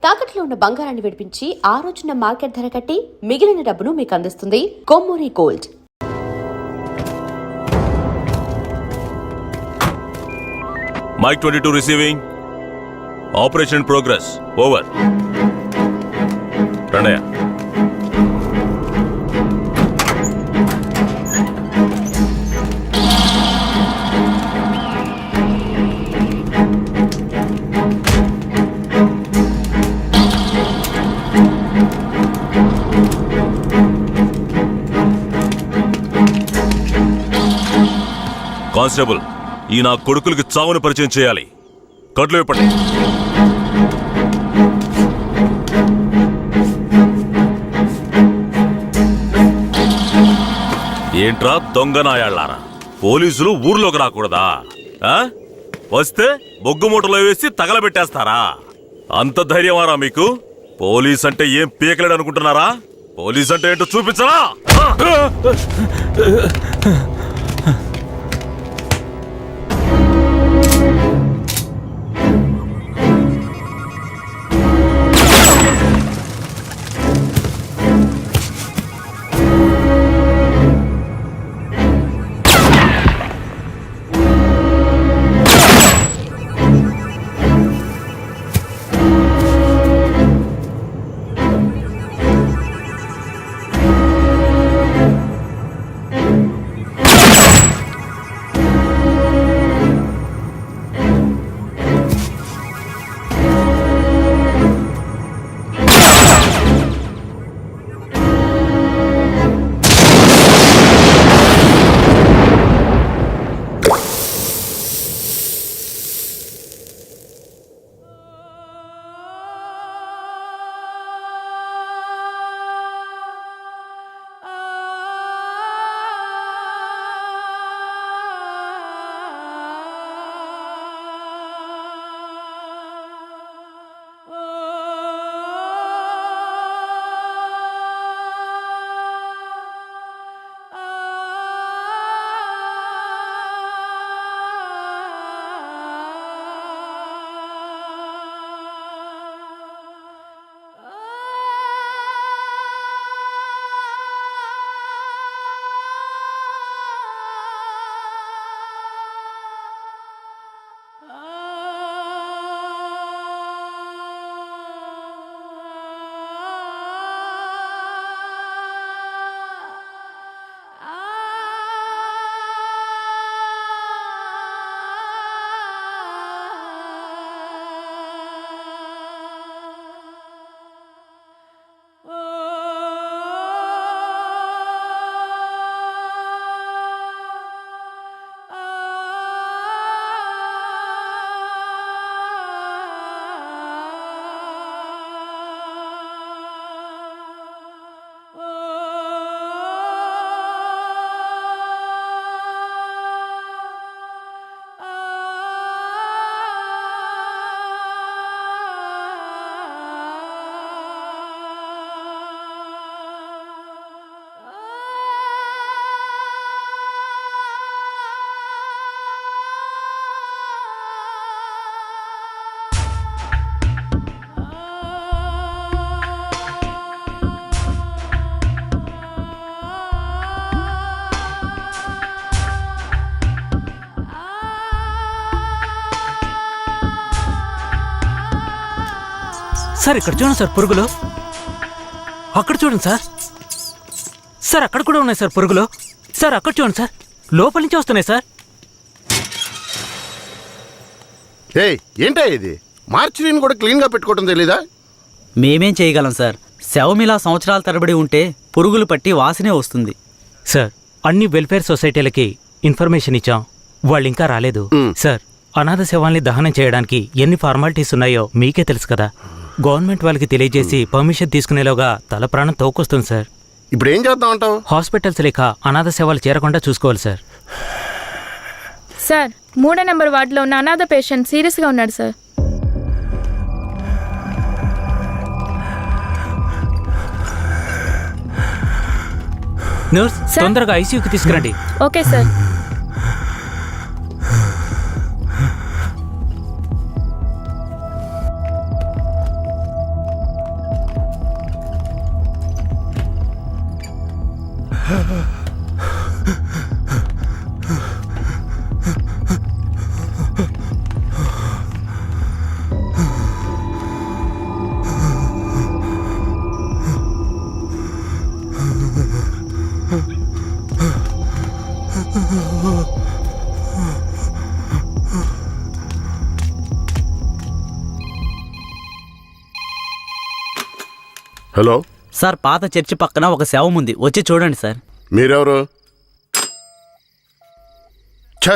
తాకట్లో ఉన్న బంగారాన్ని విడిపించి ఆ రోజున మార్కెట్ ధర కట్టి మిగిలిన డబ్బును మీకు అందిస్తుంది Kommuri gold. Mike 22 receiving. Operation progress over. Ranayya, constable, ఈ నా కొడుకులకి చావును పరిచయం చేయాలి. కట్లు ఇప్పండి. ఏంట్రా దొంగ నాయాళ్ళారా, పోలీసులు ఊర్లోకి రాకూడదా? వస్తే బొగ్గు మూటలో వేసి తగలబెట్టేస్తారా? అంత ధైర్యమారా మీకు? పోలీస్ అంటే ఏం పీకలేడు అనుకుంటున్నారా? పోలీస్ అంటే ఏంటో చూపించరా? సార్ ఇక్కడ చూడండి సార్, పురుగులు అక్కడ చూడండి సార్. సార్ అక్కడ కూడా ఉన్నాయి సార్ పురుగులు. సార్ అక్కడ చూడండి సార్, లోపల నుంచి వస్తున్నాయి సార్. ఏంటా ఇది? మార్చిని కూడా క్లీన్ గా పెట్టుకోవడం తెలీదా? మేమేం చేయగలం సార్? శవమిలా సంవత్సరాల తరబడి ఉంటే పురుగులు పట్టి వాసనే వస్తుంది. సార్ అన్ని వెల్ఫేర్ సొసైటీలకి ఇన్ఫర్మేషన్ ఇచ్చాం, వాళ్ళు ఇంకా రాలేదు. సార్ అనాథ శవాల్ని దహనం చేయడానికి ఎన్ని ఫార్మాలిటీస్ ఉన్నాయో మీకే తెలుసు కదా. గవర్నమెంట్ వాళ్ళకి తెలియజేసి పర్మిషన్ తీసుకునేలోగా తల ప్రాణం తోకొస్తుంది సార్. ఇప్పుడు ఏం చేద్దాం అంటావు? హాస్పిటల్స్ లేక అనాథ శవాలు చేరకుండా చూసుకోవాలి సార్. సార్ 3వ నెంబర్ వార్డులో ఉన్న అనాథ పేషెంట్ సీరియస్గా ఉన్నాడు సార్. నర్స్ తొందరగా ఐసీయూకి తీసుకురండి. Okay sir. హలో, సార్ పాత చర్చి పక్కన ఒక శవం ఉంది, వచ్చి చూడండి సార్. మీరెవరు? ఛ,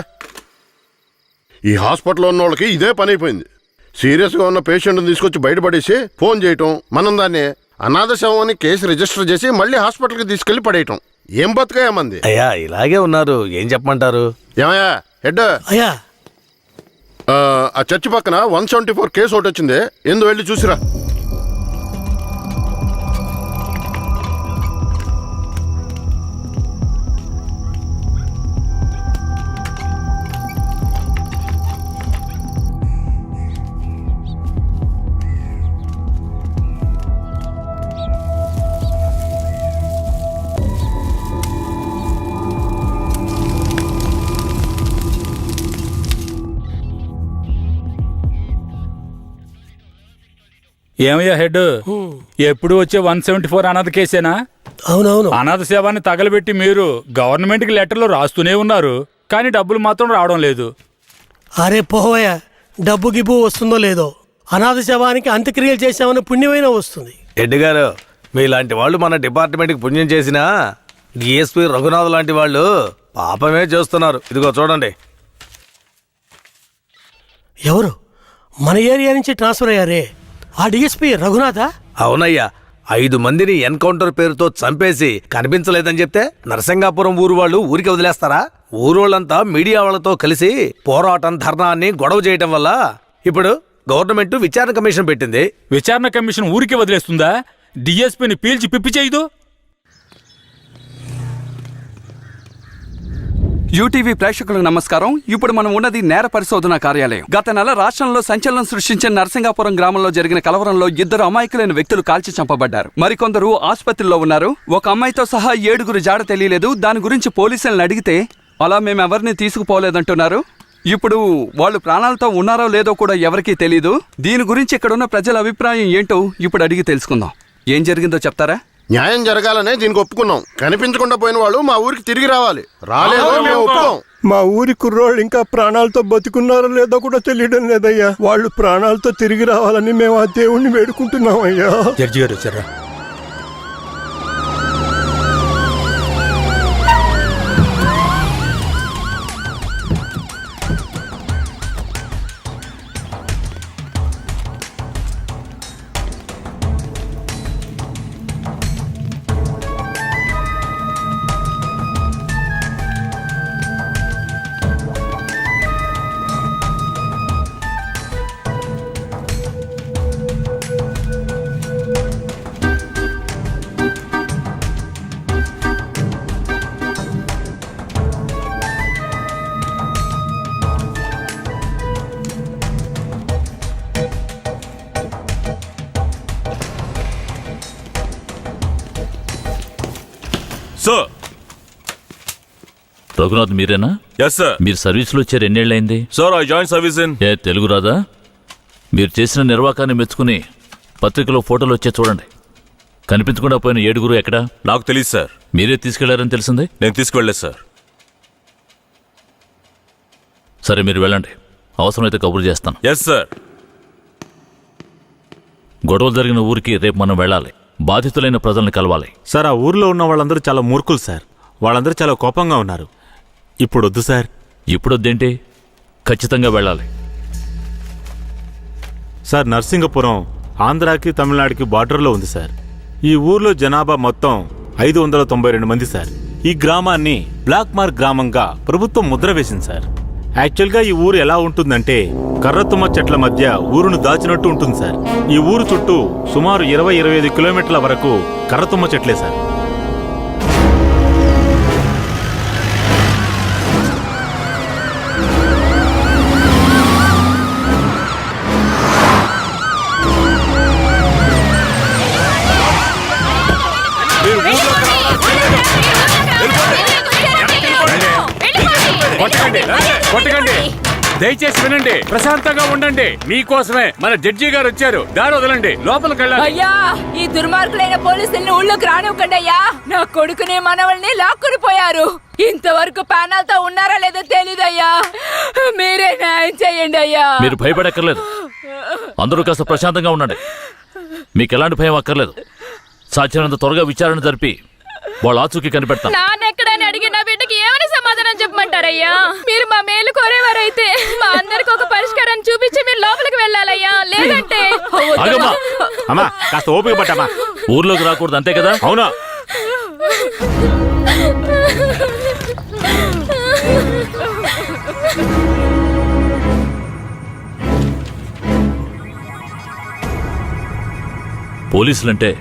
ఈ హాస్పిటల్లో ఉన్న వాళ్ళకి ఇదే పని అయిపోయింది. సీరియస్గా ఉన్న పేషెంట్ని తీసుకొచ్చి బయటపడేసి ఫోన్ చేయటం, మనం దాన్ని అనాథ శవం అని కేసు రిజిస్టర్ చేసి మళ్ళీ హాస్పిటల్కి తీసుకెళ్లి పడేయటం. ఏం బతుకయ్యామంది? అయ్యా ఇలాగే ఉన్నారు, ఏం చెప్పమంటారు? ఏమయ్యా హెడ్, అయ్యా ఆ చర్చి పక్కన 174 కేసు ఒకటి వచ్చింది, ఎందు వెళ్ళి చూసిరా. ఏమయ్యా హెడ్, ఎప్పుడు వచ్చే 174 అనాథ కేసేనా? అవునవును. అనాథ సేవాన్ని తగలబెట్టి మీరు గవర్నమెంట్కి లెటర్లు రాస్తూనే ఉన్నారు, కానీ డబ్బులు మాత్రం రావడం లేదు. అరే పోవయ్యా, డబ్బు గిబ్బు వస్తుందో లేదో, అనాథ శవానికి అంత్యక్రియలు చేసామని పుణ్యమైనా వస్తుంది. రెడ్డి గారు, మీలాంటి వాళ్ళు మన డిపార్ట్మెంట్కి పుణ్యం చేసినా డిఎస్పీ రఘునాథ్ లాంటి వాళ్ళు పాపమే చేస్తున్నారు. ఇదిగో చూడండి. ఎవరు మన ఏరియా నుంచి ట్రాన్స్ఫర్ అయ్యారే, ఆ డిఎస్పీ రఘునాథా? అవునయ్యా, 5 మందిని ఎన్కౌంటర్ పేరుతో చంపేసి కనిపించలేదని చెప్తే నరసింగాపురం ఊరు వాళ్ళు ఊరికి వదిలేస్తారా? ఊరోళ్ళంతా మీడియా వాళ్ళతో కలిసి పోరాటం, ధర్నాన్ని గొడవ చేయటం వల్ల ఇప్పుడు గవర్నమెంట్ విచారణ కమిషన్ పెట్టింది. విచారణ కమిషన్ ఊరికే వదిలేస్తుందా? డిఎస్పీని పీల్చి పిప్పి చేయదు. యూటీవీ ప్రేక్షకులకు నమస్కారం. ఇప్పుడు మనం ఉన్నది నేర పరిశోధన కార్యాలయం. గత నెల రాష్ట్రంలో సంచలనం సృష్టించిన నరసింగాపురం గ్రామంలో జరిగిన కలవరంలో 2 అమాయకులైన వ్యక్తులు కాల్చి చంపబడ్డారు. మరికొందరు ఆసుపత్రిలో ఉన్నారు. ఒక అమ్మాయితో సహా 7 జాడ తెలియలేదు. దాని గురించి పోలీసులను అడిగితే అలా మేమెవరిని తీసుకుపోలేదంటున్నారు. ఇప్పుడు వాళ్ళు ప్రాణాలతో ఉన్నారో లేదో కూడా ఎవరికీ తెలీదు. దీని గురించి ఇక్కడున్న ప్రజల అభిప్రాయం ఏంటో ఇప్పుడు అడిగి తెలుసుకుందాం. ఏం జరిగిందో చెప్తారా? న్యాయం జరగాలనే దీనికి ఒప్పుకున్నాం. కనిపించకుండా పోయిన వాళ్ళు మా ఊరికి తిరిగి రావాలి. రాలేదో మేము ఒప్పుకోం. మా ఊరి కుర్రోళ్ళు ఇంకా ప్రాణాలతో బతుకున్నారో లేదో కూడా తెలియడం లేదయ్యా. వాళ్ళు ప్రాణాలతో తిరిగి రావాలని మేము ఆ దేవుణ్ణి వేడుకుంటున్నాం అయ్యా. జడ్జి గారు వచ్చారా? సార్. రఘునాథ్ మీరేనా? Yes sir. మీరు సర్వీస్లో వచ్చారు ఎన్నేళ్ళైంది? Sir, I join service in. ఏ తెలుగు రాదా? మీరు చేసిన నిర్వాకాన్ని మెచ్చుకుని పత్రికలో ఫోటోలు వచ్చే చూడండి. కనిపించకుండా పోయిన 7 ఎక్కడా? నాకు తెలియదు సార్. మీరే తీసుకెళ్లారని తెలిసింది. నేను తీసుకువెళ్ళలేదు సార్. సరే మీరు వెళ్ళండి, అవసరమైతే కబురు చేస్తాను. Yes sir. గొడవలు జరిగిన ఊరికి రేపు మనం వెళ్ళాలి. బాధితులైన ప్రజల్ని కలవాలి. సార్, ఆ ఊర్లో ఉన్న వాళ్ళందరూ చాలా మూర్ఖులు సార్. వాళ్ళందరూ చాలా కోపంగా ఉన్నారు. ఇప్పుడు వద్దు సార్. ఇప్పుడొద్దేంటి? ఖచ్చితంగా వెళ్ళాలి. సార్, నర్సింగపురం ఆంధ్రాకి తమిళనాడుకి బార్డర్లో ఉంది సార్. ఈ ఊర్లో జనాభా మొత్తం 592 మంది సార్. ఈ గ్రామాన్ని బ్లాక్ మార్క్ గ్రామంగా ప్రభుత్వం ముద్ర వేసింది సార్. యాక్చువల్గా ఈ ఊరు ఎలా ఉంటుందంటే కర్రతుమ్మ చెట్ల మధ్య ఊరును దాచినట్టు ఉంటుంది సార్. ఈ ఊరు చుట్టూ సుమారు 20-25 కిలోమీటర్ల వరకు కర్రతుమ్మ చెట్లే సార్. మీరు ఊర్లోకి రావడానికి కొట్టకండి కొట్టకండి, దయచేసి వినండి, ప్రశాంతంగా ఉండండి. మీకోసమే మన జడ్జి గారు వచ్చారు. దారి వదలండి, లోపలికి వెళ్ళాలి. అయ్యా, ఈ దుర్మార్గులైన పోలీసుల్ని ఊళ్ళోకి రానివ్వకండి అయ్యా. నా కొడుకుని మనవల్ని లాక్కుని పోయారు. ఇంతవరకు ప్యానాలతో ఉన్నారా లేదో తెలీదయ్యా. మీరే న్యాయం చేయండి అయ్యా. మీరు భయపడక్కర్లేదు, అందరూ కాస్త ప్రశాంతంగా ఉండండి. మీకు ఎలాంటి భయం అక్కర్లేదు. సాధ్యమైనంత త్వరగా విచారణ జరిపి వాళ్ళ ఆచూకీ కనిపెడతాం. నాన్నెక్కడని అడిగి నా బిడ్డకి ఏమని సమాధానం చెప్పమంటారయ్యా? మీరు మా మేలు కోరేవారైతే మా అందరికి ఒక పరిష్కారం చూపించి మీరు లోపలికి వెళ్ళాలయ్యా. లేదంటే ఆగమ్మా, అమ్మా కాస్త ఓపిక పట్టమ్మా. ఊర్లోకి రాకూడదు అంతే కదా? అవునా? పోలీసులంటే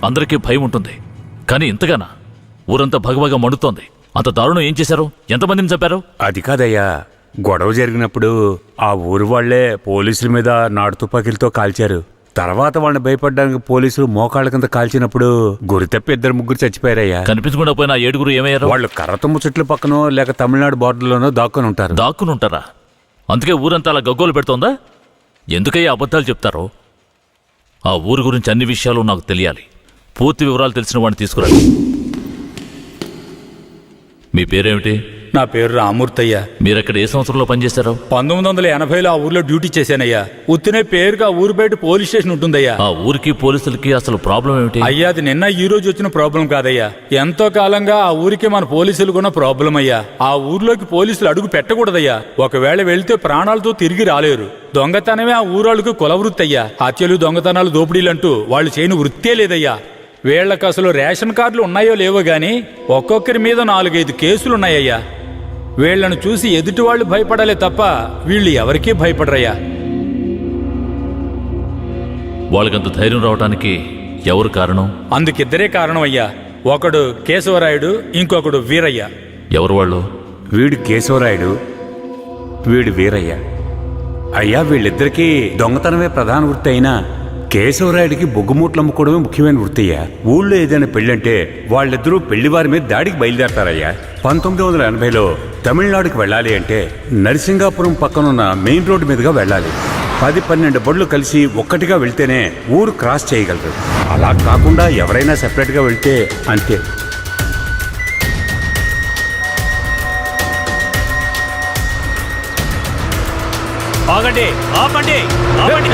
అందరికీ భయం ఉంటుంది, కానీ ఇంతగానా? ఊరంతా భగభగ మండుతోంది. అంత దారుణం ఏం చేశారు? ఎంతమందిని చంపారు? అది కాదయ్యా, గొడవ జరిగినప్పుడు ఆ ఊరు వాళ్లే పోలీసుల మీద నాటు తుపాకీలతో కాల్చారు. తర్వాత వాళ్ళని భయపడడానికి పోలీసులు మోకాళ్ళ కింద కాల్చినప్పుడు గురి తప్పి 2-3 చచ్చిపోయారయ్యా. కనిపించకుండా పోయిన 7 ఏమయ్యారు? వాళ్ళు కర్రతుమ్మ చెట్ల పక్కనో లేక తమిళనాడు బార్డర్లోనో దాక్కుని ఉంటారు. దాక్కుని ఉంటారా? అందుకే ఊరంతా అలా గగ్గోలు పెడుతోందా? ఎందుకయ్యా అబద్ధాలు చెప్తారో? ఆ ఊరు గురించి అన్ని విషయాలు నాకు తెలియాలి. పూర్తి వివరాలు తెలిసిన వాడిని తీసుకురండి. మీ పేరేమిటి? నా పేరు రామూర్తయ్య. మీరక్కడ ఏ సంవత్సరంలో పనిచేశారు? 1980లో ఆ ఊర్లో డ్యూటీ చేశానయ్యా. ఉత్తినే పేరుగా ఊరు బయట పోలీస్ స్టేషన్ ఉంటుందయ్యా. ఆ ఊరికి పోలీసులకి అసలు ప్రాబ్లం ఏమిటి? అయ్యా, అది నిన్న ఈ రోజు వచ్చిన ప్రాబ్లం కాదయ్యా. ఎంతో కాలంగా ఆ ఊరికి మన పోలీసులు కూడా ప్రాబ్లం అయ్యా. ఆ ఊర్లోకి పోలీసులు అడుగు పెట్టకూడదయ్యా. ఒకవేళ వెళ్తే ప్రాణాలతో తిరిగి రాలేరు. దొంగతనమే ఆ ఊరాళ్ళకు కులవృత్తి అయ్యా. హత్యలు, దొంగతనాలు, దోపిడీలంటూ వాళ్ళు చేయని వృత్తే లేదయ్యా. వీళ్లకు అసలు రేషన్ కార్డులు ఉన్నాయో లేవో గాని ఒక్కొక్కరి మీద 4-5 కేసులున్నాయ్యా. వీళ్లను చూసి ఎదుటి వాళ్ళు భయపడాలే తప్ప వీళ్ళు ఎవరికీ భయపడరయ్యా. వాళ్ళకంత ధైర్యం రావడానికి ఎవరు కారణం? అందుకిద్దరే కారణం అయ్యా. ఒకడు కేశవరాయుడు, ఇంకొకడు వీరయ్య. ఎవరు వాళ్ళు? వీడు కేశవరాయుడు, వీడు వీరయ్య. అయ్యా, వీళ్ళిద్దరికీ దొంగతనమే ప్రధాన వృత్తి అయినా కేశవరాయుడికి బొగ్గుమూట్లు అమ్ముకోవడమే ముఖ్యమైన వృత్తయ్యా. ఊళ్ళో ఏదైనా పెళ్ళంటే వాళ్ళిద్దరూ పెళ్లివారి మీద దాడికి బయలుదేరతారయ్యా. 1980లో తమిళనాడుకి వెళ్ళాలి అంటే నరసింగాపురం పక్కనున్న మెయిన్ రోడ్డు మీదుగా వెళ్ళాలి. 10-12 బళ్ళు కలిసి ఒక్కటిగా వెళ్తేనే ఊరు క్రాస్ చేయగలరు. అలా కాకుండా ఎవరైనా సెపరేట్గా వెళ్తే అంతే. ఆగండి, ఆపండి, ఆపండి.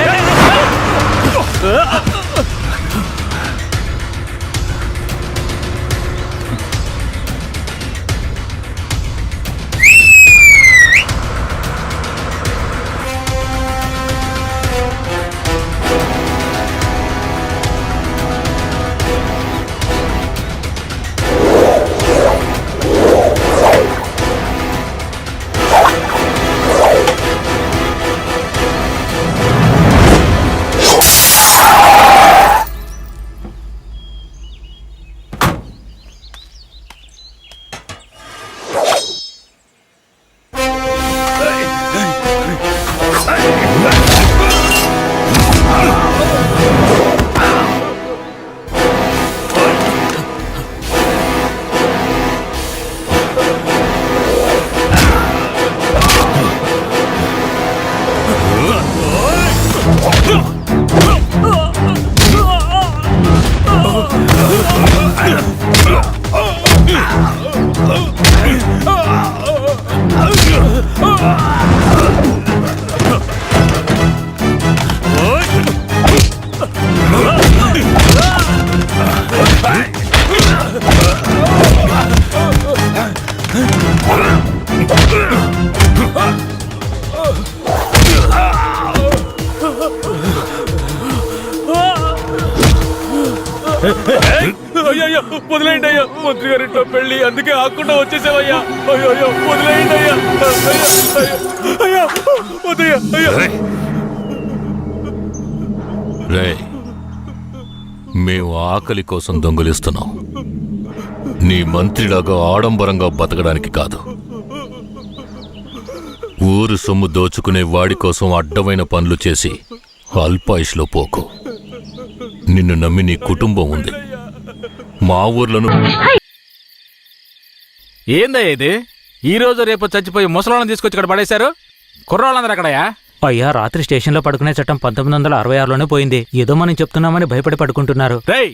అయ్యో, వదిలేయండి అయ్యా. మంత్రి గారింట్లో పెళ్లి, అందుకే ఆకుండా వచ్చేసావయ్యా. అయ్యో, వదిలేయండి అయ్యా. అయ్యా, వద్దయ్యా. అయ్యా, మేము ఆకలి కోసం దొంగలిస్తున్నాం. నీ మంత్రిలాగా ఆడంబరంగా బతకడానికి కాదు. ఊరు సొమ్ము దోచుకునే వాడి కోసం అడ్డమైన పనులు చేసి అల్పాయుష్లో పోకు. నిన్ను నమ్మి నీ కుటుంబం ఉంది. మా ఊర్లను ఏందయ్య ఇది ఈ రోజు రేపు చచ్చిపోయి ముసలాళ్ళని తీసుకొచ్చి ఇక్కడ పడేశారు? కుర్రాళ్ళందరూ ఎక్కడయ్యా? అయ్యా, రాత్రి స్టేషన్లో పడుకునే చట్టం 1966లోనే పోయింది. ఏదో మనం చెప్తున్నామని భయపడి పడుకుంటున్నారు. రేయ్,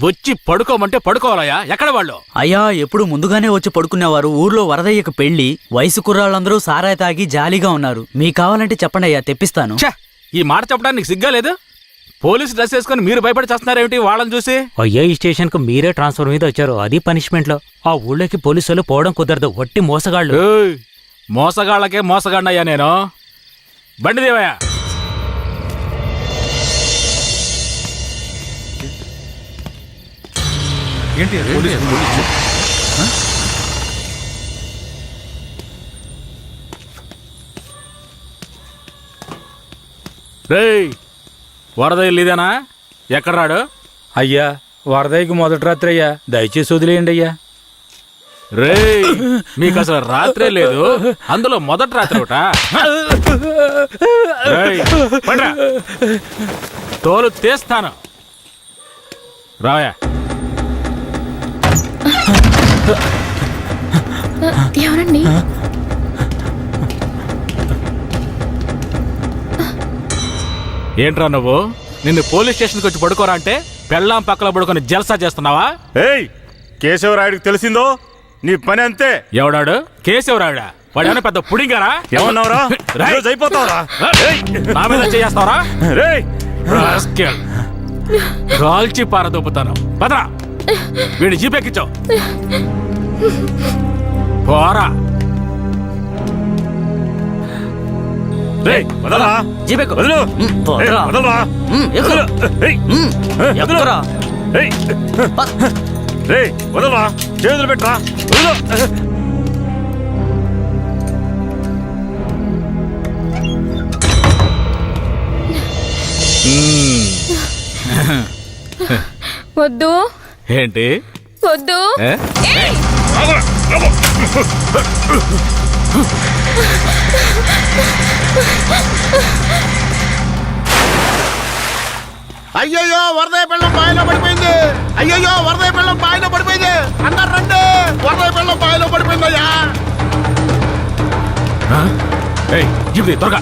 వచ్చి పడుకోమంటే పడుకోవాలయ్యా. ఎక్కడ వాళ్ళు? అయ్యా, ఎప్పుడు ముందుగానే వచ్చి పడుకునేవారు. ఊర్లో వరదయ్యకు పెళ్లి, వయసు కుర్రాళ్ళందరూ సారాయి తాగి జాలీగా ఉన్నారు. మీకు కావాలంటే చెప్పండి అయ్యా, తెప్పిస్తాను. ఛే, ఈ మాట చెప్పడానికి సిగ్గా లేదు? పోలీసు డ్రెస్ వేసుకుని మీరు భయపడి చేస్తున్నారేమిటి వాళ్ళని చూసి? అయ్యా, ఈ స్టేషన్కు మీరే ట్రాన్స్ఫర్ మీద వచ్చారు, అది పనిష్మెంట్లో. ఆ ఊళ్ళోకి పోలీసులు పోవడం కుదరదు, వట్టి మోసగాళ్ళు. ఏయ్, మోసగాళ్ళకే మోసగాడినయ్యా నేను. బండి దేవయ్యా. రేయ్, వరద ఇల్లుదేనా? ఎక్కడ రాడు? అయ్యా, వరదయ్యకి మొదటి రాత్రి అయ్యా, దయచేసి వదిలేయండి అయ్యా. రేయ్, మీకు అసలు రాత్రే లేదు, అందులో మొదటి రాత్రి ఒకట. రేయ్, పండ్రా. తోలు తీస్తాను, రావయా. ఎవరండి? ఏంట్రా నువ్వు? నిన్ను పోలీస్ స్టేషన్కి వచ్చి పడుకోరా అంటే పెళ్ళాం పక్కన పడుకొని జల్సా చేస్తున్నావా? ఏయ్, కేశవరాయుడికి తెలిసిందో నీ పని అంతే. ఎవడాడు? కేశవరాయుడా? వాడేమైనా పెద్ద పుడింగారా? ఏమన్నావురా? ఈరోజు అయిపోతావురా? నా మీద చేస్తావరా? రేయ్, కాల్చి పారదొప్పుతాను. పదరా, వీడిని జీపెక్కించావు. పోరా. రేయ్, వదలరా. జీపెక్కు. వదలు. పోరా. ఏయ్, వదలరా. ఎక్కు. ఏయ్, ఎక్కురా. ఏయ్, రేయ్, వదలరా. చేతులు పెట్టరా. వదలు. వద్దు. ఏంటి? వద్దు. ఏ? అయ్యయ్యో, వరదయ్య పెళ్ళం బావిలో పడిపోయింది. అయ్యయ్యో, వరదయ్య పెళ్ళం బావిలో పడిపోయింది. అందరు రండి, వరదయ్య పెళ్ళం బావిలో పడిపోయిందయ్యా. ఏయ్, జీప్ త్వరగా.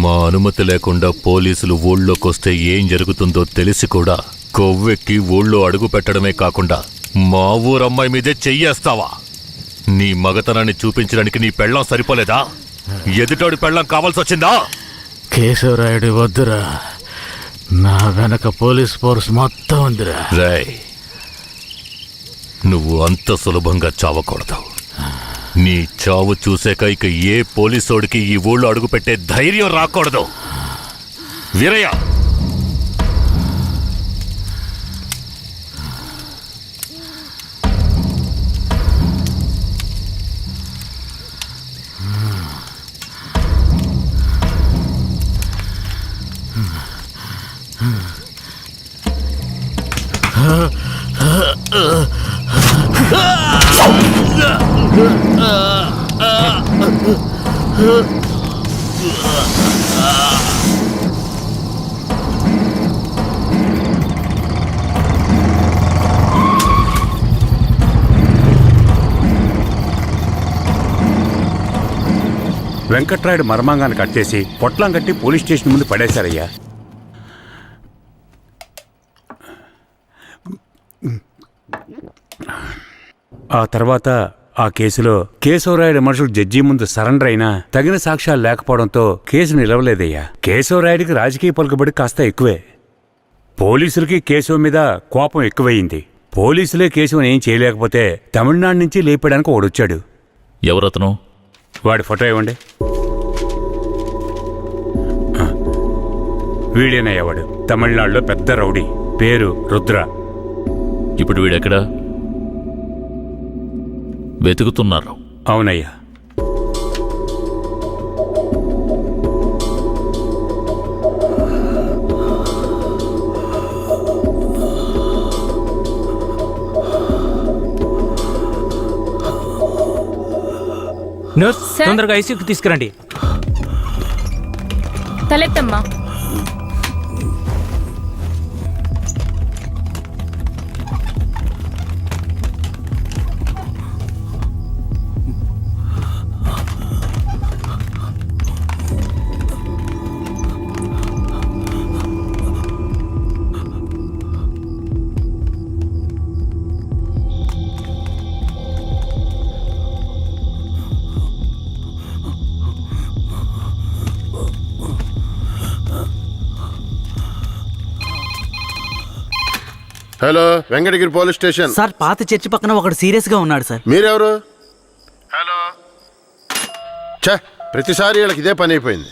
మా అనుమతి లేకుండా పోలీసులు ఊళ్ళోకొస్తే ఏం జరుగుతుందో తెలిసి కూడా కొవ్వెక్కి ఊళ్ళో అడుగు పెట్టడమే కాకుండా మా ఊరమ్మాయి మీదే చెయ్యేస్తావా? నీ మగతనాన్ని చూపించడానికి నీ పెళ్ళం సరిపోలేదా? ఎదుటోడి పెళ్ళం కావాల్సొచ్చిందా? కేశవరాయుడు వద్దురా, నా వెనక పోలీస్ ఫోర్స్ మొత్తం ఉందిరా. రేయ్, నువ్వు అంత సులభంగా చావకూడదు. నీ చావు చూసాక ఇక ఏ పోలీసోడికి ఈ ఊళ్ళో అడుగుపెట్టే ధైర్యం రాకూడదు. వీరయ్య, వెంకట్రాయుడు మర్మాంగాన్ని కట్టేసి పొట్లం కట్టి పోలీస్ స్టేషన్ ముందు పడేశారయ్యా. ఆ తర్వాత ఆ కేసులో కేశవరాయుడు మనుషులు జడ్జి ముందు సరెండర్ అయినా తగిన సాక్ష్యాలు లేకపోవడంతో కేసు నిలవలేదయ్యా. కేశవరాయుడికి రాజకీయ పలుకుబడి కాస్త ఎక్కువే. పోలీసులకి కేశవ మీద కోపం ఎక్కువయింది. పోలీసులే కేశవని ఏం చేయలేకపోతే తమిళనాడు నుంచి లేపడానికి ఓడొచ్చాడు. ఎవరతను? వాడి ఫోటో ఇవ్వండి. వీడేనయ్యేవాడు. తమిళనాడులో పెద్ద రౌడీ, పేరు రుద్ర. ఇప్పుడు వీడెక్కడా? వెతుకుతున్నారు. అవునయ్యా. నర్స్, తొందరగా ఐసీయూకి తీసుకురండి. తలెత్తమ్మా. Hello, Venkatagiri police station sir. పాత చర్చి పక్కన ఒకడు సీరియస్ గా ఉన్నాడు సార్. మీరెవరు? హలో. ఛ, ప్రతిసారి వీళ్ళకి ఇదే పని అయిపోయింది.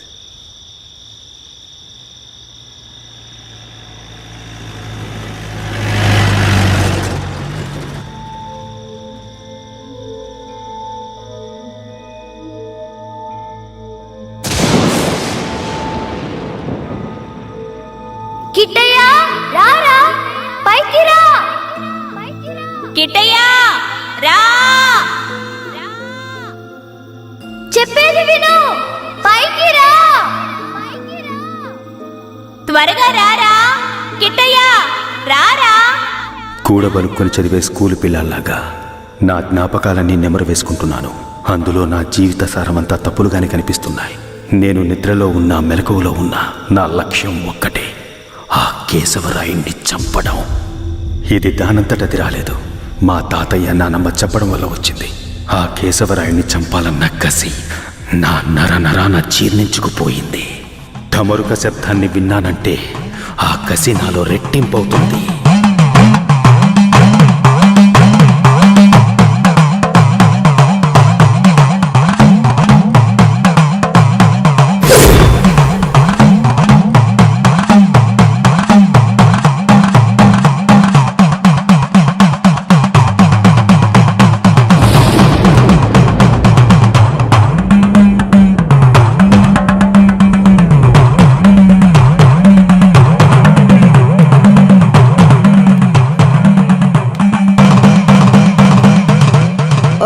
కిట్టయ్యా, రారా, పైకి రా. కిట్టయ్యా, రా. చెప్పేది విను, పైకి రా. త్వరగా రారా కిట్టయ్యా, రారా. కూడబలుక్కొని చదివే స్కూలు పిల్లల్లాగా నా జ్ఞాపకాలన్నీ నెమరు వేసుకుంటున్నాను. అందులో నా జీవిత సారమంతా తప్పులుగానే కనిపిస్తున్నాయి. నేను నిద్రలో ఉన్నా మెలకువలో ఉన్నా నా లక్ష్యం ఒక్కటే, ఆ కేశవరాయుణ్ణి చంపడం. ఇది దానంతటది రాలేదు. మా తాతయ్య నానమ్మ చెప్పడం వల్ల వచ్చింది. ఆ కేశవరాయుణ్ణి చంపాలన్న కసి నా నరనరాన జీర్ణించుకుపోయింది. ఢమరుక శబ్దాన్ని విన్నానంటే ఆ కసి నాలో రెట్టింపవుతుంది.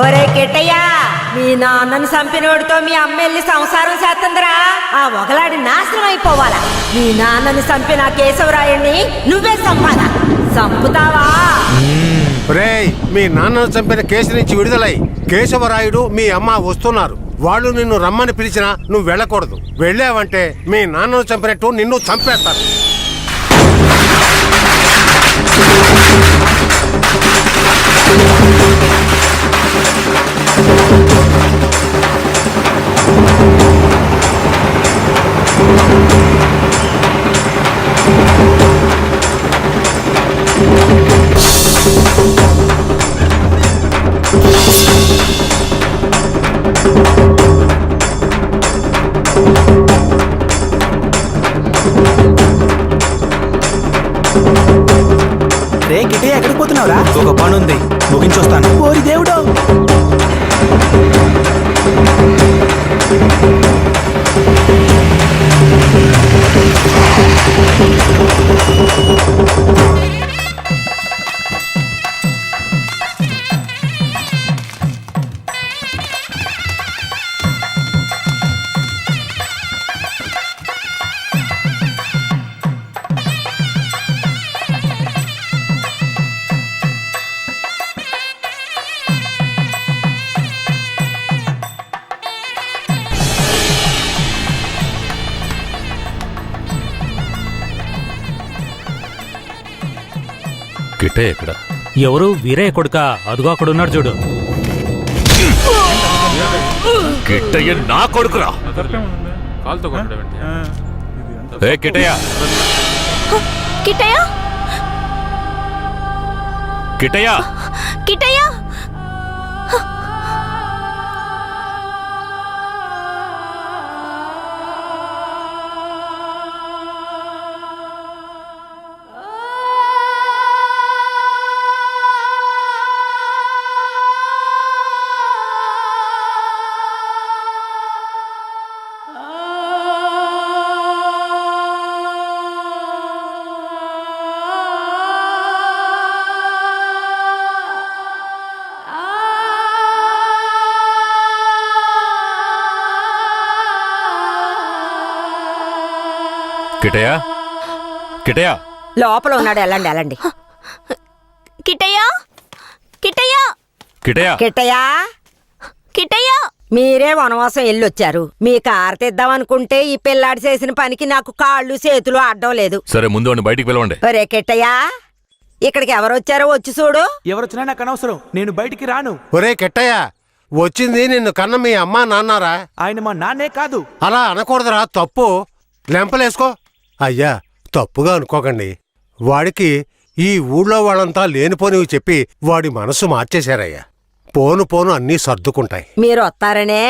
ఒరే కిట్టయ్యా, మీ నాన్నని చంపినోడితో మీ అమ్మ వెళ్ళి సంసారం చేస్తుందిరా. ఆ ఒకలాడి నాశనం అయిపోవాలా. మీ నాన్నని చంపిన కేశవరాయుణ్ణి నువ్వే చంపాలా. చంపుతావా? మీ నాన్నను చంపిన కేసు నుంచి విడుదలై కేశవరాయుడు మీ అమ్మ వస్తున్నారు. వాళ్ళు నిన్ను రమ్మని పిలిచినా నువ్వు వెళ్ళకూడదు. వెళ్ళావంటే మీ నాన్నను చంపినట్టు నిన్ను చంపేస్తారు. రే కిటే ఎక్కడికి పోతున్నావురా? ఒక పని ఉంది, ముగించొస్తాను. ఓరి దేవుడు! కిట్టయ్య ఎక్కడ? ఎవరు? వీరయ్య కొడుక? అదుగో అక్కడ ఉన్నాడు చూడు. కిట్టయ్య నా కొడుకురా. ఏ కిట్టయ్య, కిట్టయ్య, కిట్టయ్య, కిట్టయ్య, కిట్టయ్య, కిట్టయ్య. లోపల ఉన్నాడు, వెళ్ళండి వెళ్ళండి. కిట్టయ్య, కిట్టయ్య, కిట్టయ్య, కిట్టయ్యా, కిట్టయ్య. మీరే వనవాసం వెళ్ళొచ్చారు. మీ కారు తెద్దామనుకుంటే ఈ పిల్లాడి చేసిన పనికి నాకు కాళ్ళు చేతులు అడ్డం లేదు. సరే ముందు వాడిని బయటికి పిలవండి. ఒరే కిట్టయ్యా, ఇక్కడికి ఎవరొచ్చారో వచ్చి చూడు. ఎవరొచ్చినా నాకు అనవసరం, నేను బయటికి రాను. ఒరే కెట్టయ్య, వచ్చింది నిన్ను కన్న మీ అమ్మా నాన్నారా? ఆయన మా నాన్నే కాదు. అలా అనకూడదురా, తప్పు. లెంపలేసుకో. అయ్యా, తప్పుగా అనుకోకండి. వాడికి ఈ ఊళ్ళో వాళ్ళంతా లేనిపోనివి చెప్పి వాడి మనసు మార్చేశారయ్యా. పోను పోను అన్నీ సర్దుకుంటాయి. మీరు వస్తారనే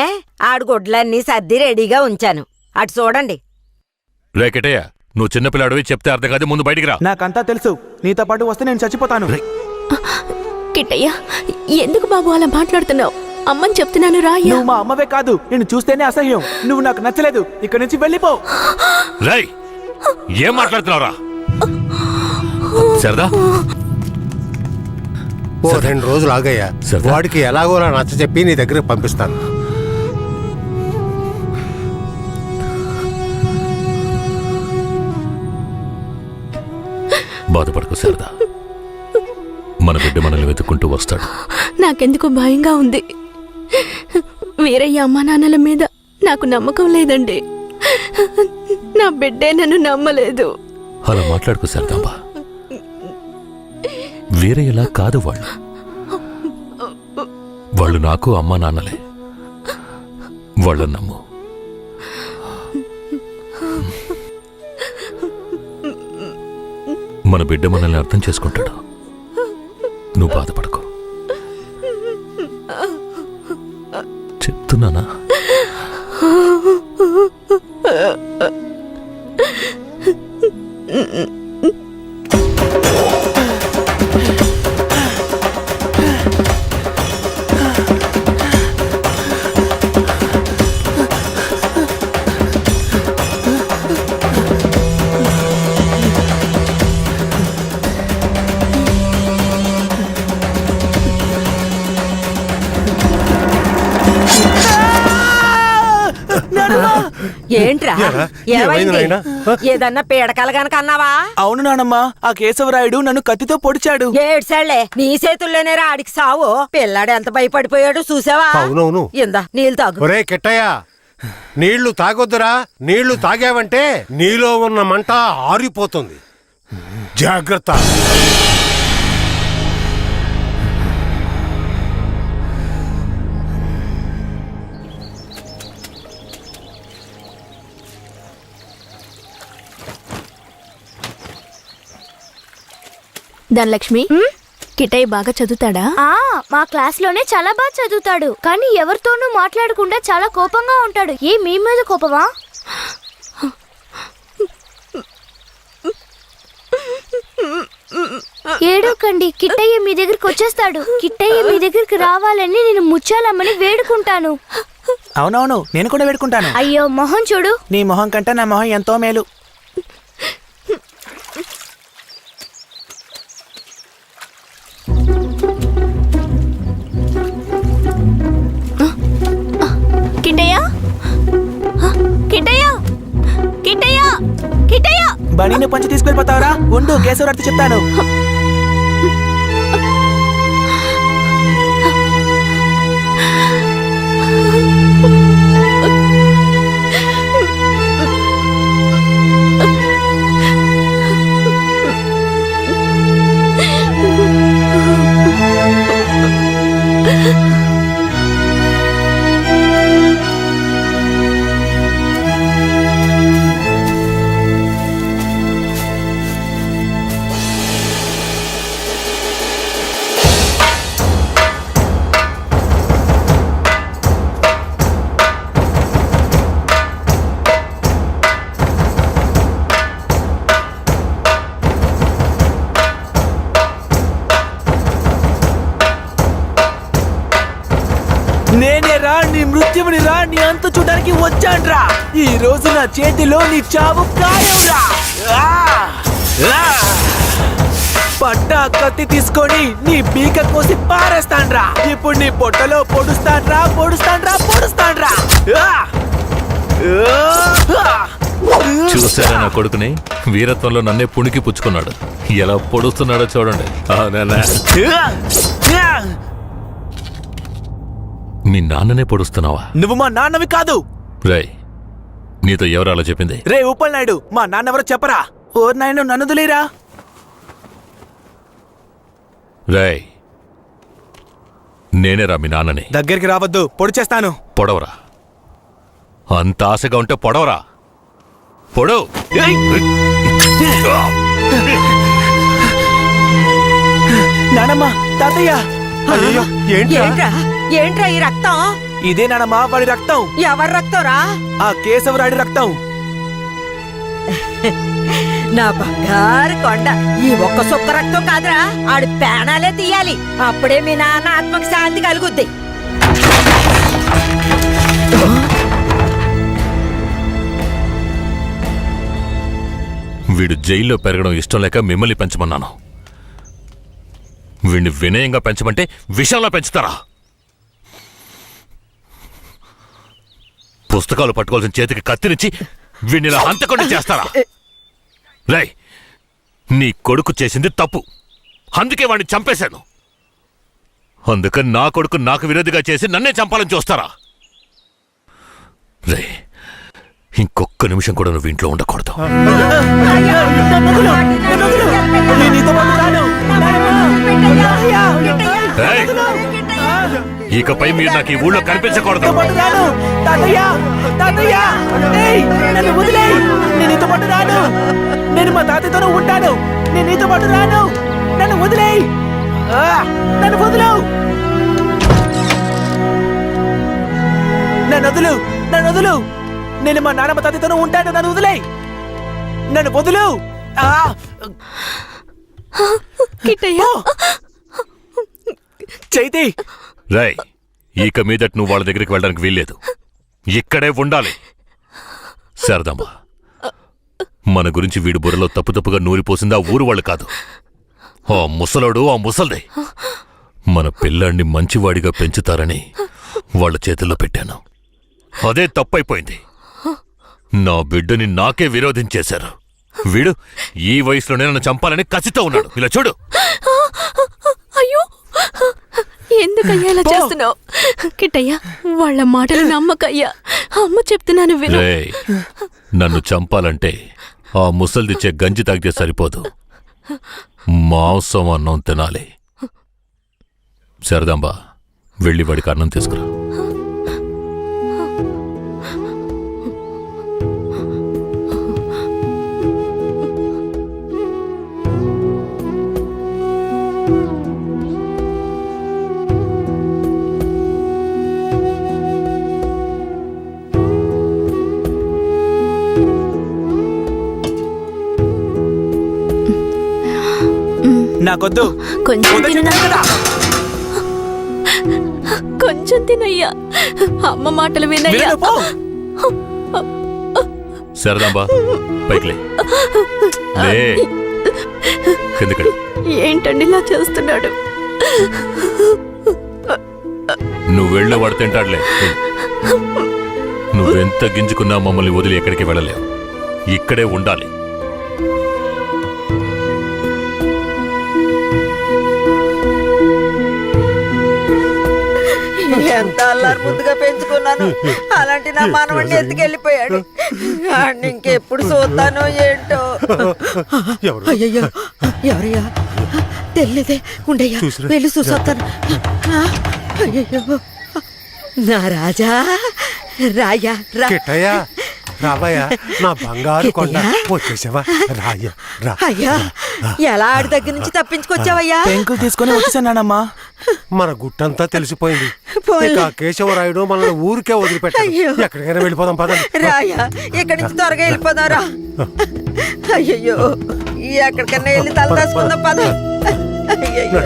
ఆడు గుడ్లన్నీ సర్ది రెడీగా ఉంచాను. అటు చూడండి. రే కిట్టయ్య, నువ్వు చిన్నపిల్లాడివి, చెప్తే అర్థం కాదు, ముందు బయటికి రా. నాకంతా తెలుసు, నీతో పాటు వస్తే నేను చచ్చిపోతాను. కిట్టయ్య, ఎందుకు బాబు అలా మాట్లాడుతున్నావు? అమ్మని చెప్తున్నాను రా. నువ్వు మా అమ్మవే కాదు, నేను చూస్తేనే అసహ్యం. నువ్వు నాకు నచ్చలేదు, ఇక్కడి నుంచి వెళ్ళిపో. రేయ్, ఏం మాట్లాడుతున్నావురా? సరదా, ఓ 2 రోజులు ఆగయ్యా. వాడికి ఎలాగోలా నచ్చ చెప్పి నీ దగ్గరకు పంపిస్తాను. బాధపడకు శారదా, మన బిడ్డ మనల్ని వెతుక్కుంటూ వస్తాడు. నాకెందుకు భయంగా ఉంది. వీరయ్య అమ్మా నాన్నల మీద నాకు నమ్మకం లేదండి. నా బిడ్డే నన్ను నమ్మలేదు. అలా మాట్లాడుకు శారదాంబా. వేరే ఎలా కాదు వాళ్ళు నాకు అమ్మా నాన్నలే. వాళ్ళని నమ్ము. మన బిడ్డ మనల్ని అర్థం చేసుకుంటాడు. నువ్వు బాధపడకు, చెప్తున్నానా? ఏంట్రా, ఏమైంది? ఏదన్నా పీడకలు గనక అన్నావా? అవును నానమ్మా, ఆ కేశవరాయుడు నన్ను కత్తితో పొడిచాడు. ఏడ్సాళ్లే, నీ చేతుల్లోనే ఆడికి సావు. పిల్లాడు ఎంత భయపడిపోయాడు చూసావా? అవునవును. ఇందా నీళ్ళు తాగు. ఒరే కిట్టయ్య, నీళ్లు తాగొద్దురా. నీళ్లు తాగావంటే నీలో ఉన్న మంట ఆరిపోతుంది. జాగ్రత్త. ధనలక్ష్మి, కిటయ్య బాగా చదువుతాడా? మా క్లాస్ లోనే చాలా బాగా చదువుతాడు, కానీ ఎవరితోనూ మాట్లాడకుండా చాలా కోపంగా ఉంటాడు. మీ మీద కోపమా? ఏడోకండి, కిట్టయ్య మీ దగ్గరికి వచ్చేస్తాడు. కిట్టయ్య మీ దగ్గరికి రావాలని నేను ముచ్చాలమ్మని వేడుకుంటాను. అవునవును, నేను కూడా వేడుకుంటాను. అయ్యో మొహం చూడు. నీ మొహం కంటే నా మొహం ఎంతో మేలు. కిట్టయ్య, కిట్టయ్య, కిట్టయ్య, కిట్టయ్య. బనీని పంచి తీసుకెళ్ళిపోతావరా? ఉండు, కేశవరాడితో చెప్తాను. నేనే రా, నీ మృత్యువుని రా, నీ అంతు చూడడానికి వచ్చాన్రా. ఈ రోజు నా చేతిలో నీ చావు ఖాయంరా. పట్టా కత్తి తీసుకొని నీ పీక కోసి పారేస్తాన్రా. ఇప్పుడు నీ పొట్టలో పొడుస్తాన్రా, పొడుస్తాన్రా, పొడుస్తాన్రా. చూసారా నా కొడుకుని? వీరత్వంలో నన్నే పుణికి పుచ్చుకున్నాడు. ఎలా పొడుస్తున్నాడో చూడండి. మీ నాన్ననే పొడుస్తున్నావా? నువ్వు మా నాన్నవి కాదు. రేయ్, నీతో ఎవరు అలా చెప్పింది? రే ఉప్పల్ నాయుడు, మా నాన్నెవరో చెప్పరా? ఓర్ నాయన, నన్ను దులేరా. రేయ్, నేనేరా మీ నాన్నని. దగ్గరికి రావద్దు, పొడి చేస్తాను. పొడవరా. అంత ఆశగా ఉంటే పొడవరా. పొడవు. నానమ్మ, తాతయ్య. అయ్యో, ఏంట్రా ఏంట్రా ఈ రక్తం? ఇదే నానమ్మ, వాడి రక్తం. ఎవరి రక్తంరా? ఆ కేశవరాడి రక్తం. నా బంగారు కొండ, ఈ ఒక్క సుక్క రక్తం కాదురా, ఆడి పేణాలే తీయాలి. అప్పుడే మీ నాన్న ఆత్మకు శాంతి కలుగుద్ది. వీడు జైల్లో పెరగడం ఇష్టం లేక మిమ్మల్ని పెంచమన్నాను. వీడిని వినయంగా పెంచమంటే విషంలో పెంచుతారా? పుస్తకాలు పట్టుకోవాల్సిన చేతికి కత్తినిచ్చి వీడిని ఇలా హంతకుండా చేస్తారా? రై, నీ కొడుకు చేసింది తప్పు, అందుకే వాడిని చంపేశాను. అందుకని నా కొడుకు నాకు విరోధిగా చేసి నన్నే చంపాలని చూస్తారా? రే, ఇంకొక్క నిమిషం కూడా నువ్వు ఇంట్లో ఉండకూడదు. ఇకపై మీరు నాకు ఈ ఊళ్ళో కనిపించకూడదు. నేను మా తాతయ్యతోనే ఉంటాను. నేను నీతో పాటు రాను. నన్ను వదిలేయ్. నన్ను వదులు. నన్ను వదులు. నన్ను వదులు. నేను మా నాన్నమ్మ తాతయ్యతోనే ఉంటాను. నన్ను వదిలేయ్. నన్ను వదులు. చైతి. రై, ఇక మీదట నువ్వు వాళ్ళ దగ్గరికి వెళ్ళడానికి వీల్లేదు. ఇక్కడే ఉండాలి. శారదమ్మ, మన గురించి వీడి బుర్రలో తప్పుగా నూరిపోసింది ఆ ఊరు వాళ్ళు కాదు, ఆ ముసలోడు, ఆ ముసల్దే. మన పిల్లాన్ని మంచివాడిగా పెంచుతారని వాళ్ళ చేతుల్లో పెట్టాను. అదే తప్పైపోయింది. నా బిడ్డని నాకే విరోధించేశారు. వీడు ఈ వయసులోనే నన్ను చంపాలని కసితో ఉన్నాడు. ఇలా చూడు. అయ్యో, ఎందుకయ్యా ఇలా చేస్తున్నావు? కిట్టయ్య, వాళ్ళ మాటలు నమ్మకయ్యా. అమ్మ చెప్తున్నాను విను. రేయ్, నన్ను చంపాలంటే ఆ ముసల్దిచ్చే గంజి తాగితే సరిపోదు, మాంసం అన్నం తినాలి. శారదాంబ, వెళ్ళి వాడికి అన్నం తీసుకురా. నాకొద్దు. కొంచెం వద్దు తిను చెప్పాను కదా. కొంచెం తినయ్యా. అమ్మ మాటలు వినయ్యా. వినను, పో. సరదాంబా పైకిలే లే కిందకి ఏంటండి ఇలా చేస్తున్నాడు? నువ్వు వెళ్ళే వాడు తింటాడులే. నువ్వెంత గింజుకున్నా మమ్మల్ని వదిలి ఎక్కడికి వెళ్ళలేవు. ఇక్కడే ఉండాలి. ఎంత అల్లారు ముద్దుగా పెంచుకున్నాను, అలాంటి నా మనవడిని ఎత్తుకెళ్ళిపోయాడు. ఆడిని ఇంకెప్పుడు చూస్తానో ఏంటో. అయ్యయ్యో, ఎవరయ్యా? తెలియదే, ఉండయ్యా, వెళ్ళి చూసొస్తాను. అయ్యయ్యో, నా రాజా, రాయా రా. కిట్టయ్యా, రావయ్యా, నా బంగారు కొండ. వచ్చేసావా? రాయ్యా, రా. అయ్యా, ఎలా ఆడి దగ్గర నుంచి తప్పించుకొచ్చావయ్యా? పెంకులు తీసుకొని వచ్చేసానమ్మా. మన గుట్టంతా తెలిసిపోయింది. పోన్లే. ఇక కేశవరాయుడు మనల్ని ఊరికే వదిలిపెట్టాడు. అయ్యో. ఎక్కడికైనా వెళ్ళిపోదాం పదండి. రాయా, ఇక్కడి నుంచి త్వరగా వెళ్ళిపోదారా. అయ్యయ్యో, ఎక్కడికన్నా వెళ్ళి తల దాచుకుందాం పద. అయ్యయ్యో.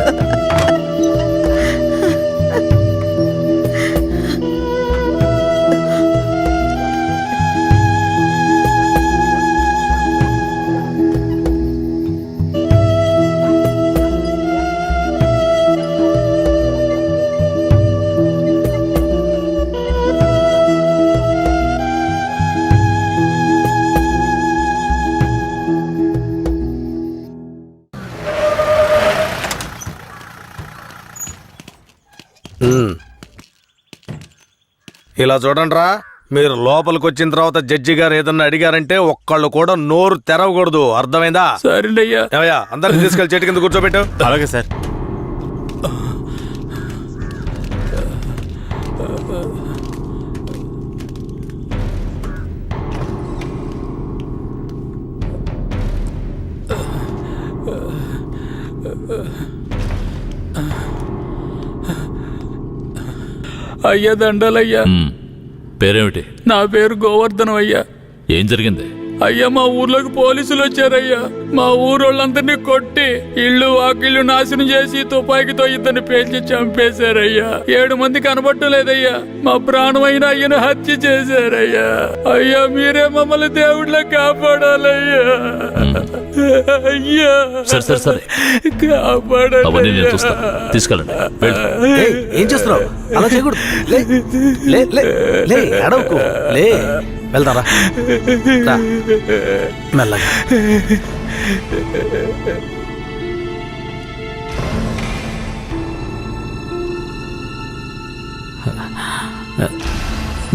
ఇలా చూడండి రా, మీరు లోపలికి వచ్చిన తర్వాత జడ్జి గారు ఏదన్నా అడిగారంటే ఒక్కళ్ళు కూడా నోరు తెరవకూడదు. అర్థమైందా? సరేనయ్యా. ఏమయ్యా, అందరిని తీసుకెళ్లి చెట్టు కింద కూర్చోబెట్టు. అలాగే సార్. అయ్యా దండాలయ్యా. పేరేమిటి? నా పేరు గోవర్ధనం అయ్యా. ఏం జరిగింది? అయ్యా, మా ఊర్లోకి పోలీసులు వచ్చారయ్యా. మా ఊరోళ్ళందరినీ కొట్టి ఇళ్ళు వాకిళ్ళు నాశనం చేసి తుపాకీతో ఇద్దరిని పేల్చి చంపేశారయ్యా. 7 మంది కనబడటం లేదయ్యా. మా ప్రాణమైన అయ్యను హత్య చేశారయ్యా. అయ్యా, మీరే మమ్మల్ని దేవుళ్ళ కాపాడాలయ్యా. అయ్యా, సరే సరే అవన్నీ నేను చూస్తాను. తీసుకెళ్ళండి. ఏయ్, ఏం చేస్తున్నావు? అలా చేయకూడదు. లే, లే, లే, లే, అడవుకు. లే, వెళ్తారా? రా, మెల్లగా.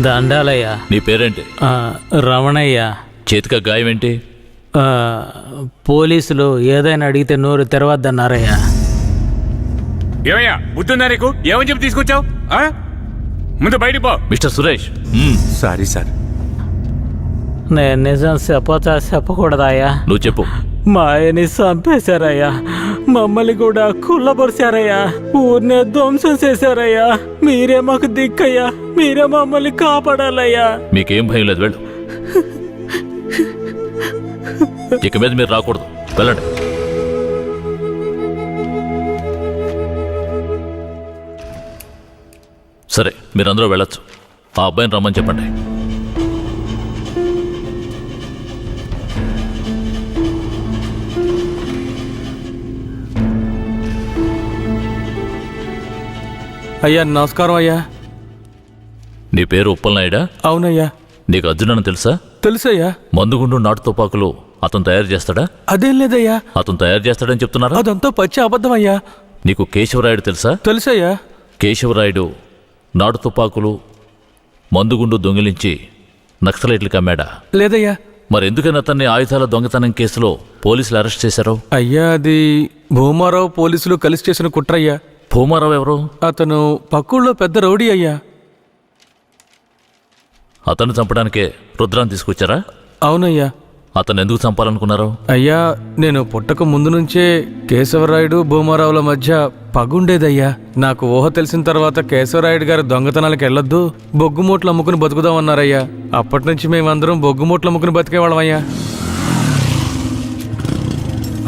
దండాలయ్యా. నీ పేరేంటి? రమణయ్య. చేతిక గాయం ఏంటి? పోలీసులు ఏదైనా అడిగితే నోరు తెరవద్దన్నారయ్యా. ఏమయ్యా, బుద్ధుందా నీకు? ఏమని చెప్పి తీసుకొచ్చావు? ముందు బయటికి పో. మిస్టర్ సురేష్. Sorry sir. నేను నిజం చెప్పకూడదాయా? నువ్వు చెప్పు. మా ఆయన్ని చంపేశారయ్యా. మమ్మల్ని కూడా కుళ్ళబరిచారయ్యా. ఊరినే ధ్వంసం చేశారయ్యా. మీరే మాకు దిక్కయ్యా. మీరే మమ్మల్ని కాపాడాలయ్యా. మీకేం భయం లేదు, వెళ్ళు. ఇక మీద మీరు రాకూడదు, వెళ్ళండి. సరే, మీరందరూ వెళ్ళొచ్చు. ఆ అబ్బాయిని రమ్మని చెప్పండి. అయ్యా, నమస్కారం అయ్యా. నీ పేరు ఉప్పలనాయుడా? అవునయ్యా. నీకు అర్జునని తెలుసా? తెలుసయ్యా. మందుగుండు నాటు తుపాకులు అతను తయారు చేస్తాడా? అదేం లేదయ్యా. అతను తయారు చేస్తాడని చెప్తున్నారా? అదంతా పచ్చి అబద్ధమయ్యా. నీకు కేశవరాయుడు తెలుసా? తెలుసయ్యా. కేశవరాయుడు నాటు తుపాకులు మందుగుండు దొంగిలించి నక్సలైట్లకు అమ్మాడా? లేదయ్యా. మరెందుకని అతన్ని ఆయుధాల దొంగతనం కేసులో పోలీసులు అరెస్ట్ చేశారు? అయ్యా, అది భూమారావు పోలీసులు కలిసి చేసిన కుట్రయ్యా. భూమారావు ఎవరు? అతను పక్కూళ్ళో పెద్ద రౌడీ అయ్యా. అతను చంపడానికే రుద్రాన్ని తీసుకొచ్చారా? అవునయ్యా. అతను ఎందుకు చంపాలనుకున్నారు? అయ్యా, నేను పుట్టక ముందు నుంచే కేశవరాయుడు భూమారావుల మధ్య పగుండేదయ్యా. నాకు ఊహ తెలిసిన తర్వాత కేశవరాయుడు గారి దొంగతనాలకు వెళ్ళొద్దు, బొగ్గుమూట్లు అమ్ముకుని బతుకుదామన్నారయ్యా. అప్పటి నుంచి మేమందరం బొగ్గుమూట్లు అమ్ముకుని బతికేవాళ్ళమయ్యా.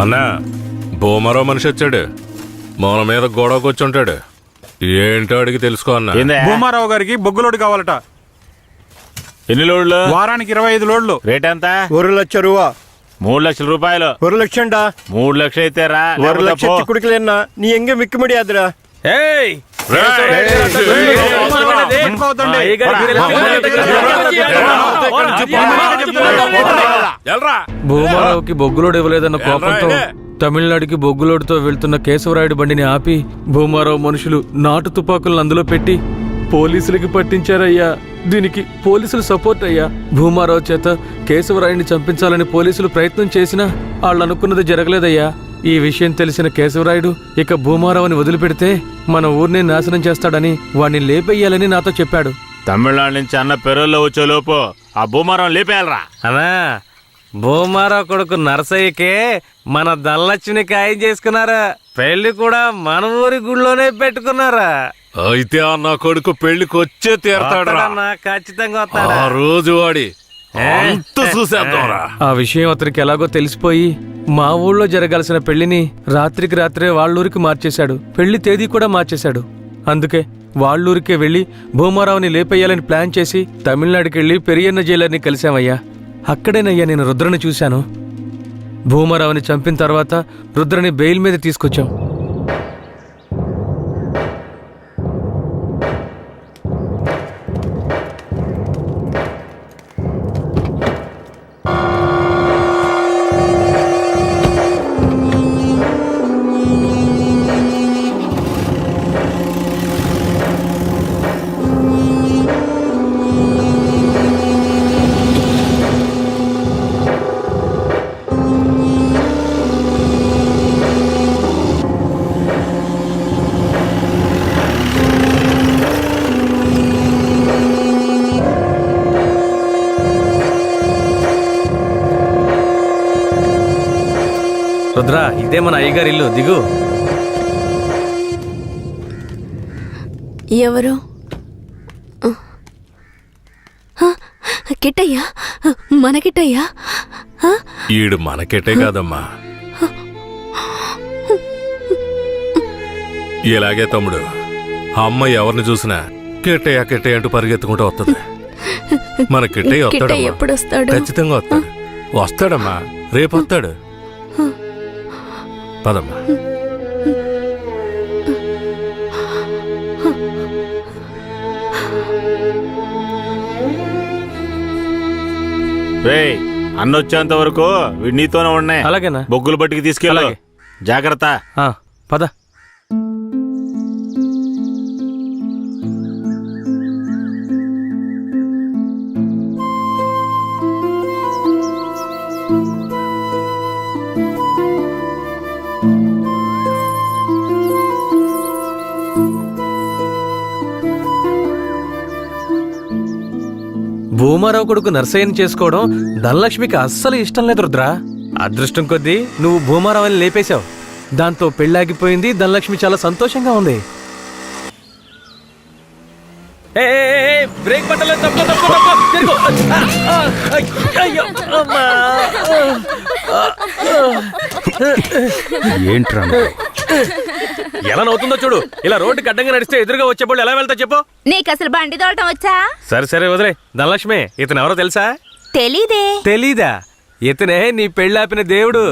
అన్నా, భూమరో మనిషి వచ్చాడు, మన మీద గొడవకు వచ్చి ఉంటాడు. ఏంటో అడిగి తెలుసుకో అన్న. భూమారావు గారికి బొగ్గులోడు కావాలట. ఎన్ని లోడ్లు? వారానికి 25 లోడ్లు. రేట్ ఎంత? 1 లక్ష రూపా. 3 లక్షల రూపాయలు. 1 లక్షండా? 3 లక్షలు అయితే రా. 1 లక్ష చిక్కుడికిలేనా నీ ఎంగే మిక్కి ముడియాదురా. ఏయ్ భూమారావుకి బొగ్గులోడు ఇవ్వలేదన్న కోపంతో తమిళనాడుకి బొగ్గులోడుతో వెళ్తున్న కేశవరాయుడు బండిని ఆపి భూమారావు మనుషులు నాటు తుపాకులను అందులో పెట్టి పోలీసులకి పట్టించారయ్యా. దీనికి పోలీసులు సపోర్ట్ అయ్యా. భూమారావు చేత కేశవరాయుడిని చంపించాలని పోలీసులు ప్రయత్నం చేసినా వాళ్ళు అనుకున్నది జరగలేదయ్యా. ఈ విషయం తెలిసిన కేశవరాయుడు ఇక భూమారావుని వదిలిపెడితే మన ఊరిని నాశనం చేస్తాడని వాణ్ణి లేపేయాలని నాతో చెప్పాడు. తమిళనాడు నుంచి అన్న పెరల్లో వచ్చే లోపు ఆ భూమారం లేపేయాలరా. అనా భూమారావు కొడుకు నరసయ్యకే మన ధనలక్ష్మిని ఖాయం చేసుకున్నారా. పెళ్లి కూడా మన ఊరి గుడిలోనే పెట్టుకున్నారా. అయితే ఆ నా కొడుకు పెళ్లికి వచ్చే తీరతాడు. ఖచ్చితంగా ఆ రోజు వాడి చూసేద్దాంరా. ఆ విషయం అతనికి ఎలాగో తెలిసిపోయి మా ఊళ్ళో జరగాల్సిన పెళ్లిని రాత్రికి రాత్రే వాళ్ళూరికి మార్చేశాడు. పెళ్లి తేదీ కూడా మార్చేశాడు. అందుకే వాళ్ళూరికే వెళ్లి భూమారావుని లేపేయాలని ప్లాన్ చేసి తమిళనాడుకి వెళ్లి పెరియన్న జైలర్ని కలిశామయ్యా. అక్కడేనయ్యా నేను రుద్రని చూశాను. భూమారావుని చంపిన తర్వాత రుద్రని బెయిల్ మీద తీసుకొచ్చాం. రుద్రా, ఇదే మన అయ్యగారి ఇల్లు, దిగు. ఎవరు? కిట్టయ్యా, మన కిట్టయ్యా. ఈడు మనకెట్టే కాదమ్మా. ఇలాగే తమ్ముడు, అమ్మ ఎవరిని చూసినా కిట్టయ్య కిట్టయ్య అంటూ పరిగెత్తుకుంటూ వస్తుంది. మన కిట్టయ్య వస్తాడు, ఎప్పుడు వస్తాడు? ఖచ్చితంగా వస్తాడు. వస్తాడమ్మా, రేపు వస్తాడు. పదమ్మా. అన్నొచ్చేంత వరకు నీతోనే ఉన్నాయి. అలాగేనా? బొగ్గులు బట్టికి తీసుకెళ్ళి జాగ్రత్త. పద. భూమారావు కొడుకు నర్సయ్యని చేసుకోవడం ధనలక్ష్మికి అస్సలు ఇష్టం లేదు రుద్రా. అదృష్టం కొద్దీ నువ్వు భూమారావుని లేపేశావు. దాంతో పెళ్ళాగిపోయింది. ధనలక్ష్మి చాలా సంతోషంగా ఉంది. బ్రేక్ పట్టలేదు. ఏంట్రా ఎలా నవ్వుతుందో చూడు. ఇలా రోడ్డుకి అడ్డంగా నడిస్తే ఎదురుగా వచ్చేప్పుడు ఎలా వెళ్తా చెప్పు. నీకు అసలు బండి తోడటం వచ్చా? సరే సరే వదిలే. ధనలక్ష్మి, ఇతను ఎవరో తెలుసా? తెలీదే. తెలీదా? ఇతనే నీ పెళ్ళాపిన దేవుడు.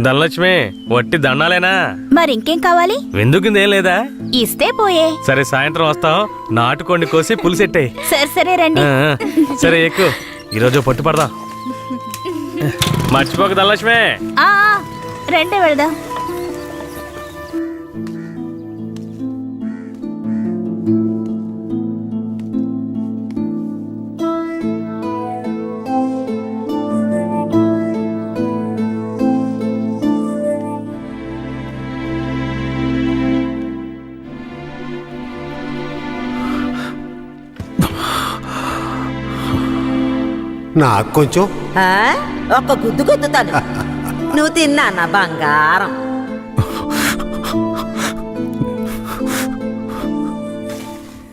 ధనలక్ష్మి, వట్టి దండాలేనా? మరింకేం కావాలి? విందుకుందేం లేదా? ఇస్తే పోయే. సరే, సాయంత్రం వస్తాం. నాటుకోండి కోసి పులిసెట్టే. సరే సరే రండి. సరే ఎక్కువ. ఈరోజు పట్టు పడదాం. మర్చిపోక ధనలక్ష్మి. రండి వెళదాం. నాకు కొంచెం ఒక్క గుద్దు గుద్దుతాను. నువ్వు తిన్నా నా బంగారం.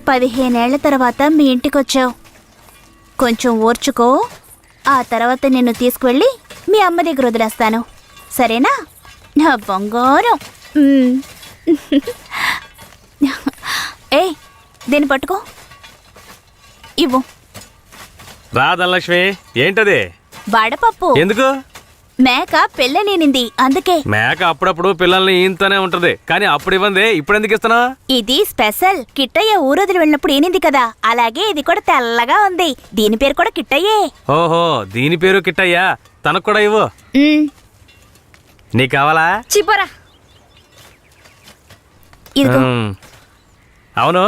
పదిహేనేళ్ల తర్వాత మీ ఇంటికొచ్చావు. కొంచెం ఓర్చుకో. ఆ తర్వాత నిన్ను తీసుకువెళ్ళి మీ అమ్మ దగ్గర వదిలేస్తాను. సరేనా నా బంగారం. మ్మ్. ఏ దీన్ని పట్టుకో, ఇవ్వు. రాధలక్ష్మి ఏంటది? వడపప్పు. ఎందుకు? మేక పెళ్ళనేనింది అందుకే. మేక అప్పుడప్పుడు పిల్లల్ని ఈంతోనే ఉంటది, కానీ అప్పుడు ఇవ్వండి, ఇప్పుడు ఎందుకు ఇస్తున్నా? ఇది స్పెషల్. కిట్టయ్య ఊరొదిలి వెళ్ళినప్పుడు ఏనింది కదా, అలాగే ఇది కూడా తెల్లగా ఉంది. దీని పేరు కూడా కిట్టయ్యే. ఓహో, దీని పేరు కిట్టయ్యా. తనకు కూడా ఇవ్వు. నీకు కావాలా? చిపోరా. అవును,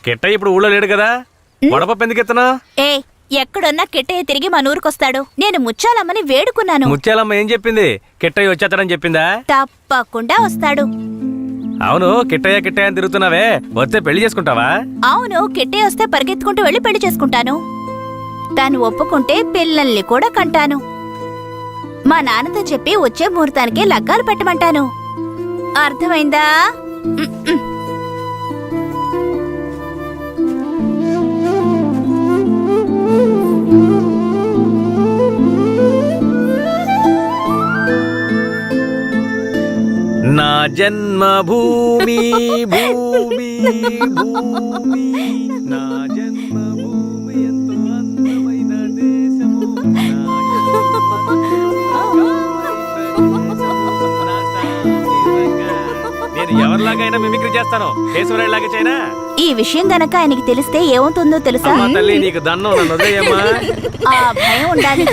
కిట్టయ్య ఇప్పుడు ఊళ్ళో లేడు కదా, వడపప్పు ఎందుకు ఇస్తున్నా? ఏ ఎక్కడున్నా కిట్టయ్య తిరిగి మన ఊరికొస్తాడు. నేను ముచ్చాలమ్మని వేడుకున్నాను. ముత్యాలమ్మ ఏం చెప్పింది? కిట్టయ్య వచ్చేస్తాడని చెప్పిందా? తప్పకుండా వస్తాడు. అవును, కిట్టయ్య కిట్టయ్య అని తిరుగుతున్నావే, వస్తే పెళ్లి చేసుకుంటావా? అవును, కిట్టయ్య వస్తే పరిగెత్తుకుంటూ వెళ్ళి పెళ్లి చేసుకుంటాను. తాను ఒప్పుకుంటే పిల్లల్ని కూడా కంటాను. మా నాన్నతో చెప్పి వచ్చే ముహూర్తానికి లగ్గాలు పెట్టమంటాను. అర్థమైందా? నా జన్మభూమి భూమి భూమి నా జన్మభూమి ఎంతో అందమైన దేశము. నేను ఎవరిలాగైనా మిమిక్రీ చేస్తాను, కేశవరాయులాగా చేయనా? ఈ విషయం గనక ఆయనకి తెలిస్తే ఏమవుతుందో తెలుసా? తల్లి నీకు దన్నం, నన్ను వదిలేయమ్మా. ఆ భయం ఉండాలి.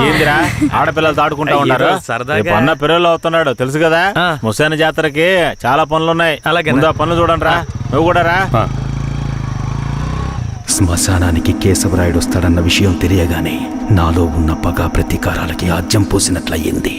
ఏందిరా ఆడపిల్లలతో ఆడుకుంటా ఉన్నారు, సరదాగా అన్న పిల్లలు అవుతున్నాడు తెలుసు కదా. ముసాని జాతరకి చాలా పనులున్నాయి, ముందు ఆ పనులు చూడండి రా. నువ్వు కూడా రా. శ్మశానానికి కేశవరాయుడు వస్తాడన్న విషయం తెలియగానే నాలో ఉన్న పగ ప్రతీకారాలకి ఆజ్యం పోసినట్లయింది.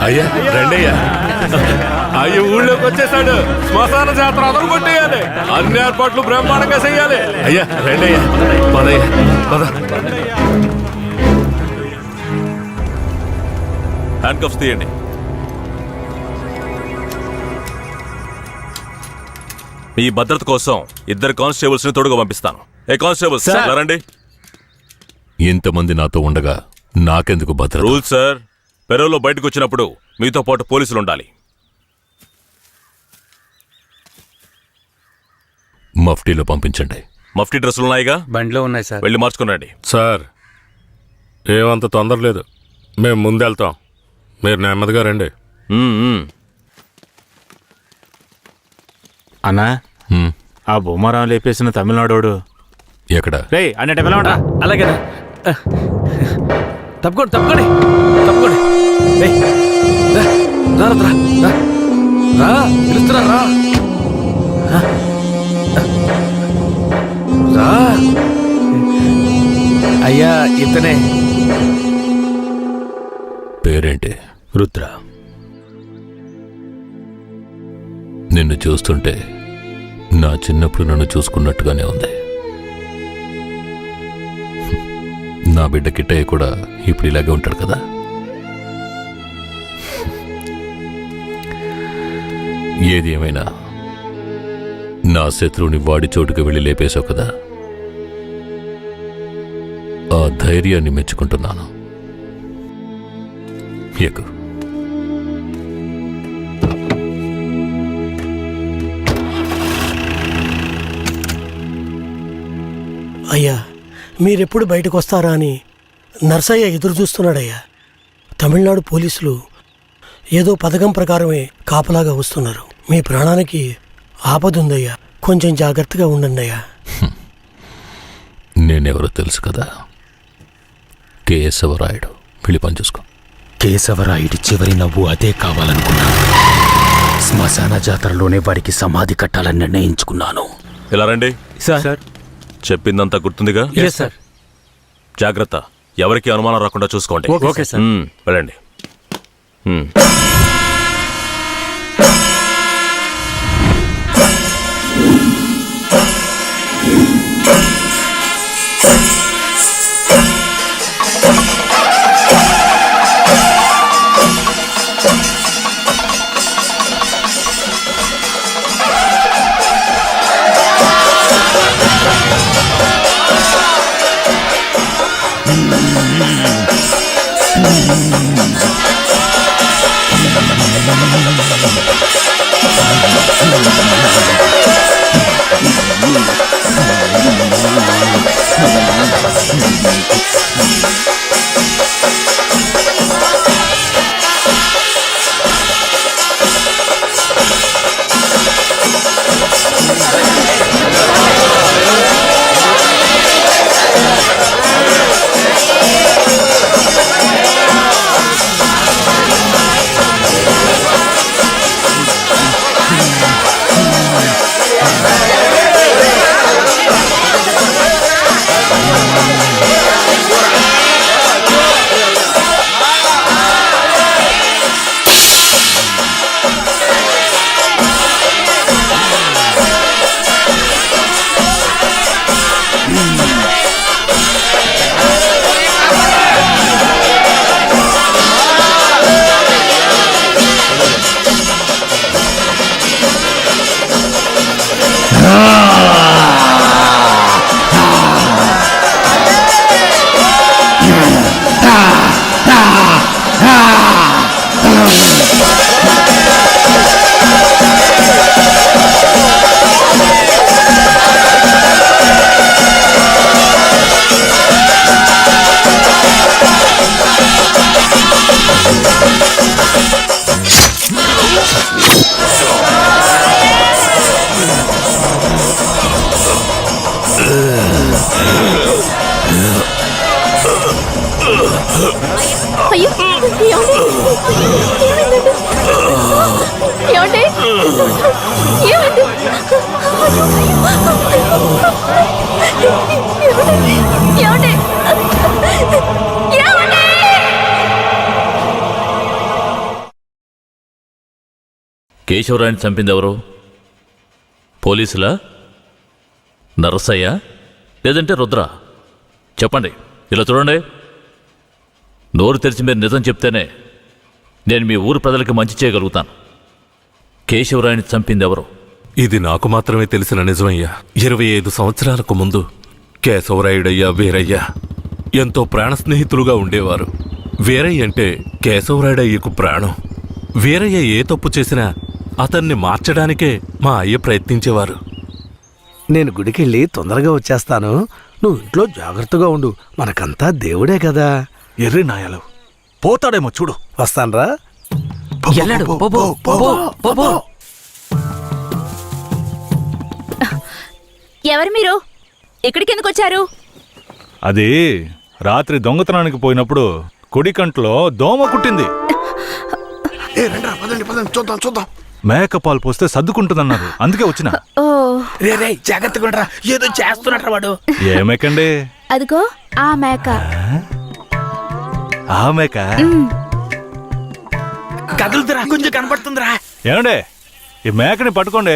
అయ్యా రండయ్యా. అయ్య ఊళ్ళోకి వచ్చేసాడు. శ్మశాన జాతర అదలు కొట్టేయాలి, అన్ని ఏర్పాట్లు బ్రహ్మాండంగా చెయ్యాలి. అయ్యా రండయ్యా, పదయ్యా పద. హ్యాండ్ కప్స్ తీయండి. మీ భద్రత కోసం 2 కానిస్టేబుల్స్ ని తోడుగా పంపిస్తాను. ఏ కానిస్టేబుల్స్ రండి. ఇంతమంది నాతో ఉండగా నాకెందుకు భద్రత? రూల్ సార్, పెరోలో బయటకు వచ్చినప్పుడు మీతో పాటు పోలీసులు ఉండాలి. మఫ్టీలో పంపించండి. మఫ్టీ డ్రెస్సులు ఉన్నాయిగా? బండిలో ఉన్నాయి సార్. వెళ్ళి మార్చుకునండి. సార్ ఏమంత తొందర లేదు, మేము ముందెళ్తాం, మీరు నెమ్మదిగా రండి. అన్నా ఆ బొమ్మరావు లేపేసిన తమిళనాడోడు ఎక్కడ? రే అన్నట్టు పిలవండి. అలాగేనా? తప్పుకోండి తప్పుకోండి తప్పుకోండి. పిలుస్తున్నా రా. అయ్యా ఇతనే. పేరేంటి? రుద్ర. నిన్ను చూస్తుంటే నా చిన్నప్పుడు నన్ను చూసుకున్నట్టుగానే ఉంది. నా బిడ్డ కిట్టయ్య కూడా ఇప్పుడు ఇలాగే ఉంటాడు కదా. ఏది ఏమైనా నా శత్రువుని వాడి చోటుకు వెళ్ళి లేపేశావు కదా, ఆ ధైర్యాన్ని మెచ్చుకుంటున్నాను. ఎక్కు. అయ్యా మీరెప్పుడు బయటకు వస్తారా అని నర్సయ్య ఎదురు చూస్తున్నాడయ్యా. తమిళనాడు పోలీసులు ఏదో పథకం ప్రకారమే కాపలాగా వస్తున్నారు. మీ ప్రాణానికి ఆపదుందయ్యా, కొంచెం జాగ్రత్తగా ఉండండి అయ్యా. నేనెవరో తెలుసు కదా. కేశవరాయుడు వెళ్ళి పని చూసుకో. కేశవరాయుడి చివరి నవ్వు అదే కావాలనుకున్నాను. శ్మశాన జాతరలోనే వాడికి సమాధి కట్టాలని నిర్ణయించుకున్నాను. ఇలా రండి. సార్. చెప్పిందంతా గుర్తుందిగా? Yes sir. జాగ్రత్త, ఎవరికి అనుమానం రాకుండా చూసుకోండి. Okay sir. వెళ్ళండి. అయ్యో, ఏమండి? ఏమైంది? ఏమండి? ఏమండి? కేశవరాయుని చంపింది ఎవరు? పోలీసులా? నరసయ్య? లేదంటే రుద్ర? చెప్పండి. ఇలా చూడండి, నోరు తెరిచి మీరు నిజం చెప్తేనే నేను మీ ఊరు ప్రజలకి మంచి చేయగలుగుతాను. కేశవరాయుని చంపింది ఎవరు? ఇది నాకు మాత్రమే తెలిసిన నిజమయ్యా. 25 సంవత్సరాలకు ముందు కేశవరాయుడయ్యా వీరయ్య ఎంతో ప్రాణ స్నేహితులుగా ఉండేవారు. వీరయ్య అంటే కేశవరాయుడయ్యకు ప్రాణం. వీరయ్య ఏ తప్పు చేసినా అతన్ని మార్చడానికే మా అయ్య ప్రయత్నించేవారు. నేను గుడికెళ్ళి తొందరగా వచ్చేస్తాను, నువ్వు ఇంట్లో జాగ్రత్తగా ఉండు. మనకంతా దేవుడే కదా. ఎర్రి నాయాలు పోతాడేమో చూడు. వస్తాన్రా. ఎవరు మీరు? ఇక్కడికి ఎందుకు వచ్చారు? అది రాత్రి దొంగతనానికి పోయినప్పుడు కుడి కంట్లో దోమ కుట్టింది. చూద్దాం. మేకపాలు పోస్తే సర్దుకుంటుందన్నారు, అందుకే వచ్చిన. జాగ్రత్తగా ఏదో చేస్తున్నట్రా వాడు. ఏ మేకండి? అదిగో ఆ మేక. ఆ మేక కదులుతురా, కొంచెం కనపడుతుందిరా. ఏమండే, ఈ మేకని పట్టుకోండి.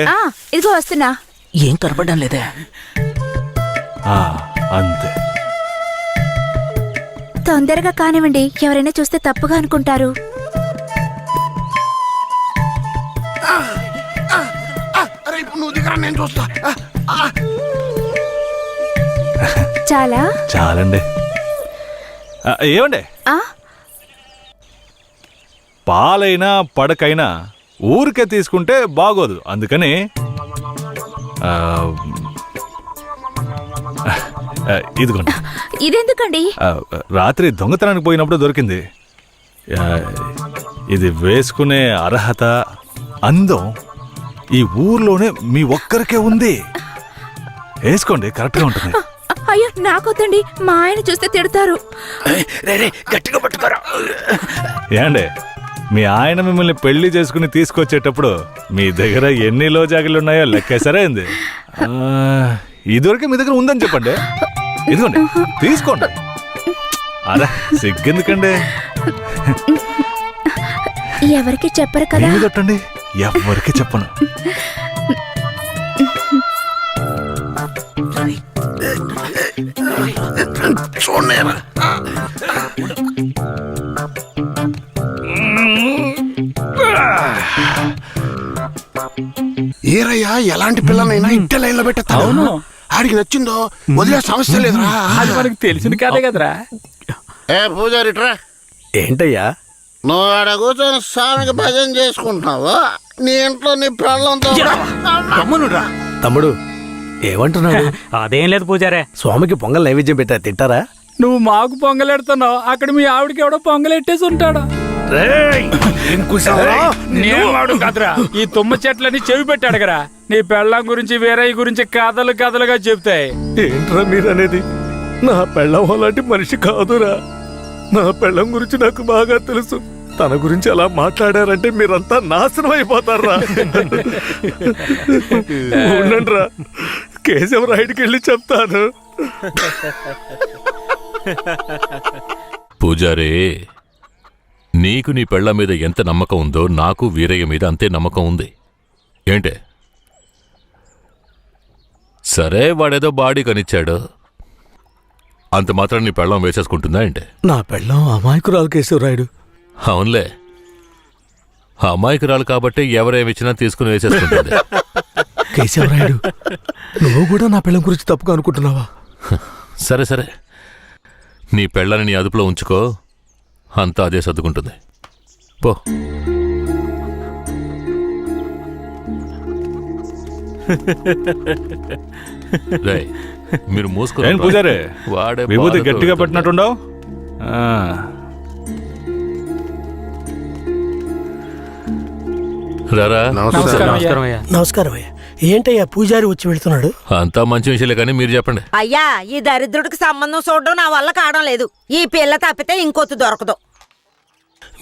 ఇదిగో వస్తున్నా. ఏం కనపడడం లేదే. అంతే. తొందరగా కానివ్వండి, ఎవరైనా చూస్తే తప్పుగా అనుకుంటారు. నేను చూస్తా. చాలా చాలండి. ఏమండే, పాలైనా పడకైనా ఊరికే తీసుకుంటే బాగోదు. అందుకని ఇదిగోండి. ఇదెందుకండి? రాత్రి దొంగతనానికి పోయినప్పుడు దొరికింది. ఇది వేసుకునే అర్హత, అందం ఈ ఊర్లోనే మీ ఒక్కరికే ఉంది. వేసుకోండి, కరెక్ట్గా ఉంటుంది. అయ్యో నాకొద్దండి, మా ఆయన చూస్తే తిడతారు. గట్టిగా పట్టుకోరా. ఏండి మీ ఆయన మిమ్మల్ని పెళ్లి చేసుకుని తీసుకొచ్చేటప్పుడు మీ దగ్గర ఎన్ని లోజాగిలు ఉన్నాయో లెక్కేసరే ఏంది? ఇదివరకే మీ దగ్గర ఉందని చెప్పండి. ఇదిగోండి తీసుకోండి. అరే సిగ్గెందుకండి? ఎవరికి చెప్పరు కదా. కొట్టండి, ఎవరికి చెప్పను. చూడలేరా ఏరయ్యా, ఎలాంటి పిల్లనైనా ఇంటి లైన్ లో పెట్టేస్తాను. ఆడికి నచ్చిందో వదిలే సమస్య లేదురా. అది మనకు తెలిసిన కదే కదరా. ఏ పూజారిట్రా. ఏంటయ్యా? నువ్వు ఆడ కూర్చొని స్వామికి భజన చేసుకుంటున్నావు, నీ ఇంట్లో నీ పిల్లలతో. తమ్ముడు ఏమంటున్నాడు? అదేం లేదు పూజారే. స్వామికి పొంగల్ నైవేద్యం పెట్టా, తింటారా? నువ్వు మాకు పొంగలెడుతున్నావు, అక్కడ మీ ఆవిడకి ఎవడో పొంగలెట్టేసి ఉంటాడు. నేను వాడు కదరా, ఈ తుమ్మ చెట్లని చెవి పెట్టాడు కదా. నీ పెళ్ళం గురించి వేరే గురించి కథలు కథలుగా చెప్తాయి. ఏంట్రా మీరనేది? నా పెళ్ళం అలాంటి మనిషి కాదురా. నా పెళ్ళం గురించి నాకు బాగా తెలుసు. తన గురించి అలా మాట్లాడారంటే మీరంతా నాశనం అయిపోతారా. ఉండండిరా, కేశవరాయుడికి వెళ్ళి చెప్తాను. పూజారే, నీకు నీ పెళ్ళ మీద ఎంత నమ్మకం ఉందో నాకు వీరయ్య మీద అంతే నమ్మకం ఉంది. ఏంటే? సరే, వాడేదో బాడీ కనిచ్చాడు, అంత మాత్రం నీ పెళ్ళం వేసేసుకుంటుందా ఏంటే? నా పెళ్ళం అమాయకురాలు కేశవరాయుడు. అవునులే, అమాయకురాలు కాబట్టి ఎవరేమిచ్చినా తీసుకుని వేసేసుకుంటుంది. కేశవరాయుడు, నువ్వు కూడా నా పెళ్ళం గురించి తప్పుగా అనుకుంటున్నావా? సరే సరే, నీ పెళ్ళని నీ అదుపులో ఉంచుకో, అంతా అదే సర్దుకుంటుంది. పో. రేయ్, మీరు మూసుకో. పూజారే, వాడే విభూతి గట్టిగా పట్టినట్టుండవు. రారా. నమస్కారం అయ్యా. ఏంటయ్యా పూజారి వచ్చి వెళ్తున్నాడు? అంతా మంచి విషయాలే, కానీ మీరు చెప్పండి. అయ్యా, ఈ దరిద్రుడికి సంబంధం చూడడం నా వల్ల కావడం లేదు. ఈ పిల్ల తప్పితే ఇంకొత్తు దొరకదు.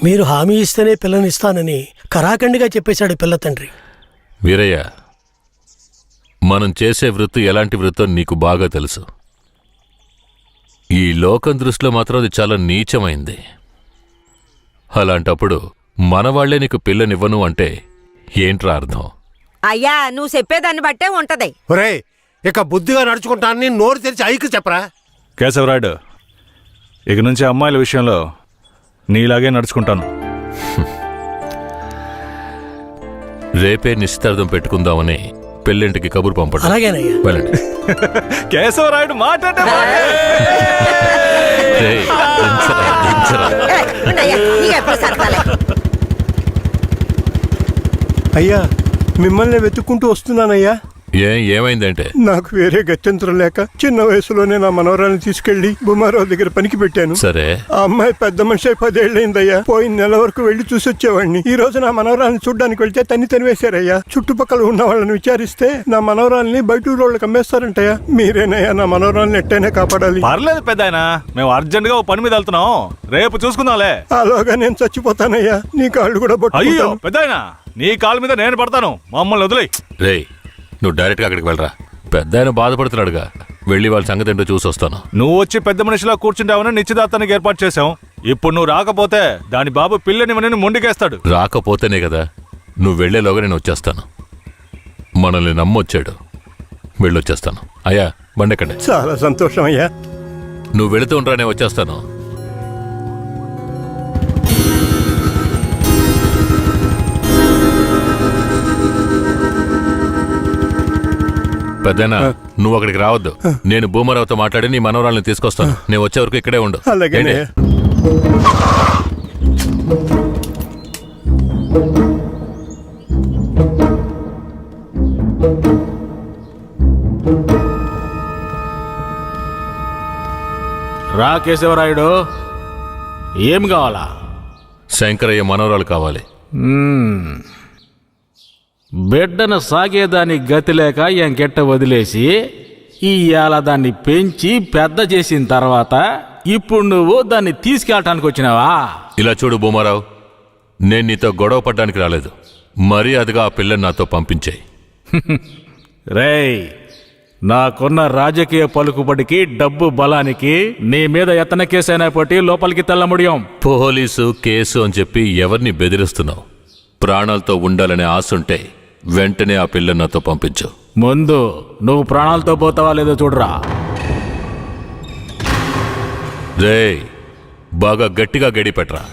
మీరు హామీ ఇస్తేనే పిల్లనిస్తానని కరాఖండిగా చెప్పేశాడు పిల్ల తండ్రి. వీరయ్య, మనం చేసే వృత్తి ఎలాంటి వృత్తో నీకు బాగా తెలుసు. ఈ లోకం దృష్టిలో మాత్రం అది చాలా నీచమైంది. అలాంటప్పుడు మనవాళ్లే నీకు పిల్లనివ్వను అంటే ఏంట్రా అర్థం? అయ్యా, నువ్వు చెప్పేదాన్ని బట్టే ఉంటది. ఒరేయ్, ఇక బుద్ధిగా నడుచుకుంటానని నోరు తెరిచి ఐకి చెప్పరా. కేశవరాయుడు, ఇక నుంచి అమ్మాయిల విషయంలో నీలాగే నడుచుకుంటాను. రేపే నిశ్చితార్థం పెట్టుకుందామని పెళ్ళింటికి కబురు పంపండి. అలాగేనయ్యా. వెళ్ళండి. కేశవరాయుడు మాట. అయ్యా, మిమ్మల్ని వెతుక్కుంటూ వస్తున్నానయ్యా. ఏమైందంటే? నాకు వేరే గత్యంతరం లేక చిన్న వయసులోనే నా మనవరాలను తీసుకెళ్లి బుమారావు దగ్గర పనికి పెట్టాను. సరే, ఆ అమ్మాయి పెద్ద మనిషి 10 ఏళ్ళైందయ్యా. పోయిన నెల వరకు వెళ్లి చూసొచ్చేవాడిని. ఈ రోజు నా మనవరాలను చూడ్డానికి వెళ్తే తనివేశారయ్యా. చుట్టుపక్కల ఉన్న వాళ్ళని విచారిస్తే నా మనవరాల్ని బయట ఊరోళ్ళకి అమ్మేస్తారంటయ్యా. మీరేనయ్యా నా మనవరాలను ఎట్టైనా కాపాడాలి. పర్లేదు పెద్దాయనా, మేము అర్జెంట్ గా ఓ పని మీద వెళ్తున్నాం, రేపు చూసుకుందాంలే. అలాగా నేను చచ్చిపోతానయ్యా. నీ కాళ్ళు కూడా అయ్యో పెద్దాయనా, నీ కాళ్ళ మీద నేను పడతాను, మమ్మల్ని వదిలేయ్. రేయ్, నువ్వు డైరెక్ట్గా అక్కడికి వెళ్ళరా. పెద్ద ఆయన బాధపడుతున్నాడుగా, వెళ్ళి వాళ్ళ సంగతి ఏంటో చూసి వస్తాను. నువ్వు వచ్చి పెద్ద మనిషిలా కూర్చుంటావని నిశ్చితార్థానికి ఏర్పాటు చేశాం. ఇప్పుడు నువ్వు రాకపోతే దాని బాబు పిల్లని మొండికేస్తాడు. రాకపోతేనే కదా, నువ్వు వెళ్లేలోగా నేను వచ్చేస్తాను. మనల్ని నమ్మొచ్చాడు, వెళ్ళొచ్చేస్తాను. అయ్యా, బండెక్కండి. చాలా సంతోషం అయ్యా. నువ్వు వెళుతూ ఉంటా, నేను వచ్చేస్తాను. పెద్దనా, నువ్వు అక్కడికి రావద్దు. నేను భూమరావుతో మాట్లాడి నీ మనవరాల్ని తీసుకొస్తాను. నేను వచ్చే వరకు ఇక్కడే ఉండు. అలాగే. రా కేశవరాయుడు, ఏం కావాలా? శంకరయ్య మనవరాలు కావాలి. బిడ్డను సాగేదానికి గతి లేక ఎంకెట్ట వదిలేసి ఇవాళ దాన్ని పెంచి పెద్ద చేసిన తర్వాత ఇప్పుడు నువ్వు దాన్ని తీసుకెళ్ళటానికి వచ్చినావా? ఇలా చూడు భూమారావు, నేను నీతో గొడవ పడ్డానికి రాలేదు. మర్యాదగా ఆ పిల్లని నాతో పంపించేయి. రేయ్, నాకున్న రాజకీయ పలుకుబడికి డబ్బు బలానికి నీ మీద ఎత్తన కేసైనా పట్టి లోపలికి తెల్ల ముడియం. పోలీసు కేసు అని చెప్పి ఎవరిని బెదిరిస్తున్నావు? ప్రాణాలతో ఉండాలనే ఆశుంటే వెంటనే ఆ పిల్లని నాతో పంపించు. ముందు నువ్వు ప్రాణాలతో పోతావా లేదో చూడరా. రేయ్, బాగా గట్టిగా గడిపెట్రా.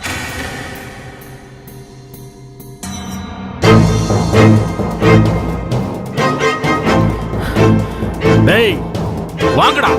రేయ్, వాంగడా.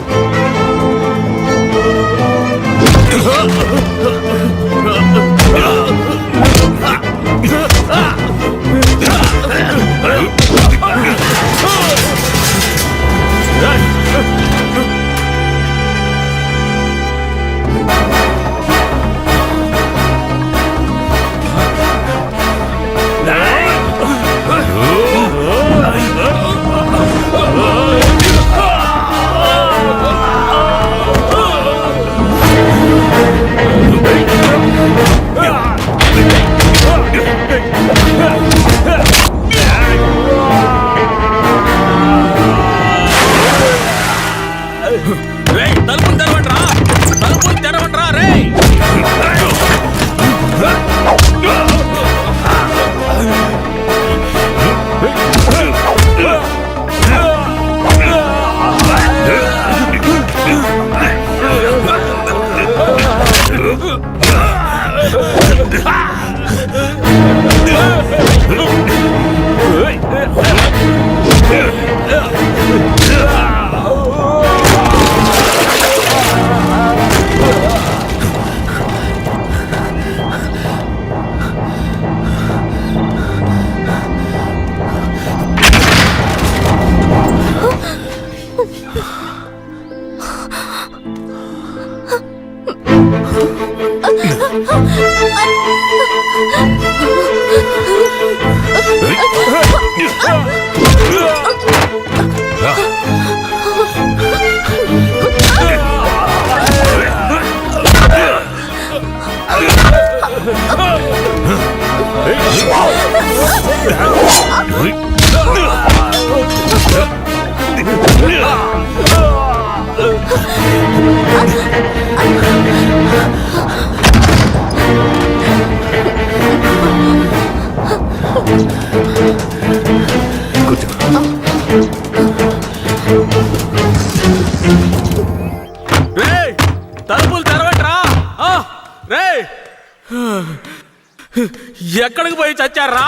ఎక్కడికి పోయి చచ్చారా?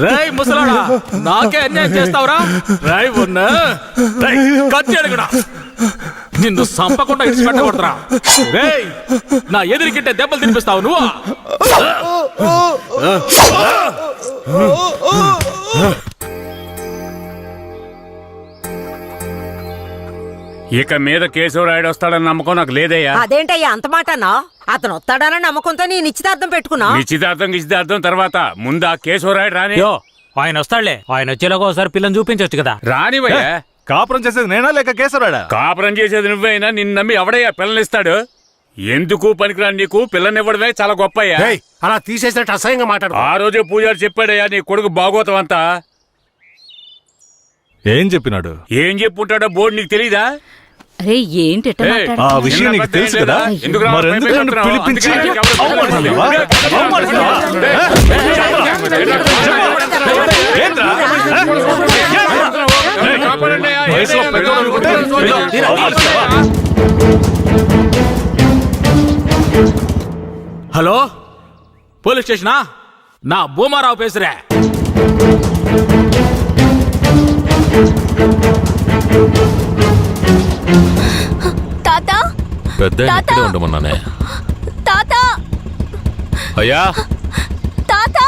రేయ్ ముసలాడా, నాకే అన్యాయం చేస్తావురా? రాయ్ ఉన్నా కత్తి అడుగుడా, నిన్ను సంపకుండా ఇచ్చి పెట్టకూడదురా. రేయ్, నా ఎదురికింటే దెబ్బలు తినిపిస్తావు నువ్వు. ఇక మీద కేశవరాయుడు వస్తాడని నమ్మకం నాకు లేదయ్యా. అదేంటయ్యా అంత మాట అన్నా? అతను వస్తాడన్న నమ్మకంతో నీ నిశ్చితార్థం పెట్టుకున్నా. నిశ్చితార్థం తర్వాత ముందు ఆ కేశవరాయుడు రాని. ఆయన వస్తాడులే, ఆయన వచ్చేలాగా ఒకసారి పిల్లని చూపించవచ్చు కదా. రానివయ్యా. కాపురం చేసేది నేనా లేక కేశవరాడా? కాపురం చేసేది నువ్వైనా నిన్ను నమ్మి ఎవడయ్యా పిల్లనిస్తాడు? ఎందుకు పనికిరాని నీకు పిల్లనివ్వడమే చాలా గొప్పయ్యా. అలా తీసేసినట్టు అసహ్యంగా మాట్లాడు. ఆ రోజే పూజారి చెప్పాడయ్యా నీ కొడుకు భాగవతం అంతా. ఏం చెప్పినాడు? ఏం చెప్పుంటాడో బోర్డు నీకు తెలీదా? అరే ఏంటి ఆ విషయం నీకు తెలుసు కదా, మరెందుకు నన్ను పిలిపించి అవమానిస్తున్నావా? Hello, police స్టేషనా? నా భూమారావు పేసురే. తాత, పెద్ద ఇక్కడే ఉండమన్నానే. తాత, అయ్యా తాత.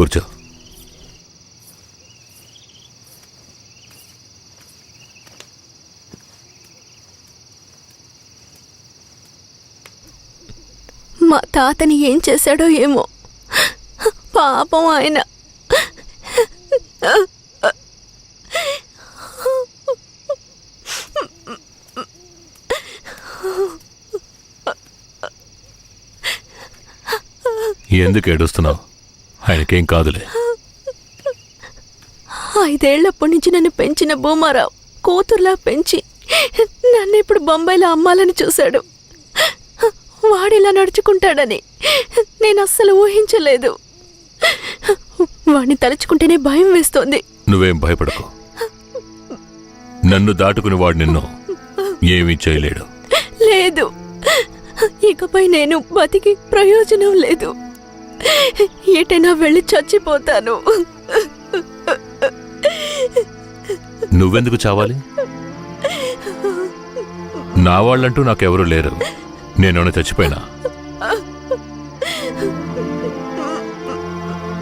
కూర్చో. మా తాతని ఏం చేశాడో ఏమో, పాపం ఆయన. ఎందుకు ఏడుస్తున్నావు? ఆయనకేం కాదులే. 5 ఏళ్లప్పటి నుంచి నన్ను పెంచిన భూమారావు కూతుర్లా పెంచి నన్ను ఇప్పుడు బొంబాయిలో అమ్మాలని చూశాడు. వాడిలా నడుచుకుంటాడని నేను అస్సలు ఊహించలేదు. వాడిని తలుచుకుంటేనే భయం వేస్తోంది. నువ్వేం భయపడకు. నన్ను దాటుకుని వాడు నిన్ను ఏమీ చేయలేడు. లేదు, ఇకపై నేను బతికి ప్రయోజనం లేదు. ఎటైనా వెళ్ళి చచ్చిపోతాను. నువ్వెందుకు చావాలి? నా వాళ్ళంటూ నాకెవరూ లేరు. నేనేమైనా చచ్చిపోయినా?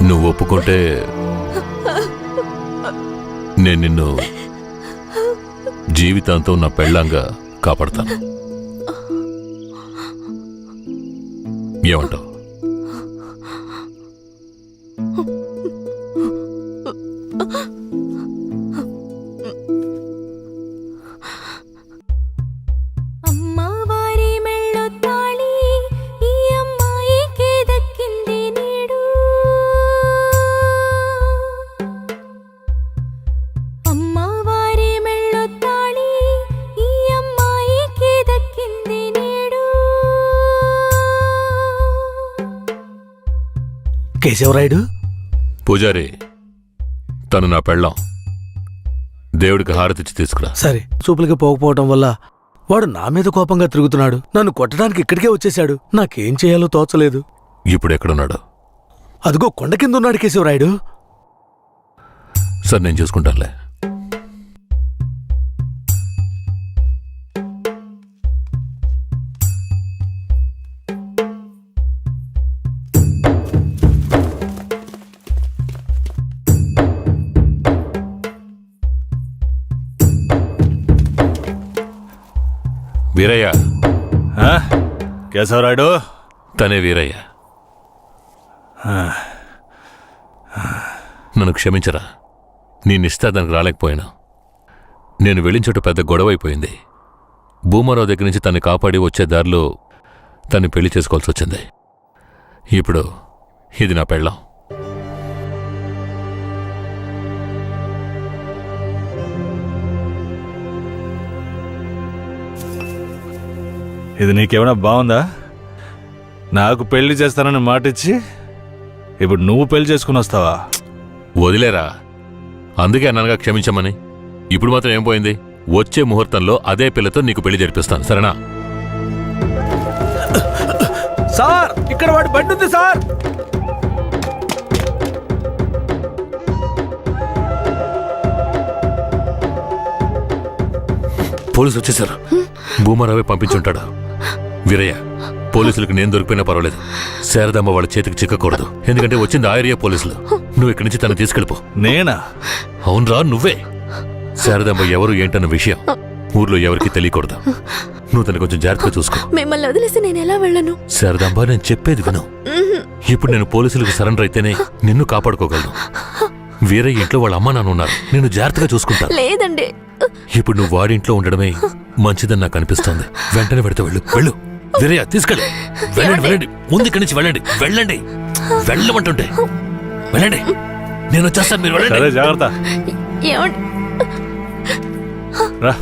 నువ్వు ఒప్పుకుంటే నేను నిన్ను జీవితాంతం నా పెళ్ళంగా కాపాడతాను. ఏమంటావు? అమ్మవారి మెళ్ళో తాళి ఈ అమ్మాయికే దక్కింది నేడు. అమ్మవారి మెళ్ళో తాళి ఈ అమ్మాయికే దక్కింది నేడు. కేశవరాయుడు, పూజారి, తను నా పెళ్ళాం. దేవుడికి హారతిచ్చి తీసుకురా. సరే. చూపులకి పోకపోవటం వల్ల వాడు నా మీద కోపంగా తిరుగుతున్నాడు. నన్ను కొట్టడానికి ఇక్కడికే వచ్చేశాడు. నాకేం చేయాలో తోచలేదు. ఇప్పుడు ఎక్కడున్నాడు? అదిగో కొండ కింద ఉన్నాడు కేశవరాయుడు. సరే, నేను చూసుకుంటానులే. వీరయ్య. కేశవరాయుడు? తనే వీరయ్య. నన్ను క్షమించరా. నీ నిశ్చితార్థానికి రాలేకపోయినా. నేను వెళ్ళిన చోట పెద్ద గొడవ అయిపోయింది. భూమారావు దగ్గర నుంచి తన్ని కాపాడి వచ్చే దారిలో తన్ని పెళ్లి చేసుకోవాల్సి వచ్చింది. ఇప్పుడు ఇది నా పెళ్ళాం. ఇది నీకేమైనా బాగుందా? నాకు పెళ్లి చేస్తానని మాటిచ్చి ఇప్పుడు నువ్వు పెళ్లి చేసుకుని వస్తావా? వదిలేరా. అందుకే అన్నగా క్షమించమని. ఇప్పుడు మాత్రం ఏం పోయింది? వచ్చే ముహూర్తంలో అదే పిల్లతో నీకు పెళ్లి జరిపిస్తాను, సరేనా? సార్, ఇక్కడ వాడి బండి ఉంది సార్. పోలీసు వచ్చేసారు. భూమారావే పంపించుంటాడు. వీరయ్య, పోలీసులకు నేను దొరికిపోయినా పర్వాలేదు. శారదమ్మ వాళ్ళ చేతికి చిక్కకూడదు. ఎందుకంటే వచ్చింది ఆ ఏరియా పోలీసులు. నువ్వు ఇక్కడి నుంచి తను తీసుకెళ్ళిపో. నేనా? అవునరా, నువ్వే. శారదమ్మ ఎవరు ఏంటన్న విషయం ఊర్లో ఎవరికి తెలియకూడదు. నువ్వు తను కొంచెం జాగ్రత్తగా చూసుకో. మిమ్మల్ని వదిలేసి నేను ఎలా వెళ్ళను? శారదాంబ, నేను చెప్పేది విను. ఇప్పుడు నేను పోలీసులకు సరెండర్ అయితేనే నిన్ను కాపాడుకోగలను. వీరయ్య ఇంట్లో వాళ్ళ అమ్మ నాన్న ఉన్నారు. నేను జాగ్రత్తగా చూసుకుంటా. లేదండి, ఇప్పుడు నువ్వు వాడింట్లో ఉండడమే మంచిదని నాకు అనిపిస్తోంది. వెంటనే పెడితే వెళ్ళు. వెళ్ళు వీరయ్య, తీసుకెళ్ళు. వెళ్ళండి, వెళ్ళండి. ముందు ఇక్కడి నుంచి వెళ్ళండి. వెళ్ళండి, వెళ్ళమంటుంటే వెళ్ళండి. నేను వచ్చేస్తాను, మీరు వెళ్ళండి. జాగ్రత్త. ఏమండి? రా.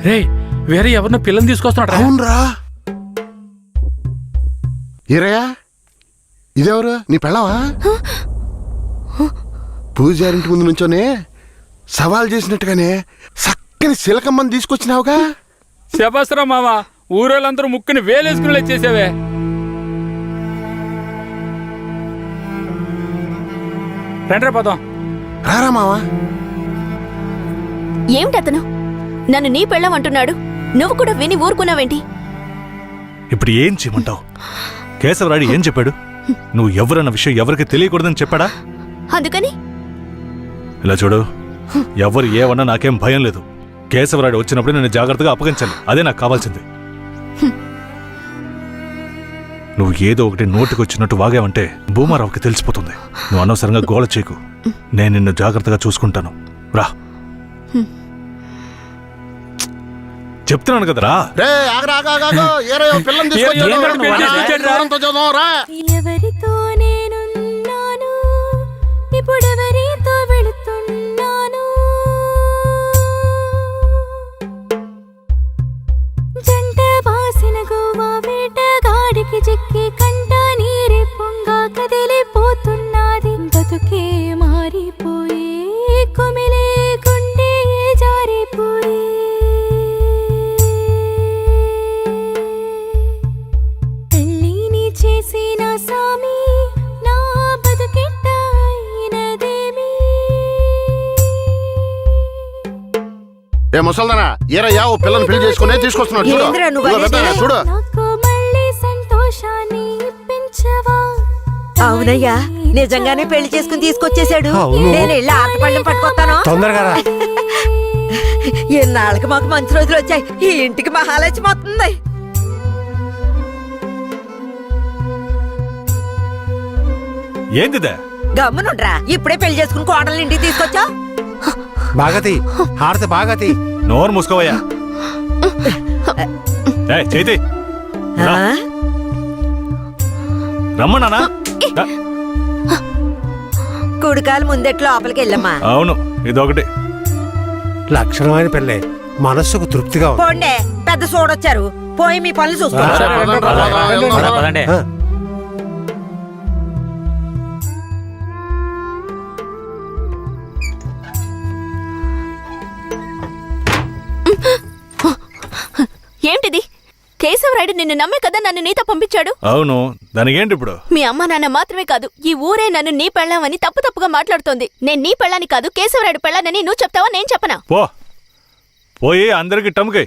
రే వేరే ఎవరినో పిల్లని తీసుకొస్తున్నాడు. అవునరా ఈరయ్యా, ఇదెవరు? నీ పెళ్ళవా? పూజారింటి ముందు నుంచోనే సవాల్ చేసినట్టుగానే చక్కని శిలకమ్మని తీసుకొచ్చినావుగా. శబాస్రా మామ, ఊరోళ్ళందరూ ముక్కుని వేలేసుకుని వచ్చేసావే. రండ్రా పదం. రారా మావా. ఏమిటతను నన్ను నీ పెళ్ళం అంటున్నాడు? నువ్వు కూడా విని ఊరుకున్నావేంటి? ఇప్పుడు ఏం చేయమంటావు? కేశవరాయుడు ఏం చెప్పాడు? నువ్వు ఎవరన్న విషయం ఎవరికి తెలియకూడదని చెప్పాడా? అందుకని ఇలా చూడు, ఎవరు ఏమన్నా నాకేం భయం లేదు. కేశవరాయుడు వచ్చినప్పుడు నేను జాగ్రత్తగా అప్పగించాలి, అదే నాకు కావాల్సింది. నువ్వు ఏదో ఒకటి నోటికొచ్చినట్టు వాగావంటే భూమారావుకి తెలిసిపోతుంది. నువ్వు అనవసరంగా గోల చేయకు, నేను నిన్ను జాగ్రత్తగా చూసుకుంటాను. రా, చెప్తున్నాను కదరా. ఎవరితో నేనున్నాను, ఇప్పుడెవరితో వెళుతున్నాను? జంట బాసిన గోవా వేటగాడికి చిక్కి కంట నీరే పొంగ కదిలిపోతున్నది. బతుకే మారిపోయే, కుమిలే గుండె జారిపోయే. పెళ్ళిని చేసిన సామి నా బతుకెట్ట అయినదేమి? ఏ ముసల్దానా, ఏరయ్యా ఓ పిల్లని పెళ్లి చేసుకునే తీసుకొస్తున్నాడు చూడు. ఏంద్రా నువ్వు ఇదిగో అనేది? పెద్దయ్య, చూడు. నాకు మళ్ళీ సంతోషాన్ని ఇప్పించవా? అవునయ్యా, నిజంగానే పెళ్లి చేసుకుని తీసుకొచ్చేసాడు. అవును. నేను వెళ్ళి ఆటపళ్ళం పట్టుకొస్తాను. తొందరగా రా. ఎన్నాళ్ళకి మాకు మంచి రోజులు వచ్చాయి. ఈ ఇంటికి మహాలక్ష్మి వస్తుంది. ఏందిదే? గమ్మునుండ్రా, ఇప్పుడే పెళ్లి చేసుకుని కోడలు ఇంటికి తీసుకొచ్చా. బాగతి హారతి బాగతి. నోరు మూసుకోవయ్యా. చేతి రమ్మన్నానా? కుడికాలు ముందెట్లో లోపలికి వెళ్ళమ్మా. అవును, ఇదొకటి లక్షణమైన పెళ్ళే, మనస్సుకు తృప్తిగా ఉంది. పోండే, పెద్ద చూడొచ్చారు. పోయి మీ పనులు చూసుకోండి. పదండి. ఏంటిది? కేశవరాయుడు నిన్ను నమ్మే కదా నన్ను నీతో పంపించాడు. అవును, దానికేంటి ఇప్పుడు? మీ అమ్మ నాన్న మాత్రమే కాదు, ఈ ఊరే నన్ను నీ పెళ్ళామని తప్పుగా మాట్లాడుతోంది. నేను నీ పెళ్ళాని కాదు, కేశవరాయుడు పెళ్ళానని నువ్వు చెప్తావా, నేను చెప్పనా? పోయి అందరికి టమ్కై.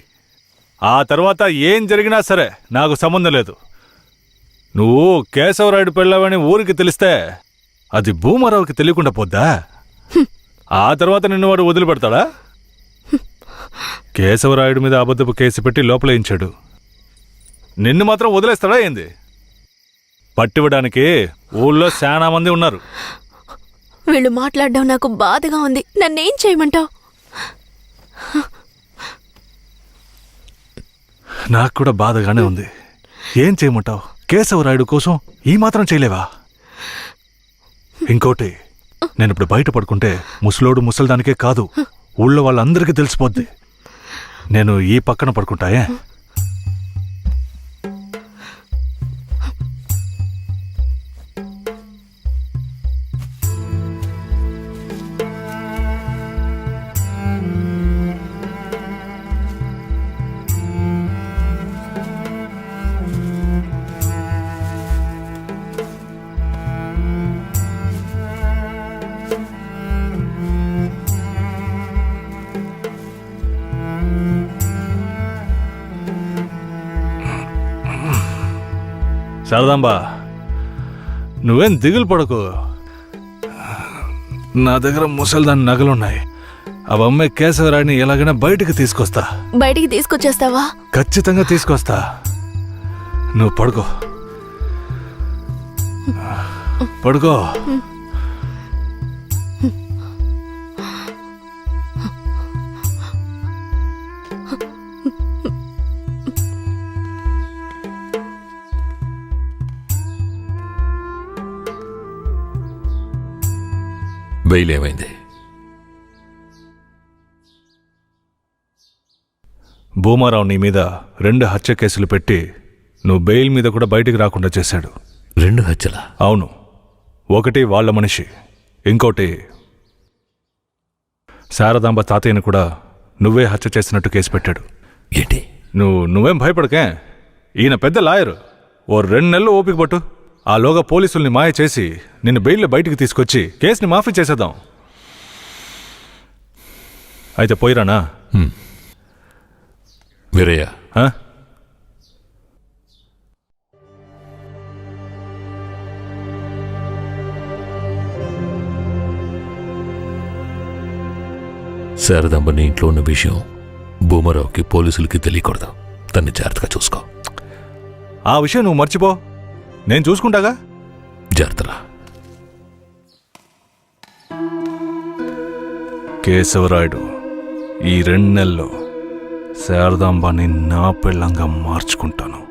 ఆ తర్వాత ఏం జరిగినా సరే నాకు సంబంధం లేదు. నువ్వు కేశవరాయుడు పెళ్ళావని ఊరికి తెలిస్తే అది భూమారావుకి తెలియకుండా పోద్దా? ఆ తర్వాత నిన్ను వాడు వదిలిపెడతాడా? కేశవరాయుడు మీద అబద్ధపు కేసు పెట్టి లోపలేయించాడు. నిన్ను మాత్రం వదిలేస్తాడా ఏంది? పట్టివ్వడానికి ఊళ్ళో చాలా మంది ఉన్నారు. వీళ్ళు మాట్లాడడం నాకు బాధగా ఉంది. నన్నేం చేయమంటావు? నాకు కూడా బాధగానే ఉంది. ఏం చేయమంటావు? కేశవరాయుడు కోసం ఈ మాత్రం చేయలేవా? ఇంకోటి, నేను ఇప్పుడు బయట పడుకుంటే ముసలోడు ముసల్దానికే కాదు, ఊళ్ళో వాళ్ళందరికీ తెలిసిపోద్ది. నేను ఈ పక్కన పడుకుంటాయే. శారదాంబా, నువ్వేం దిగులు పడకు. నా దగ్గర ముసల్దాని నగలున్నాయి. అవమ్మే కేశవరాయుడిని ఎలాగైనా బయటికి తీసుకొస్తా. బయటికి తీసుకొచ్చేస్తావా? ఖచ్చితంగా తీసుకొస్తా. నువ్వు పడుకో, పడుకో. బెయిల్ ఏమైంది? భూమారావు నీ మీద 2 హత్య కేసులు పెట్టి నువ్వు బెయిల్ మీద కూడా బయటికి రాకుండా చేశాడు. 2 హత్యలా? అవును. ఒకటి వాళ్ళ మనిషి, ఇంకోటి శారదాంబ తాతయ్యను కూడా నువ్వే హత్య చేసినట్టు కేసు పెట్టాడు. ఏంటి? నువ్వేం భయపడకే, ఈయన పెద్ద లాయరు. ఓ 2 నెలలు ఓపిక పట్టు. ఆలోగా పోలీసుల్ని మాయ చేసి నిన్ను బెయిల్లో బయటికి తీసుకొచ్చి కేసుని మాఫీ చేసేద్దాం. అయితే పోయిరానా? వీరయ్య, శారదాంబ నీ ఇంట్లో ఉన్న విషయం భూమారావుకి పోలీసులకి తెలియకూడదు. తన్ని జాగ్రత్తగా చూసుకో. ఆ విషయం నువ్వు మర్చిపో, నేను చూసుకుంటాగా. జాగ్రత్తరా. కేశవరాయుడు, ఈ 2 నెలల్లో శారదాంబాని నా పెళ్ళంగా మార్చుకుంటాను.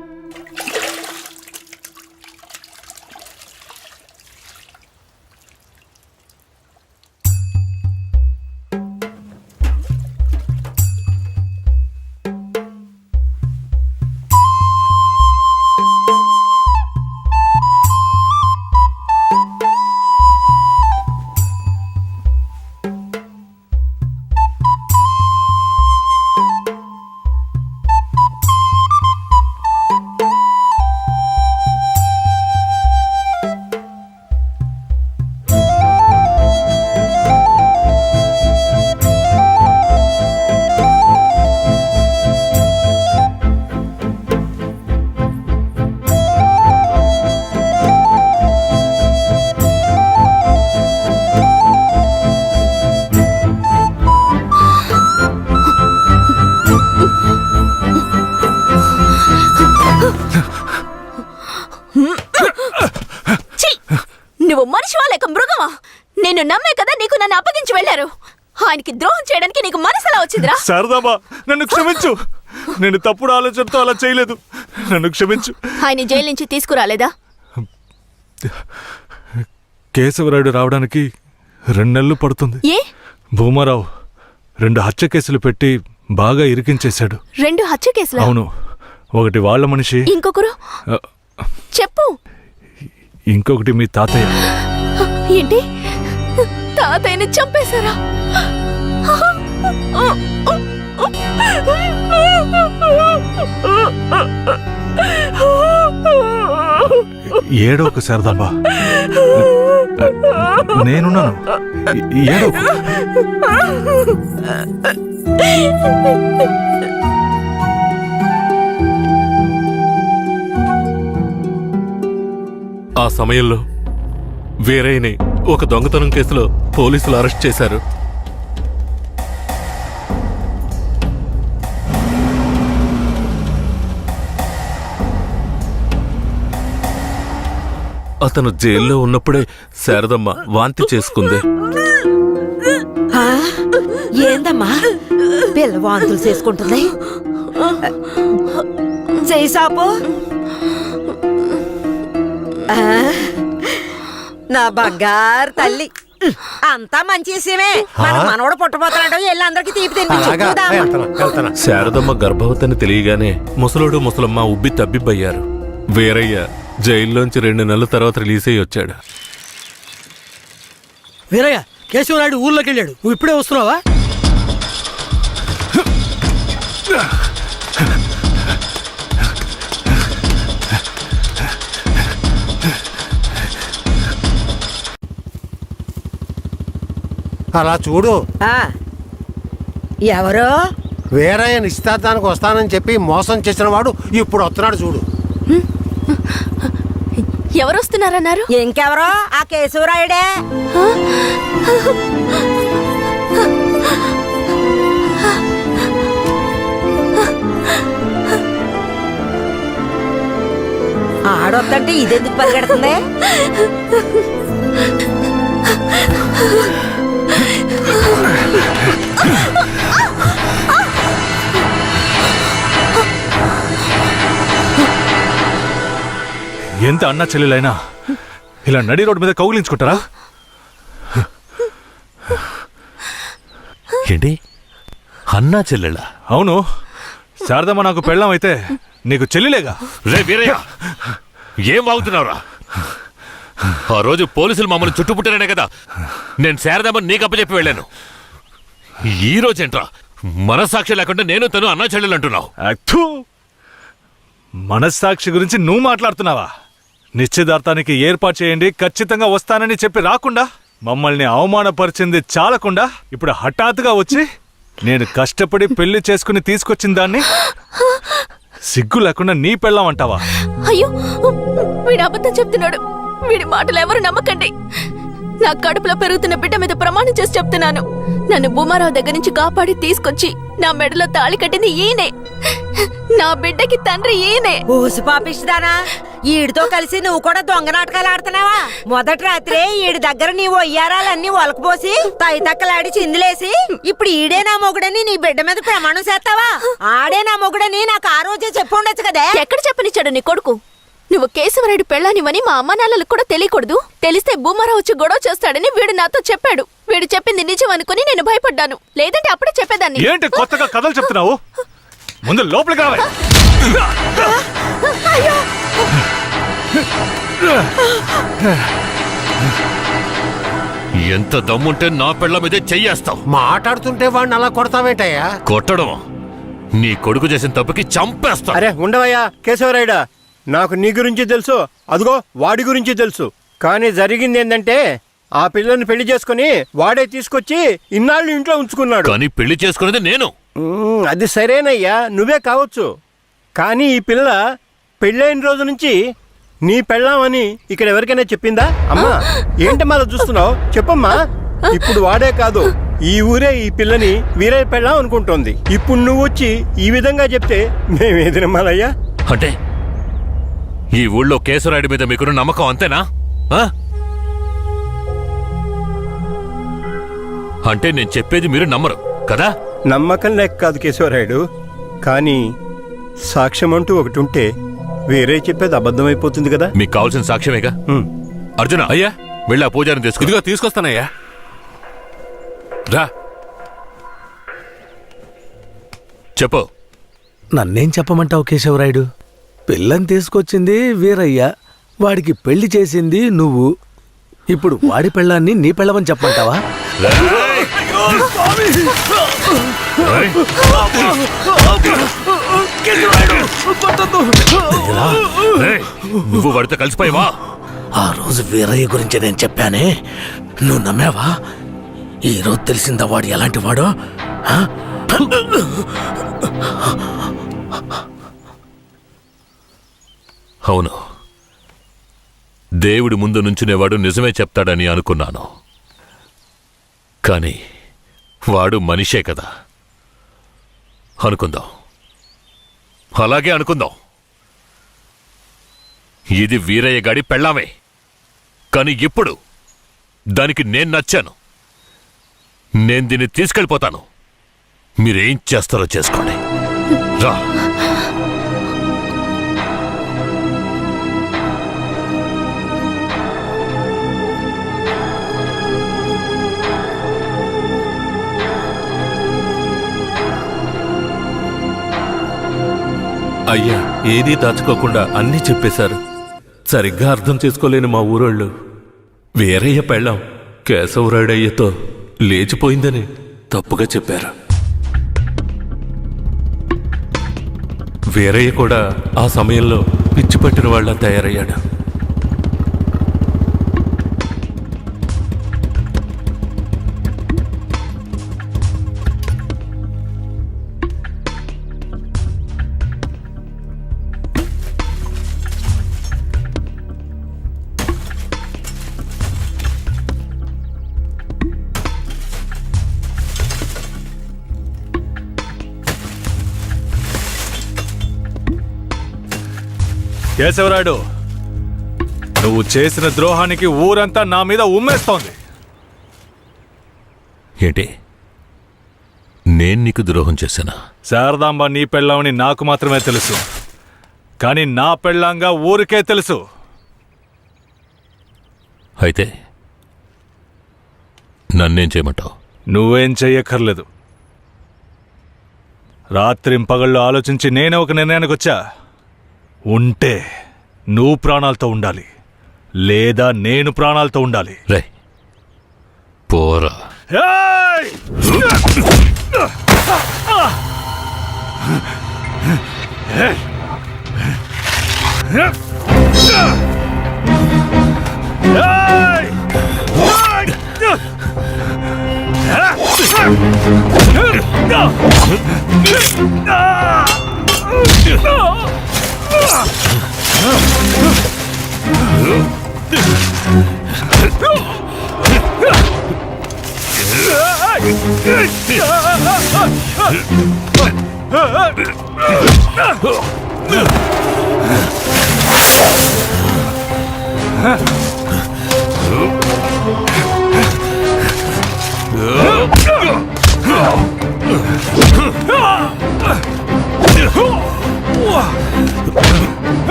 నువ్వు మనిషివా లేక మృగమా? నేను నమ్మే కదా నీకు నన్ను అప్పగించి వెళ్ళారు. ఆయనకి ద్రోహం చేయడానికి నీకు మనసులా వచ్చిందిరా? శారదాంబ, నన్ను క్షమించు. నేను తప్పుడు ఆలోచనతో అలా చేయలేదు. నన్ను క్షమించు. ఆయన జైలు నుంచి తీసుకురాలేదా? కేశవరాయుడు రావడానికి 2 నెలలు పడుతుంది. ఏ? భూమారావు 2 హత్య కేసులు పెట్టి బాగా ఇరికించేశాడు. 2 హత్య కేసులా? అవును. ఒకటి వాళ్ళ మనిషి, ఇంకొకరు చెప్పు. ఇంకొకటి మీ తాతయ్య. ఏంటి? తాతయ్యని చంపేశారా? ఏడోకు శారదాంబ, నేనున్నాను. ఏడోకు. ఆ సమయంలో వీరయ్యని ఒక దొంగతనం కేసులో పోలీసులు అరెస్ట్ చేశారు. అతను జైల్లో ఉన్నప్పుడే శారదమ్మ వాంతి చేసుకుంది. ఏందమ్మా పిల్ల వాంతులు చేసుకుంటుంది? చేయి సాపు. నా బంగారు తల్లి, అంతా మంచి విషయమే. మన మనవడు పుట్టబోతున్నాడు. వెళ్ళి అందరికి తీపి తినిపించు. శారదమ్మ గర్భవతిని తెలియగానే ముసలోడు ముసలమ్మ ఉబ్బి తబ్బిబ్బయ్యారు. వీరయ్య జైల్లోంచి 2 నెలల తర్వాత రిలీజ్ అయ్యి వచ్చాడు. వీరయ్య, కేశవరాయుడు ఊర్లోకి వెళ్ళాడు. నువ్వు ఇప్పుడే వస్తున్నావా? అలా చూడు. ఎవరు? వీరయ్య నిశ్చితార్థానికి వస్తానని చెప్పి మోసం చేసిన వాడు ఇప్పుడు వస్తున్నాడు చూడు. ఎవరు వస్తున్నారన్నారు? ఇంకెవరో ఆ కేశవరాయుడే. ఆడొద్దంటే ఇదెందుకు పరిగెడుతుంది? ఎంత అన్నా చెల్లెలైనా ఇలా నడి రోడ్డు మీద కౌగిలించుకుంటారా? ఏంటి, అన్నా చెల్లెళ్ళ? అవును. శారదమ్మ నాకు పెళ్ళం అయితే నీకు చెల్లిలేగా. రే వీరయ్య, ఏం వాగుతున్నావురా? ఆ రోజు పోలీసులు మమ్మల్ని చుట్టుముట్టారనే కదా నేను శారదమ్మని నీకు అప్పచెప్పి వెళ్ళాను. ఈ రోజేంట్రా మనస్సాక్షి లేకుండా నేను తను అన్నా చెల్లెలు అంటున్నావు? మనస్సాక్షి గురించి నువ్వు మాట్లాడుతున్నావా? నిశ్చితార్థానికి ఏర్పాటు చేయండి, ఖచ్చితంగా వస్తానని చెప్పి రాకుండా మమ్మల్ని అవమానపరిచింది చాలకుండా ఇప్పుడు హఠాత్తుగా వచ్చి నేను కష్టపడి పెళ్లి చేసుకుని తీసుకొచ్చిన దాన్ని సిగ్గు లేకుండా నీ పెళ్ళాం అంటావా? అయ్యో, వీడు అబద్ధం చెప్తున్నాడు. వీడి మాటలు ఎవరు నమ్మకండి. నా కడుపులో పెరుగుతున్న బిడ్డ మీద ప్రమాణం చేసి చెప్తున్నాను. నన్ను భూమారావు దగ్గర నుంచి కాపాడి తీసుకొచ్చి నా మెడలో తాళి కట్టింది ఈయనే. నా బిడ్డకి తండ్రి ఈయనే. ఊసి పాపిస్తానా? ఈడితో కలిసి నువ్వు కూడా దొంగ నాటకాలు ఆడుతున్నావా? మొదటి రాత్రే ఈడి దగ్గర నీ ఒయ్యారాలన్నీ ఒలకపోసి తైతక్కలాడి చిందులేసి ఇప్పుడు ఈడే నా మొగుడని నీ బిడ్డ మీద ప్రమాణం చేస్తావా? ఆడే నా మొగుడని నాకు ఆ రోజే చెప్పు ఉండొచ్చు కదా. ఎక్కడ చెప్పనిచ్చాడు నీ కొడుకు? నువ్వు కేశవరాయుడు పెళ్ళానివని మా అమ్మ నాన్నలకు కూడా తెలియకూడదు. తెలిస్తే భూమారావు వచ్చి గొడవ చేస్తాడని వీడు నాతో చెప్పాడు. వీడు చెప్పింది నిజం అనుకుని నేను భయపడ్డాను. లేదంటే అప్పుడే చెప్పేదాన్ని. ఏంటి కొత్తగా కథలు చెప్తున్నావు? ముందు లోపలికి రావే. ఎంత దమ్ముంటే నా పెళ్ళ మీదే చెయ్యేస్తావు? మాట్లాడుతుంటే వాడిని అలా కొడతావేటయ్యా? కొట్టడం నీ కొడుకు చేసిన తప్పుకి చంపేస్తా. అరే ఉండవయ్యా కేశవరాయుడా, నాకు నీ గురించి తెలుసు, అదిగో వాడి గురించి తెలుసు. కానీ జరిగింది ఏంటంటే ఆ పిల్లని పెళ్లి చేసుకుని వాడే తీసుకొచ్చి ఇన్నాళ్ళు ఇంట్లో ఉంచుకున్నాడు. కానీ పెళ్లి చేసుకునేది నేను. అది సరేనయ్యా, నువ్వే కావచ్చు. కానీ ఈ పిల్ల పెళ్ళైన రోజు నుంచి నీ పెళ్ళామని ఇక్కడ ఎవరికైనా చెప్పిందా? అమ్మా ఏంటి మళ్ళీ చూస్తున్నావు? చెప్పమ్మా. ఇప్పుడు వాడే కాదు, ఈ ఊరే ఈ పిల్లని వీరయ్య పెళ్ళాం అనుకుంటోంది. ఇప్పుడు నువ్వు వచ్చి ఈ విధంగా చెప్తే మేమేది నమ్మాలయ్యా? అంటే ఈ ఊళ్ళో కేశవరాయుడి మీద మీకున్న నమ్మకం అంతేనా? అంటే నేను చెప్పేది మీరు నమ్మరు కదా? నమ్మకం లేక కాదు కేశవరాయుడు, కానీ సాక్ష్యం అంటూ ఒకటి ఉంటే వేరే చెప్పేది అబద్ధమైపోతుంది కదా. మీకు కావాల్సిన సాక్ష్యమేగా. అర్జున, అయ్యా వెళ్ళి ఆ పూజారిని తీసుకు. ఇదిగో తీసుకొస్తానయ్యా. రా. చెప్పు. నన్నేం చెప్పమంటావు కేశవరాయుడు? పిల్లని తీసుకొచ్చింది వీరయ్య, వాడికి పెళ్లి చేసింది నువ్వు. ఇప్పుడు వాడి పెళ్ళాన్ని నీ పెళ్ళమని చెప్పమంటావా? నువ్వు వాడితో కలిసిపోయావా? ఆ రోజు వీరయ్య గురించి నేను చెప్పానే, నువ్వు నమ్మావా? ఈ రోజు తెలిసిందా వాడు ఎలాంటి వాడో? అవును, దేవుడి ముందు నుంచునేవాడు నిజమే చెప్తాడని అనుకున్నాను. కానీ వాడు మనిషే కదా. అనుకుందాం, అలాగే అనుకుందాం. ఇది వీరయ్య గాడి పెళ్ళామే. కానీ ఇప్పుడు దానికి నేను నచ్చాను. నేను దీన్ని తీసుకెళ్ళిపోతాను. మీరేం చేస్తారో చేసుకోండి. రా. అయ్యా ఏదీ దాచుకోకుండా అన్నీ చెప్పేశారు. సరిగ్గా అర్థం చేసుకోలేని మా ఊరోళ్ళు వీరయ్య పెళ్ళాం కేశవరాయుడయ్యతో లేచిపోయిందని తప్పుగా చెప్పారు. వీరయ్య కూడా ఆ సమయంలో పిచ్చి పట్టిన వాళ్ళ తయారయ్యాడు. కేశవరాయుడు, నువ్వు చేసిన ద్రోహానికి ఊరంతా నా మీద ఉమ్మేస్తోంది. ఏంటి? నేను నీకు ద్రోహం చేశానా? శారదాంబ నీ పెళ్ళామని నాకు మాత్రమే తెలుసు, కానీ నా పెళ్ళాంగా ఊరికే తెలుసు. అయితే నన్నేం చేయమంటావు? నువ్వేం చెయ్యక్కర్లేదు. రాత్రింపగళ్ళు ఆలోచించి నేనే ఒక నిర్ణయానికి వచ్చా. ఉంటే నువ్వు ప్రాణాలతో ఉండాలి, లేదా నేను ప్రాణాలతో ఉండాలి. రే పోరా. ఏయ్!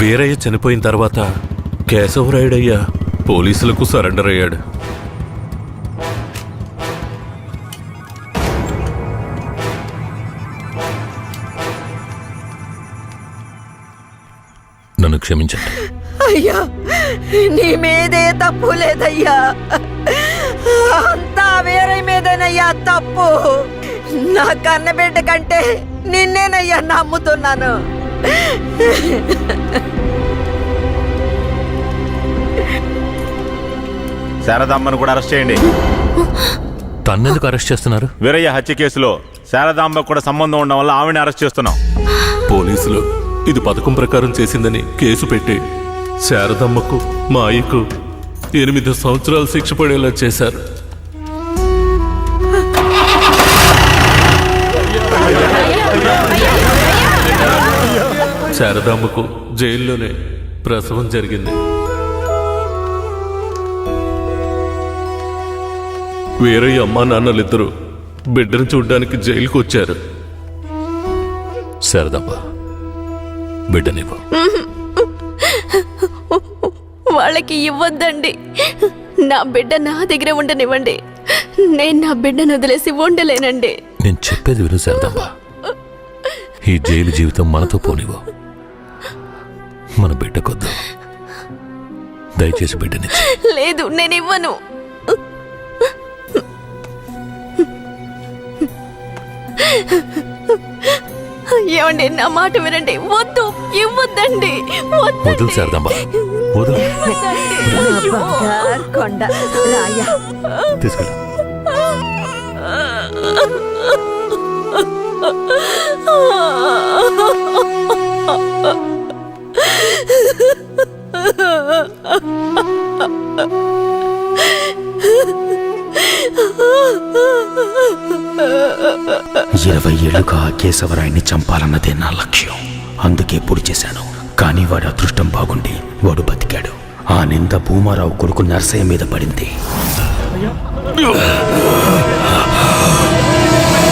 వీరయ్య చనిపోయిన తర్వాత కేశవరాయుడయ్య పోలీసులకు సరెండర్ అయ్యాడు. నన్ను క్షమించండి. అయ్యా, నీ మీదే తప్పు లేదయ్యా, అంతా వేరే మీదేనయ్యా తప్పు. నా కన్నబిడ్డ కంటే నిన్నేనయ్యా నమ్ముతున్నాను. శారదాంబను కూడా అరెస్ట్ చేయండి. తన్నెందుకు అరెస్ట్ చేస్తున్నారు? వీరయ్య హత్య కేసులో శారదాంబకు కూడా సంబంధం ఉండడం వల్ల ఆవిడని అరెస్ట్ చేస్తున్నాం. పోలీసులు ఇది పథకం ప్రకారం చేసిందని కేసు పెట్టి శారదమ్మకు మా అయ్యకు 8 సంవత్సరాలు శిక్ష పడేలా చేశారు. శారదమ్మకు జైల్లోనే ప్రసవం జరిగింది. వీరయ్య అమ్మా నాన్నలిద్దరూ బిడ్డను చూడ్డానికి జైలుకు వచ్చారు. శారదమ్మ బిడ్డనివ్వు. వాళ్ళకి ఇవ్వద్దండి. నా బిడ్డ నా దగ్గర ఉండనివ్వండి. నేను నా బిడ్డను వదిలేసి ఉండలేనండి. నేను చెప్పేది విను శారదమ్మ. ఈ జైలు జీవితం మనతో పోనివ్వు. మన బిడ్డకొద్దు. దయచేసి బిడ్డనిచ్చి. లేదు, నేను ఇవ్వను. ఏమండి, నా మాట వినండి. వద్దు, ఇవ్వద్దండి. వదులు శారదమ్మ, వదులు. కొండ రాయ తీసుకెళ్ళు. ఇరవై ఏళ్లుగా కేశవరాయుని చంపాలన్నదే నా లక్ష్యం. అందుకే పొడి చేశాను. కానీ వాడి అదృష్టం బాగుండి వాడు బతికాడు. ఆ నింద భూమారావు కొడుకు నర్సయ్య మీద పడింది.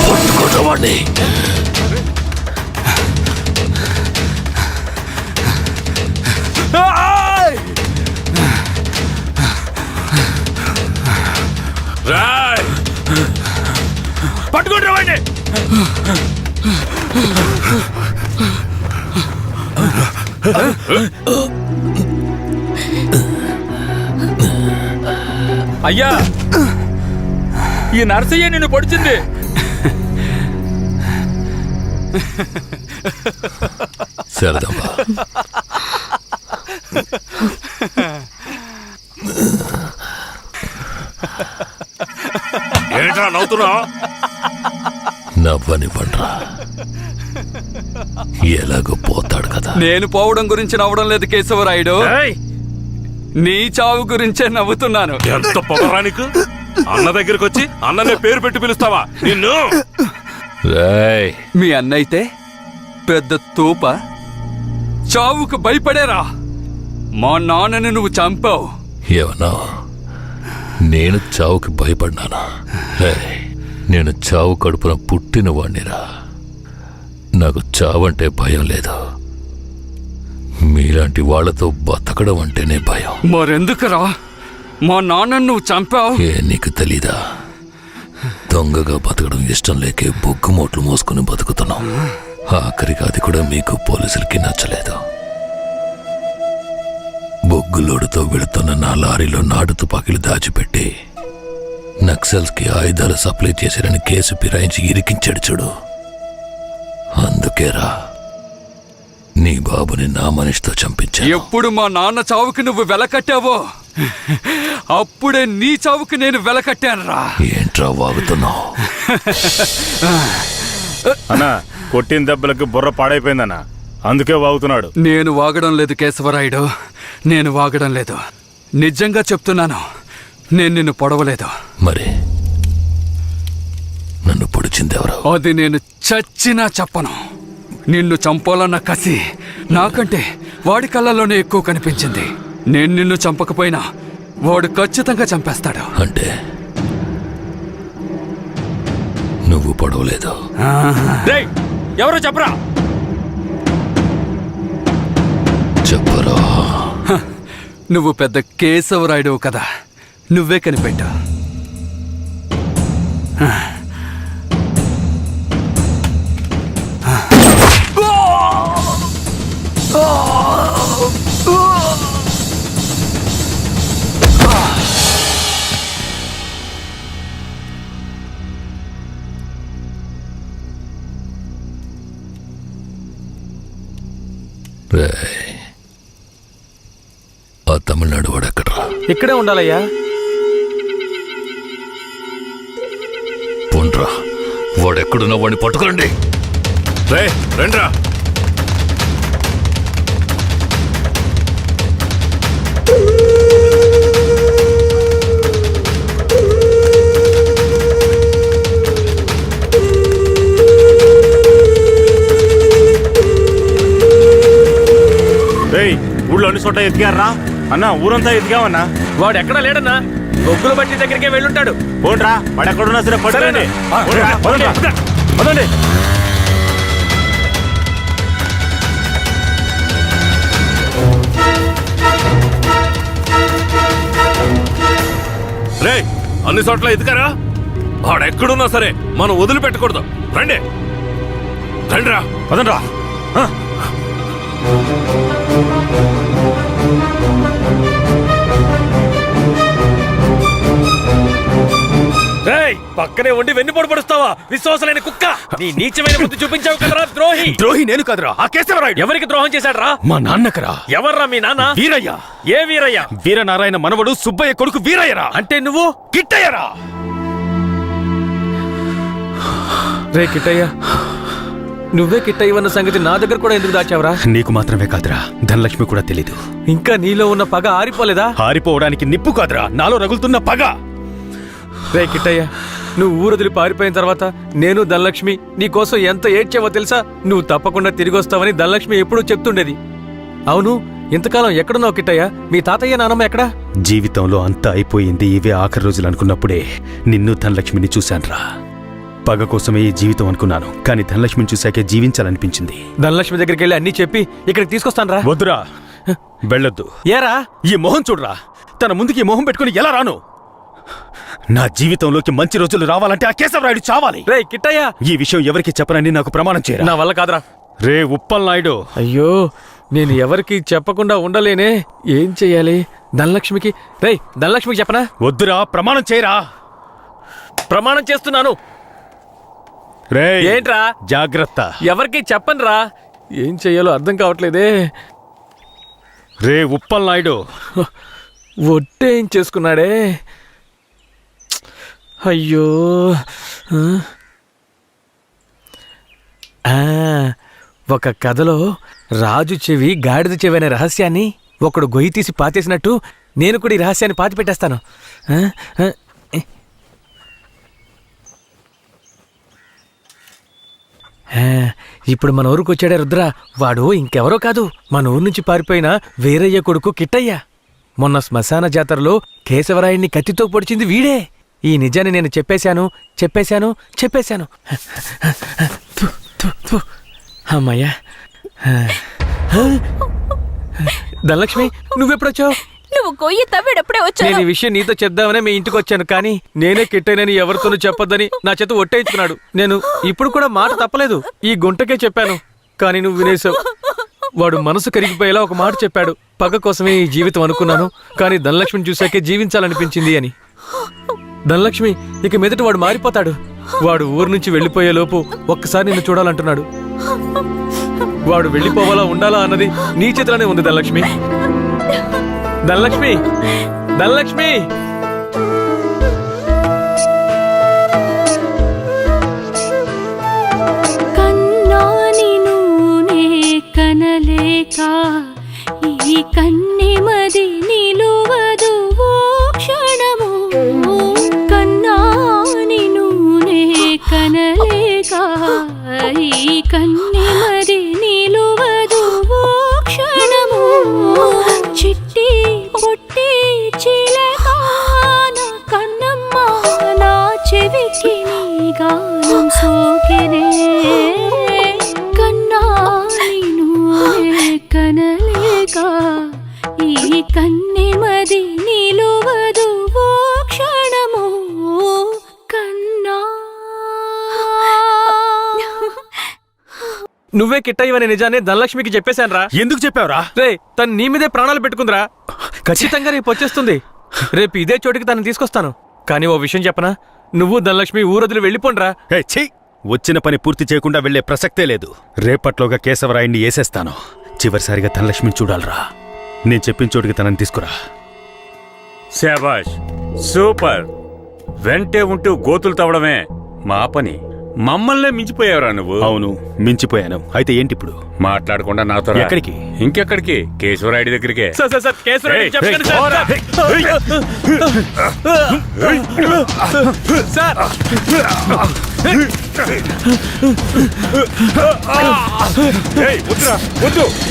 పట్టుకోవాడిని. పట్టుకుంటారు వాడిని. అయ్యా, ఈ నర్సయ్య నిన్ను పొడిచింది. శారదమ్మ, ఏంట్రా నవ్వుతున్నావు? నవ్వనివ్వండ్రా. ఎలాగో పోతాడు కదా. నేను పోవడం గురించి నవ్వడం లేదు కేశవరాయుడు, నీ చావు గురించే నవ్వుతున్నాను. ఎంత పొగరా నీకు? అన్న దగ్గరికి వచ్చి అన్ననే పేరు పెట్టి పిలుస్తావా నిన్ను? మీ అన్నయితే పెద్ద తూప, చావుకు భయపడేరా మా నాన్నని నువ్వు చంపావు. ఏమన్నా నేను చావుకి భయపడ్డానా? నేను చావు కడుపున పుట్టిన వాణ్ణిరా. నాకు చావంటే భయం లేదు. మీలాంటి వాళ్లతో బతకడం అంటేనే భయం. మరెందుకురా మా నాన్నని నువ్వు చంపావు? నీకు తెలీదా? దొంగగా బతకడం ఇష్టం లేకే బొగ్గుమోట్లు మోసుకుని బతుకుతున్నాం. ఆఖరికి అది కూడా మీకు పోలీసులకి నచ్చలేదు. బొగ్గులోడుతో వెళుతున్న నా లారీలో నాటు తుపాకీలు దాచిపెట్టి నక్సల్స్కి ఆయుధాలు సప్లై చేశారని కేసు ఫిరాయించి ఇరికించాడు చూడు. అందుకేరా నీ బాబుని నా మనిషితో చంపించా. ఎప్పుడు మా నాన్న చావుకి నువ్వు వెలకట్టావో అప్పుడే నీ చావుకి నేను వెలకట్టానురా. ఏంట్రా వాగుతున్నావు? అన్నా కొట్టిన దెబ్బలకు బుర్ర పాడైపోయిందన్నా, అందుకే వాగుతున్నాడు. నేను వాగడం లేదు కేశవరాయుడు, నేను వాగడం లేదు. నిజంగా చెప్తున్నాను, నేను నిన్ను పొడవలేదు. మరి నన్ను పొడిచిందెవరు? అది నేను చచ్చినా చెప్పను. నిన్ను చంపాలన్న కసి నాకంటే వాడి కళ్ళల్లోనే ఎక్కువ కనిపించింది. నేను నిన్ను చంపకపోయినా వాడు ఖచ్చితంగా చంపేస్తాడు. అంటే నువ్వు పొడవలేదు? ఎవరో చెప్పరా? చెప్పరా? నువ్వు పెద్ద కేశవరాయుడు కదా, నువ్వే కనిపెట్టా. ఆ తమిళనాడు వాడు ఎక్కడ్రా? ఇక్కడే ఉండాలయ్యా. పోండ్రా, వాడెక్కడున్నా వాడిని పట్టుకోండి. రండ్రా. ఊళ్ళో అన్ని చోట ఎతికారా అన్నా? ఊరంతా ఎతికామన్నా. వాడు ఎక్కడా లేడన్నా, బొగ్గుల బట్టి దగ్గరికే వెళ్ళుంటాడు. పోండ్రా, వాడు ఎక్కడున్నా సరే పట్టుకోండి. పదండి. రే, అన్ని చోట్ల ఎదుకారా? వాడెక్కడున్నా సరే మనం వదిలిపెట్టకూడదు. రండి రండిరా, పదండ్రా. పక్కనే ఉండి వెన్నుపోటు పడుస్తావా? విశ్వాసలేని కుక్క! నీ నీచమైన బుద్ధి చూపించావు కదరా ద్రోహి. ద్రోహి నేను కాదురా, ఆ కేశవరాయుడు. ఎవరికి ద్రోహం చేశాడ్రా? మా నాన్నకరా. ఎవర్రా మీ నాన్న? వీరయ్య. ఏ వీరయ్య? వీరనారాయణ మనవడు సుబ్బయ్య కొడుకు వీరయ్యరా. అంటే నువ్వు కిట్టయ్యరా. రే కిట్టయ్య, నువ్వే కిట్టయ్యవన్న సంగతి నా దగ్గర కూడా ఎందుకు దాచావురా? నీకు మాత్రమే కాదురా, ధనలక్ష్మి కూడా తెలీదు. ఇంకా నీలో ఉన్న పగ ఆరిపోలేదా? ఆరిపోవడానికి నిప్పు కాదురా, నాలో రగులుతున్న పగ. రే కిట్టయ్య, నువ్వు ఊరొదిలి పారిపోయిన తర్వాత నేను ధనలక్ష్మి నీకోసం ఎంత ఏడ్చావో తెలుసా? నువ్వు తప్పకుండా తిరిగి వస్తావని ధనలక్ష్మి ఎప్పుడూ చెప్తుండేది. అవును, ఇంతకాలం ఎక్కడున్నావు కిట్టయ్య? మీ తాతయ్య నానమ్మ ఎక్కడా? జీవితంలో అంతా అయిపోయింది, ఇవే ఆఖరి రోజులు అనుకున్నప్పుడే నిన్ను ధనలక్ష్మిని చూశాన్రా. పగ కోసమే ఈ జీవితం అనుకున్నాను, కానీ ధనలక్ష్మిని చూశాకే జీవించాలనిపించింది. ధనలక్ష్మి దగ్గరికి వెళ్ళి అన్నీ చెప్పి ఇక్కడికి తీసుకొస్తానరా. వద్దురా, వెళ్ళొద్దు. ఏరా? ఈ మొహం చూడరా, తన ముందుకి ఈ మొహం పెట్టుకుని ఎలా రాను? నా జీవితంలోకి మంచి రోజులు రావాలంటే ఆ కేశవరాయుడు చావాలి. రే కిట్టయ్య, ఈ విషయం ఎవరికి చెప్పనని నాకు ప్రమాణం చేయరా. నా వల్ల కాదురా. రే ఉప్పల్ నాయుడు. అయ్యో, నేను ఎవరికి చెప్పకుండా ఉండలేనే. ఏం చెయ్యాలి? ధనలక్ష్మికి ధనలక్ష్మికి చెప్పనా? వద్దురా, ప్రమాణం చేయరా. ప్రమాణం చేస్తున్నాను. రే ఏంట్రా? జాగ్రత్త. ఎవరికి చెప్పనురా. ఏం చెయ్యాలో అర్థం కావట్లేదే. రే ఉప్పల్ నాయుడు, ఒట్టేం చేసుకున్నాడే. అయ్యో, ఒక కథలో రాజు చెవి గాడిద చెవి అనే రహస్యాన్ని ఒకడు గొయ్యి తీసి పాతేసినట్టు నేను కూడా ఈ రహస్యాన్ని పాతి పెట్టేస్తాను. ఇప్పుడు మన ఊరికి వచ్చాడే రుద్ర, వాడు ఇంకెవరో కాదు, మన ఊరు నుంచి పారిపోయిన వీరయ్య కొడుకు కిట్టయ్య. మొన్న శ్మశాన జాతరలో కేశవరాయుడిని కత్తితో పొడిచింది వీడే. ఈ నిజాన్ని నేను చెప్పేశాను. థు, థు, థు. అమ్మయ్యా. ధనలక్ష్మి, నువ్వెప్పుడొచ్చావు? నువ్వు గొయ్యి తవ్వేటప్పుడే నేను వచ్చాను. ఈ విషయం నీతో చెప్దామనే మీ ఇంటికి వచ్చాను, కానీ నేనే కిట్టైనని ఎవరితోనూ చెప్పొద్దని నా చేత ఒట్టేయించుకున్నాడు. నేను ఇప్పుడు కూడా మాట తప్పలేదు, ఈ గుంటకే చెప్పాను, కానీ నువ్వు వినేశావు. వాడు మనసు కరిగిపోయేలా ఒక మాట చెప్పాడు. పగ కోసమే ఈ జీవితం అనుకున్నాను, కానీ ధనలక్ష్మిని చూశాకే జీవించాలనిపించింది అని. ధనలక్ష్మి, ఇక మీదట వాడు మారిపోతాడు. వాడు ఊరు నుంచి వెళ్ళిపోయే లోపు ఒక్కసారి నిన్ను చూడాలంటున్నాడు. వాడు వెళ్ళిపోవాలా ఉండాలా అన్నది నీ చేతిలోనే ఉంది ధనలక్ష్మి. ధనలక్ష్మి, ధనలక్ష్మి. కన్నాని నూనె కనలేక ఈ కన్నెమది నిలువదు ఓ క్షణము. కన్నాని నూనె కనలేక ఈ కన్నెమది నిలువదు ఓ క్షణము. చిట్టి పొట్టి చిలక నా కన్నమ్మ నా చెవికి నీ గానం సోకెనే. కన్నాని నూనె కనలేక ఈ కన్నెమది నిలువదు ఓ క్షణము. కన్నా నువ్వే కిట్టయ్యవనే నిజాన్ని ధనలక్ష్మికి చెప్పేశాన్రా. ఎందుకు చెప్పావురా? రే, తను నీ మీదే ప్రాణాలు పెట్టుకుందిరా. ఖచ్చితంగా రేపు వచ్చేస్తుంది. రేపు ఇదే చోటికి తనని తీసుకొస్తాను. కానీ ఓ విషయం చెప్పనా, నువ్వు ధనలక్ష్మి ఊరొదిలి వెళ్ళిపోండ్రా. వచ్చిన పని పూర్తి చేయకుండా వెళ్లే ప్రసక్తే లేదు. రేపట్లోగా కేశవరాయుడిని వేసేస్తాను. చివరిసారిగా ధనలక్ష్మిని చూడాలరా. నేను చెప్పిన చోటికి తనని తీసుకురా. శాబాష్, సూపర్. వెంటే ఉంటూ గోతులు తవ్వడమే మా పని. మమ్మల్నే మించిపోయావురా నువ్వు. అవును, మించిపోయాను. అయితే ఏంటి ఇప్పుడు? మాట్లాడకుండా నాతో రా. ఎక్కడికి? ఇంకెక్కడికి? కేశవరాయుడి దగ్గరికే. సార్ కేశవరాయుడిని చెప్పకండి సార్.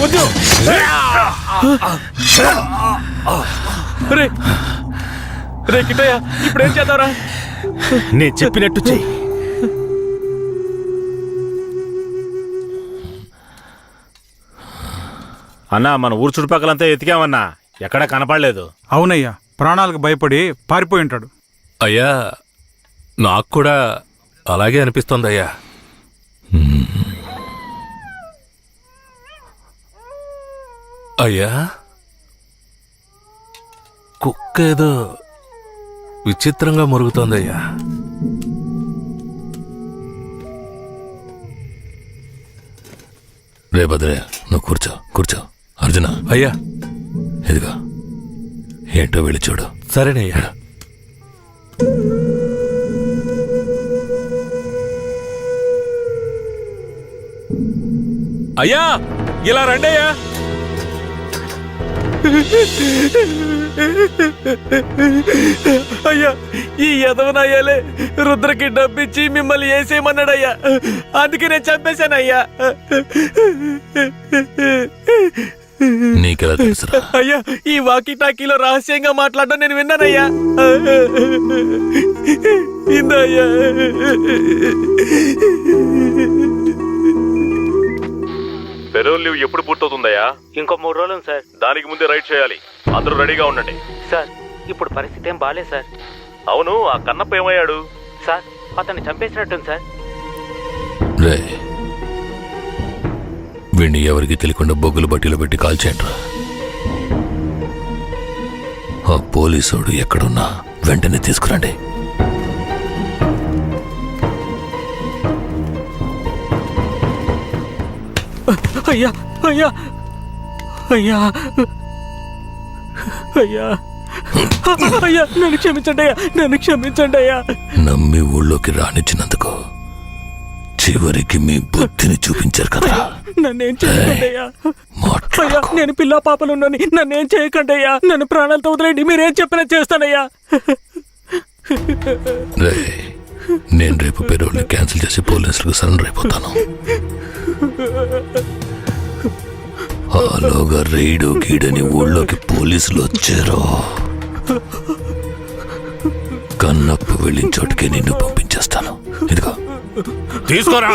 వద్దు. రే కిట్టయ్య, ఇప్పుడు ఏం చేద్దాంరా? నేను చెప్పినట్టు చెయ్యి. అన్నా, మన ఊరు చుట్టుపక్కలంతా ఎతికామన్నా, ఎక్కడా కనపడలేదు. అవునయ్యా, ప్రాణాలకు భయపడి పారిపోయి ఉంటాడు. అయ్యా, నాకు కూడా అలాగే అనిపిస్తోంది అయ్యా. అయ్యా, కుక్క ఏదో విచిత్రంగా మురుగుతోందయ్యా. రే భద్రయ్య, నువ్వు కూర్చో. అర్జున, అయ్యా ఇదిగా ఏంటో వెళ్ళి చూడు. సరేనయ్యా. అయ్యా, ఇలా రండి అయ్యా. అయ్యా, ఈ యదవనయ్యాలే రుద్రకి డబ్బిచ్చి మిమ్మల్ని వేసేయమన్నాడయ్యా. అందుకే నేను చంపేశానయ్యా. నీకెలా తెలుసురా? అయ్యా, ఈ వాకీ టాకీలో రహస్యంగా మాట్లాడడం నేను విన్నానయ్యా. ఇందయ్యా. పెరోల్ లీవ్ ఎప్పుడు పూర్తవుతుందయ్యా? ఇంకో 3 రోజులు సార్. దానికి ముందే రైడ్ చేయాలి. అందరూ రెడీగా ఉండండి. సార్, ఇప్పుడు పరిస్థితి ఏం బాలేదు సార్. అవును, ఆ కన్నప్ప ఏమయ్యాడు? సార్, అతన్ని చంపేసినట్టుంది సార్. రే, వీణ్ణి ఎవరికి తెలియకుండా బొగ్గులు బట్టీలో పెట్టి కాల్చేయండిరా. ఆ పోలీసోడు ఎక్కడున్నా వెంటనే తీసుకురండి. అయ్యా, అయ్యా, అయ్యా, అయ్యా, అయ్యా, నన్ను క్షమించండి అయ్యా. నమ్మి ఊళ్ళోకి రానిచ్చినందుకు చివరికి మీ బుద్ధిని చూపించారు కదా. నన్నేం చేయకండి అయ్యా. అయ్యా, నేను పిల్ల పాపలున్నాని నన్నేం చేయకండి అయ్యా. నన్ను ప్రాణాలతో వదిలేండి. మీరేం చెప్పినా చేస్తానయ్యా. రే, నేను రేపు పెరోల్ని క్యాన్సిల్ చేసి పోలీసులకు సరెండర్ అయిపోతాను. ఆలోగా రైడు గీడని ఊళ్ళోకి పోలీసులు వచ్చారో కన్నప్ప వెళ్ళిన చోటుకే నిన్ను పంపించేస్తాను. ఇదిగో తీసుకోరా.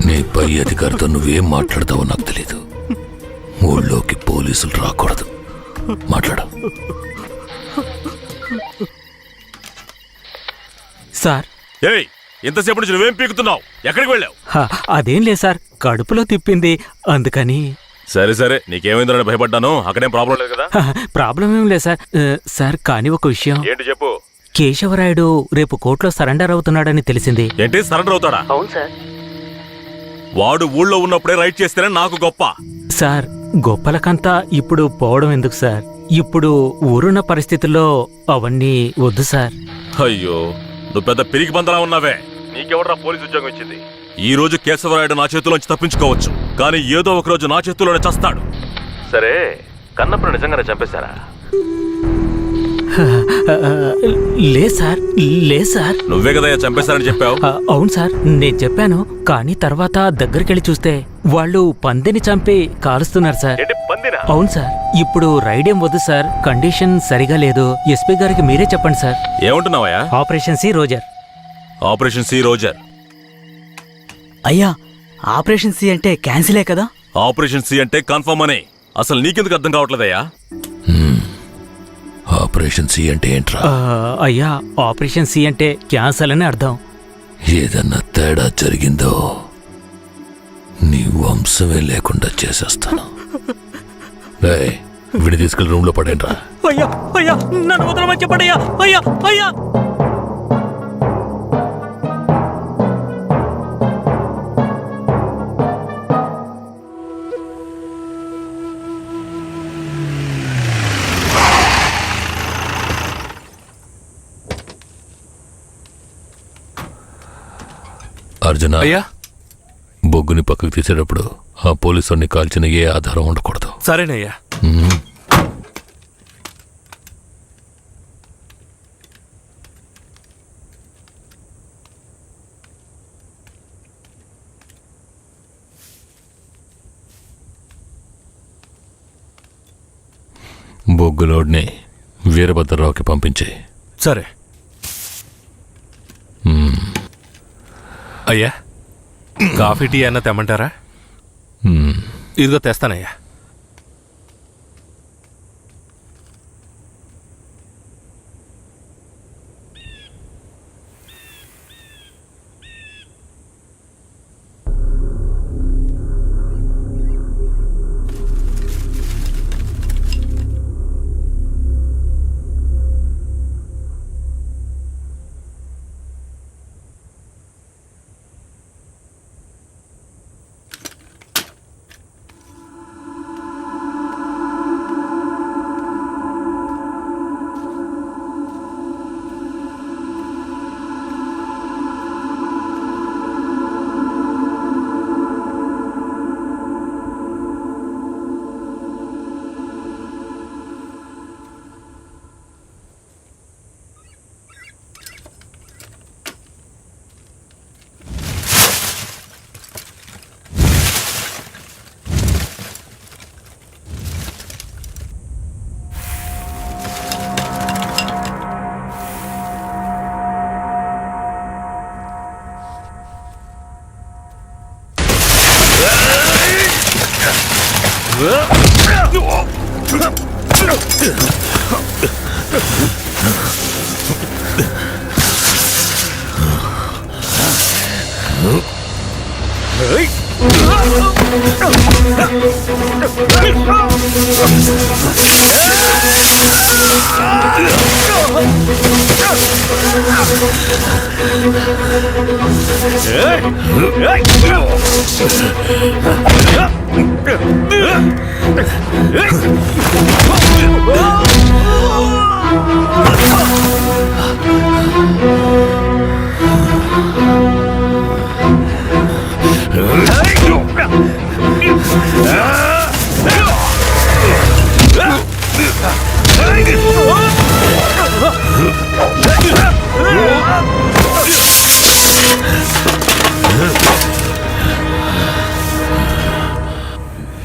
నీ పై అధికారితో నువ్వేం మాట్లాడతావో నాకు తెలీదు. ఊళ్ళోకి పోలీసులు రాకూడదు. మాట్లాడు. సార్ ఏయ్, ఇంతసేపు నుంచి నువ్వేం పీకుతున్నావు? ఎక్కడికి వెళ్ళావు? అదేం లేదు సార్, కడుపులో తిప్పింది అందుకని. సరే సరే, నీకేమైందని భయపడ్డాను. అక్కడేం ప్రాబ్లం లేదు కదా? ప్రాబ్లం ఏం లేదు సార్. సార్ కానీ ఒక విషయం. ఏంటి చెప్పు. కేశవరాయుడు రేపు కోర్టులో సరెండర్ అవుతున్నాడని తెలిసింది. ఏంటి సరెండర్ అవుతాడా? అవును సార్. వాడు ఊళ్ళో ఉన్నప్పుడే రైట్ చేస్తేనే నాకు గొప్ప. సార్ గొప్పలకంతా ఇప్పుడు పోవడం ఎందుకు సార్? ఇప్పుడు ఊరున్న పరిస్థితుల్లో అవన్నీ వద్దు సార్. అయ్యో, నువ్వు పెద్ద పిరికి బందలా ఉన్నావే. నీకెవడరా పోలీసు ఉద్యోగం ఇచ్చింది? ఈ రోజు కేశవరాయుడు నా చేతిలోంచి తప్పించుకోవచ్చు, కానీ ఏదో ఒక రోజు నా చేతిలోనే చస్తాడు. సరే, కన్నప్పుడు నిజంగానే చంపేశారా? లేదు సార్, లేదు సార్. నువ్వే కదా చంపేశారని చెప్పావు. అవును సార్, నేను చెప్పాను. కానీ తర్వాత దగ్గరికెళ్ళి చూస్తే వాళ్ళు పందిని చంపి కాలుస్తున్నారు సార్. అవును సార్. ఇప్పుడు రైడేం వద్దు సార్, కండిషన్ సరిగా లేదు. ఎస్పీ గారికి మీరే చెప్పండి సార్. ఏమంటున్నావయ్యా? Operation C Roger. Operation C Roger. అయ్యా, ఆపరేషన్ సి అంటే క్యాన్సిలే కదా? ఆపరేషన్ సి అంటే కన్ఫర్మ్ అని. అసలు నీకెందుకు అర్థం కావట్లేదయ్యా? ఆపరేషన్ సి అంటే ఏంట్రా? అయ్యా, ఆపరేషన్ సి అంటే క్యాన్సల్ అని అర్థం. ఏదన్నా తేడా జరిగిందో నీ వంశమే లేకుండా చేసేస్తాను. విడి తీసుకెళ్ళి రూమ్ లో పడేంట్రా. అయ్యా అయ్యా, నన్ను వదలమని చెప్పండి. అయ్యా అయ్యా. అర్జున, బొగ్గుని పక్కకు తీసేటప్పుడు ఆ పోలీసుని కాల్చిన ఏ ఆధారం ఉండకూడదు. సరేనయ్యా. బొగ్గులోడ్ని వీరభద్రరావుకి పంపించే. సరే అయ్యా. కాఫీ టీ అన్న తెమ్మంటారా? ఇదిగో తెస్తానయ్యా.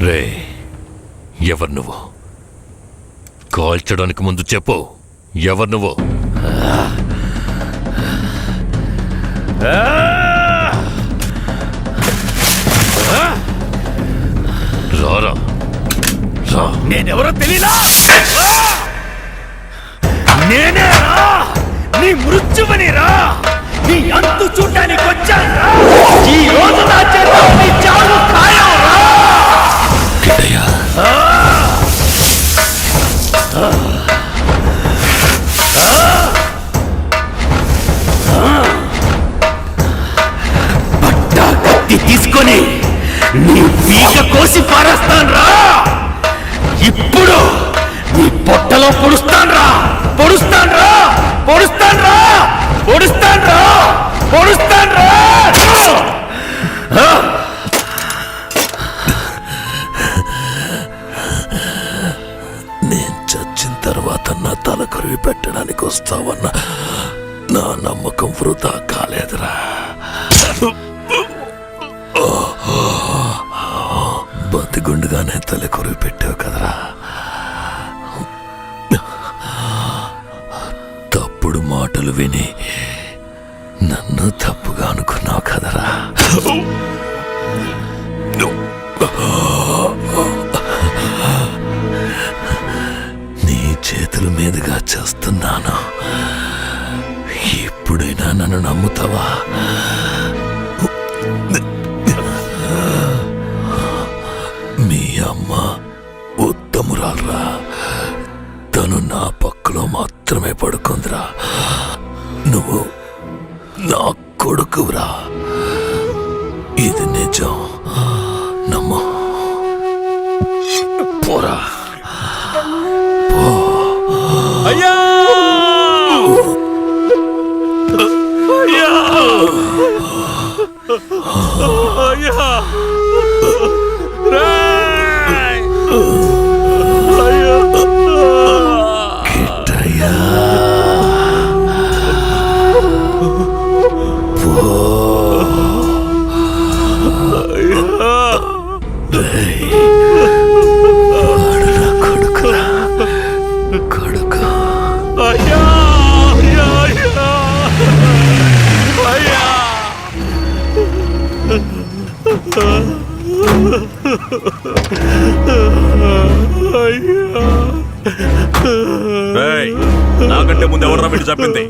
రే, ఎవరు నువ్వు? కాల్చడానికి ముందు చెప్పు, ఎవరు నువ్వు? రారా, రా. నేనెవరో తెలీదా? నేనే రా, నీ మృత్యువని రా, నీ అంతు చూడడానికి వచ్చాను. ఈ రోజు నా చేత నీ చావు ఖాయం రా. పట్టా కత్తి తీసుకొని నీ పీక కోసి పారేస్తాను రా. ఇప్పుడు నీ పొట్టలో పొడుస్తాను రా, పొడుస్తాను రా, పొడుస్తాను రా, పొడుస్తాను రా, పొడుస్తాను రా. నేను చచ్చిన తర్వాత నా తల కొరివి పెట్టడానికి వస్తావన్న నా నమ్మకం వృధా కాలేదురా. బతిగుండుగానే తల కొరివి పెట్టావు కదరా. తప్పుడు మాటలు విని నన్ను తప్పుగా అనుకున్నావు కదరా. నీ చేతుల మీదుగా చేస్తున్నాను. ఇప్పుడైనా నన్ను నమ్ముతావా? మీ అమ్మ ఉత్తమురాలరా. తను నా పక్కలో మాత్రమే పడుకుందిరా. నువ్వు నా కొడుకురా. ఇది నిజం, నమ్ము. పోరా, పో. అయ్యా అయ్యా అయ్యా కిట్టయ్యా, పో. కొడుకురా, కొడుకు. అయ్యా అయ్యా అయ్యా అయ్యా. రేయ్, నాకంటే ముందు ఎవరు వీడు చెప్పింది?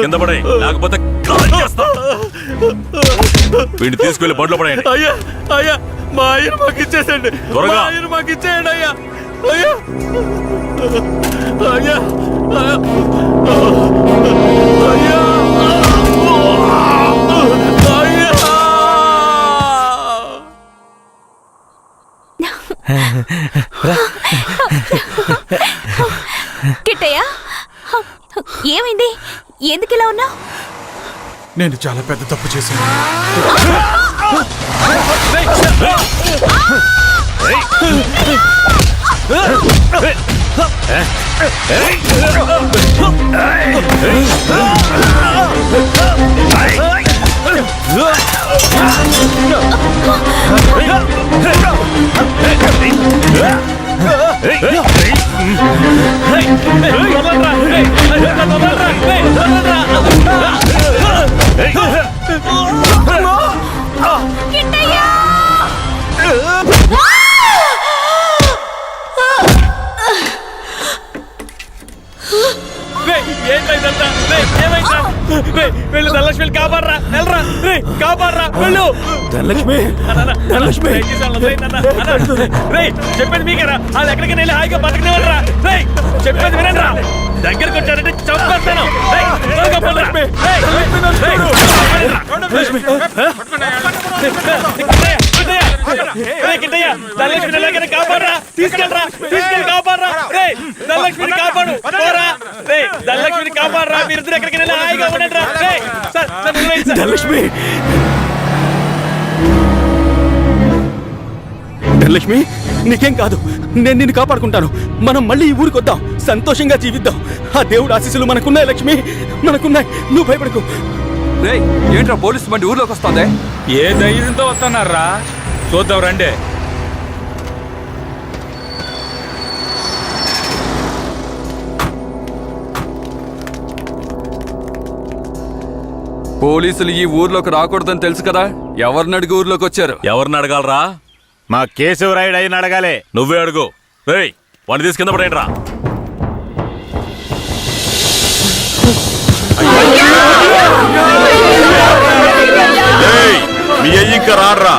కింద పడే, లేకపోతే కాల్ చేస్తా. వీడిని తీసుకెళ్లి బండ్లో పడేయండి. అయ్యా అయ్యా, మా ఆయన మాకు ఇచ్చేసండి. త్వరగా. మా ఆయన మాకు ఇచ్చేయండి అయ్యా. అయ్యా అయ్యా అయ్యా కిట్టయ్య, ఏమైంది? ఎందుకు ఇలా ఉన్నావు? నేను చాలా పెద్ద తప్పు చేశాను. వెళ్ళు ధనలక్ష్మి, కాపాడరా, వెళ్ళరా, కాపాడరా, వెళ్ళు. ధనలక్ష్మి, ధనలక్ష్మి చెప్పేది మీకేరా? వాళ్ళు ఎక్కడికి వెళ్ళి హాయిగా బతకనివ్వరా. చెప్పేది వినండి. దగ్గరకు వచ్చారంటే చంపేస్తాను. ధనలక్ష్మిని ఎలాగైనా కాపాడరా, తీసుకెళ్ళరా, తీసుకెళ్ళి కాపాడరా. ధనలక్ష్మిని కాపాడు, ధనలక్ష్మిని కాపాడరా. మీరిద్దరు ఎక్కడికి వెళ్ళి హాయిగా ఉండండి రా. ధనలక్ష్మి, ధనలక్ష్మి నీకేం కాదు, నేను నిన్ను కాపాడుకుంటాను. మనం మళ్ళీ ఈ ఊరికి వద్దాం, సంతోషంగా జీవిద్దాం. ఆ దేవుడు ఆశీస్సులు మనకున్నాయి లక్ష్మి, మనకున్నాయి. నువ్వు భయపడకు. ఏంట్రా పోలీసు బండి ఊర్లోకి వస్తుంది? ఏ ధైర్యంతో వస్తున్నారా? చూద్దాం రండి. పోలీసులు ఈ ఊర్లోకి రాకూడదని తెలుసు కదా, ఎవరిని అడిగి ఊర్లోకి వచ్చారు? ఎవరిని అడగాలరా? మా కేశవరాయుడు అయిన అడగాలి. నువ్వే అడుగు. రేయ్ వాడిని తీసి కింద పడేయండి రా. మీ అయ్యి ఇంకా రాడ్రా.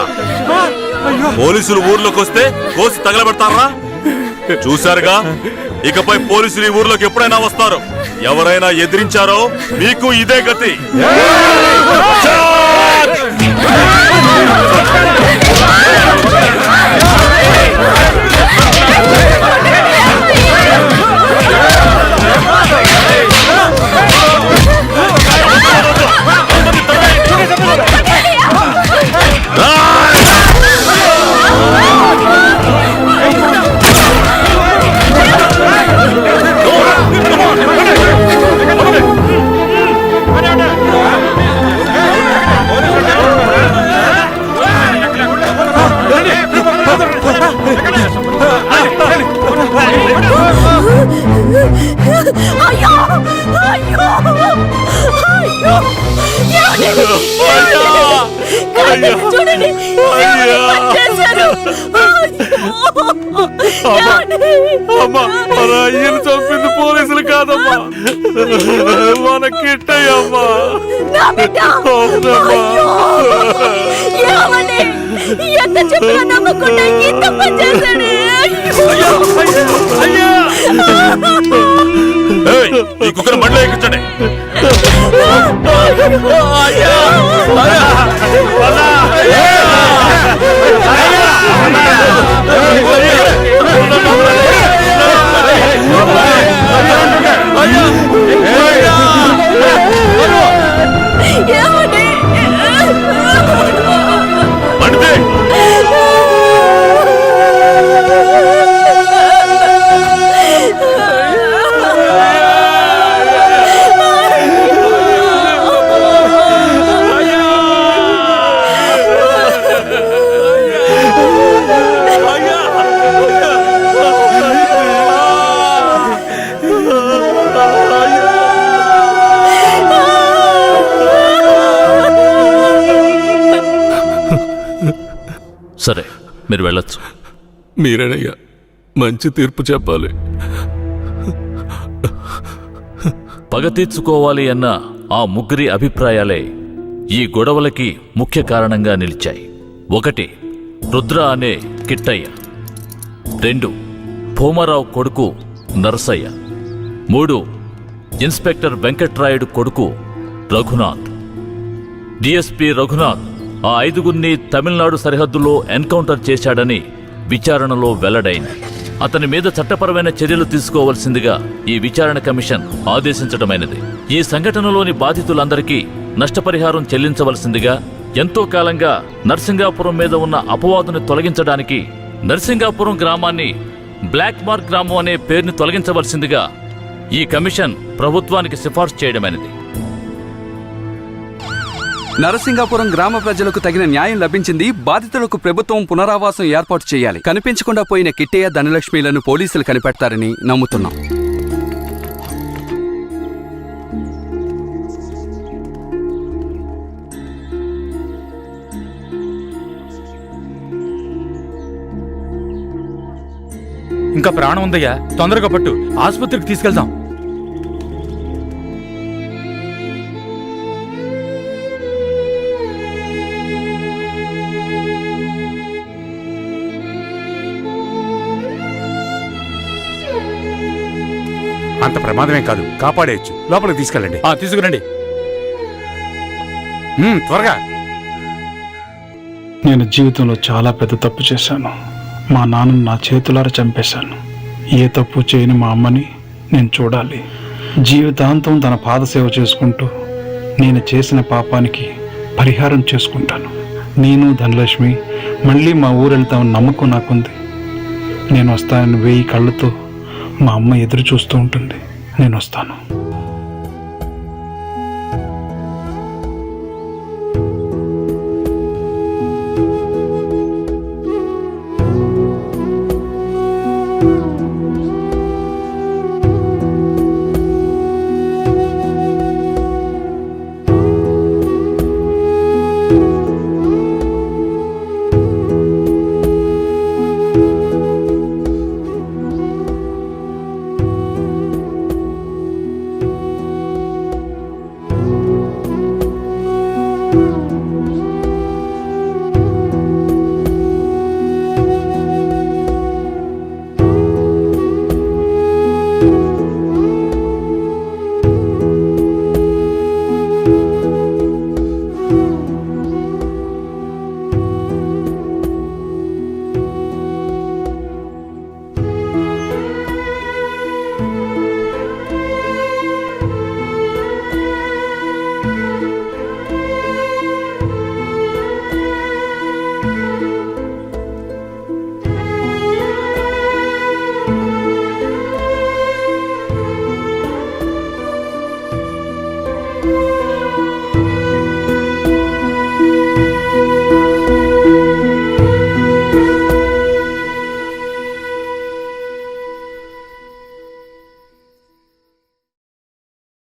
పోలీసులు ఊర్లోకి వస్తే కోసి తగలబెడతారా? చూశారుగా, ఇకపై పోలీసులు ఈ ఊర్లోకి ఎప్పుడైనా వస్తారు. ఎవరైనా ఎదిరించారో మీకు ఇదే గతి. చూడండి, అయ్యను చంపింది పోలీసులు కాదమ్మా, మన కిట్టయ్యమ్మా. ఎంత చెప్పినా నమ్మకుండా ఇంత పని చేశాడు. ఈ కుక్కను బండిలో ఎక్కించండి. సరే, మీరు వెళ్ళొచ్చు. మీరేనయ్యా మంచి తీర్పు చెప్పాలి. పగ తీర్చుకోవాలి అన్న ఆ ముగ్గురి అభిప్రాయాలే ఈ గొడవలకి ముఖ్య కారణంగా నిలిచాయి. 1 రుద్ర అనే కిట్టయ్య, 2 భూమారావు కొడుకు నరసయ్య, 3 ఇన్స్పెక్టర్ వెంకట్రాయుడు కొడుకు రఘునాథ్. డిఎస్పీ రఘునాథ్ ఆ 5గురిని తమిళనాడు సరిహద్దులో ఎన్కౌంటర్ చేశాడని విచారణలో వెల్లడైంది. అతని మీద చట్టపరమైన చర్యలు తీసుకోవాల్సిందిగా ఈ విచారణ కమిషన్ ఆదేశించడమైనది. ఈ సంఘటనలోని బాధితులందరికీ నష్టపరిహారం చెల్లించవలసిందిగా, ఎంతో కాలంగా నర్సింగాపురం మీద ఉన్న అపవాదుని తొలగించడానికి నర్సింగాపురం గ్రామాన్ని బ్లాక్ మార్క్ గ్రామం అనే పేరుని తొలగించవలసిందిగా ఈ కమిషన్ ప్రభుత్వానికి సిఫార్సు చేయడమైనది. నరసింగాపురం గ్రామ ప్రజలకు తగిన న్యాయం లభించింది. బాధితులకు ప్రభుత్వం పునరావాసం ఏర్పాటు చేయాలి. కనిపించకుండా పోయిన కిట్టయ్య, ధనలక్ష్మిలను పోలీసులు కనిపెడతారని నమ్ముతున్నాం. ఇంకా ప్రాణం ఉందయ్యా, తొందరగా పట్టు, ఆసుపత్రికి తీసుకెళ్దాం. అంత ప్రమాదమే కాదు, కాపాడేయచ్చు. లోపలికి తీసుకెళ్ళండి. తీసుకురండి. త్వరగా. నేను జీవితంలో చాలా పెద్ద తప్పు చేశాను. మా నాన్నను నా చేతులారా చంపేశాను. ఏ తప్పు చేయని మా అమ్మని నేను చూడాలి. జీవితాంతం తన పాదసేవ చేసుకుంటూ నేను చేసిన పాపానికి పరిహారం చేసుకుంటాను. నేను ధనలక్ష్మి మళ్ళీ మా ఊరు వెళ్తామని నమ్మకం నాకుంది. నేను వస్తానని 1000 కళ్ళతో మా అమ్మ ఎదురు చూస్తూ ఉంటుంది. నేను వస్తాను. thank you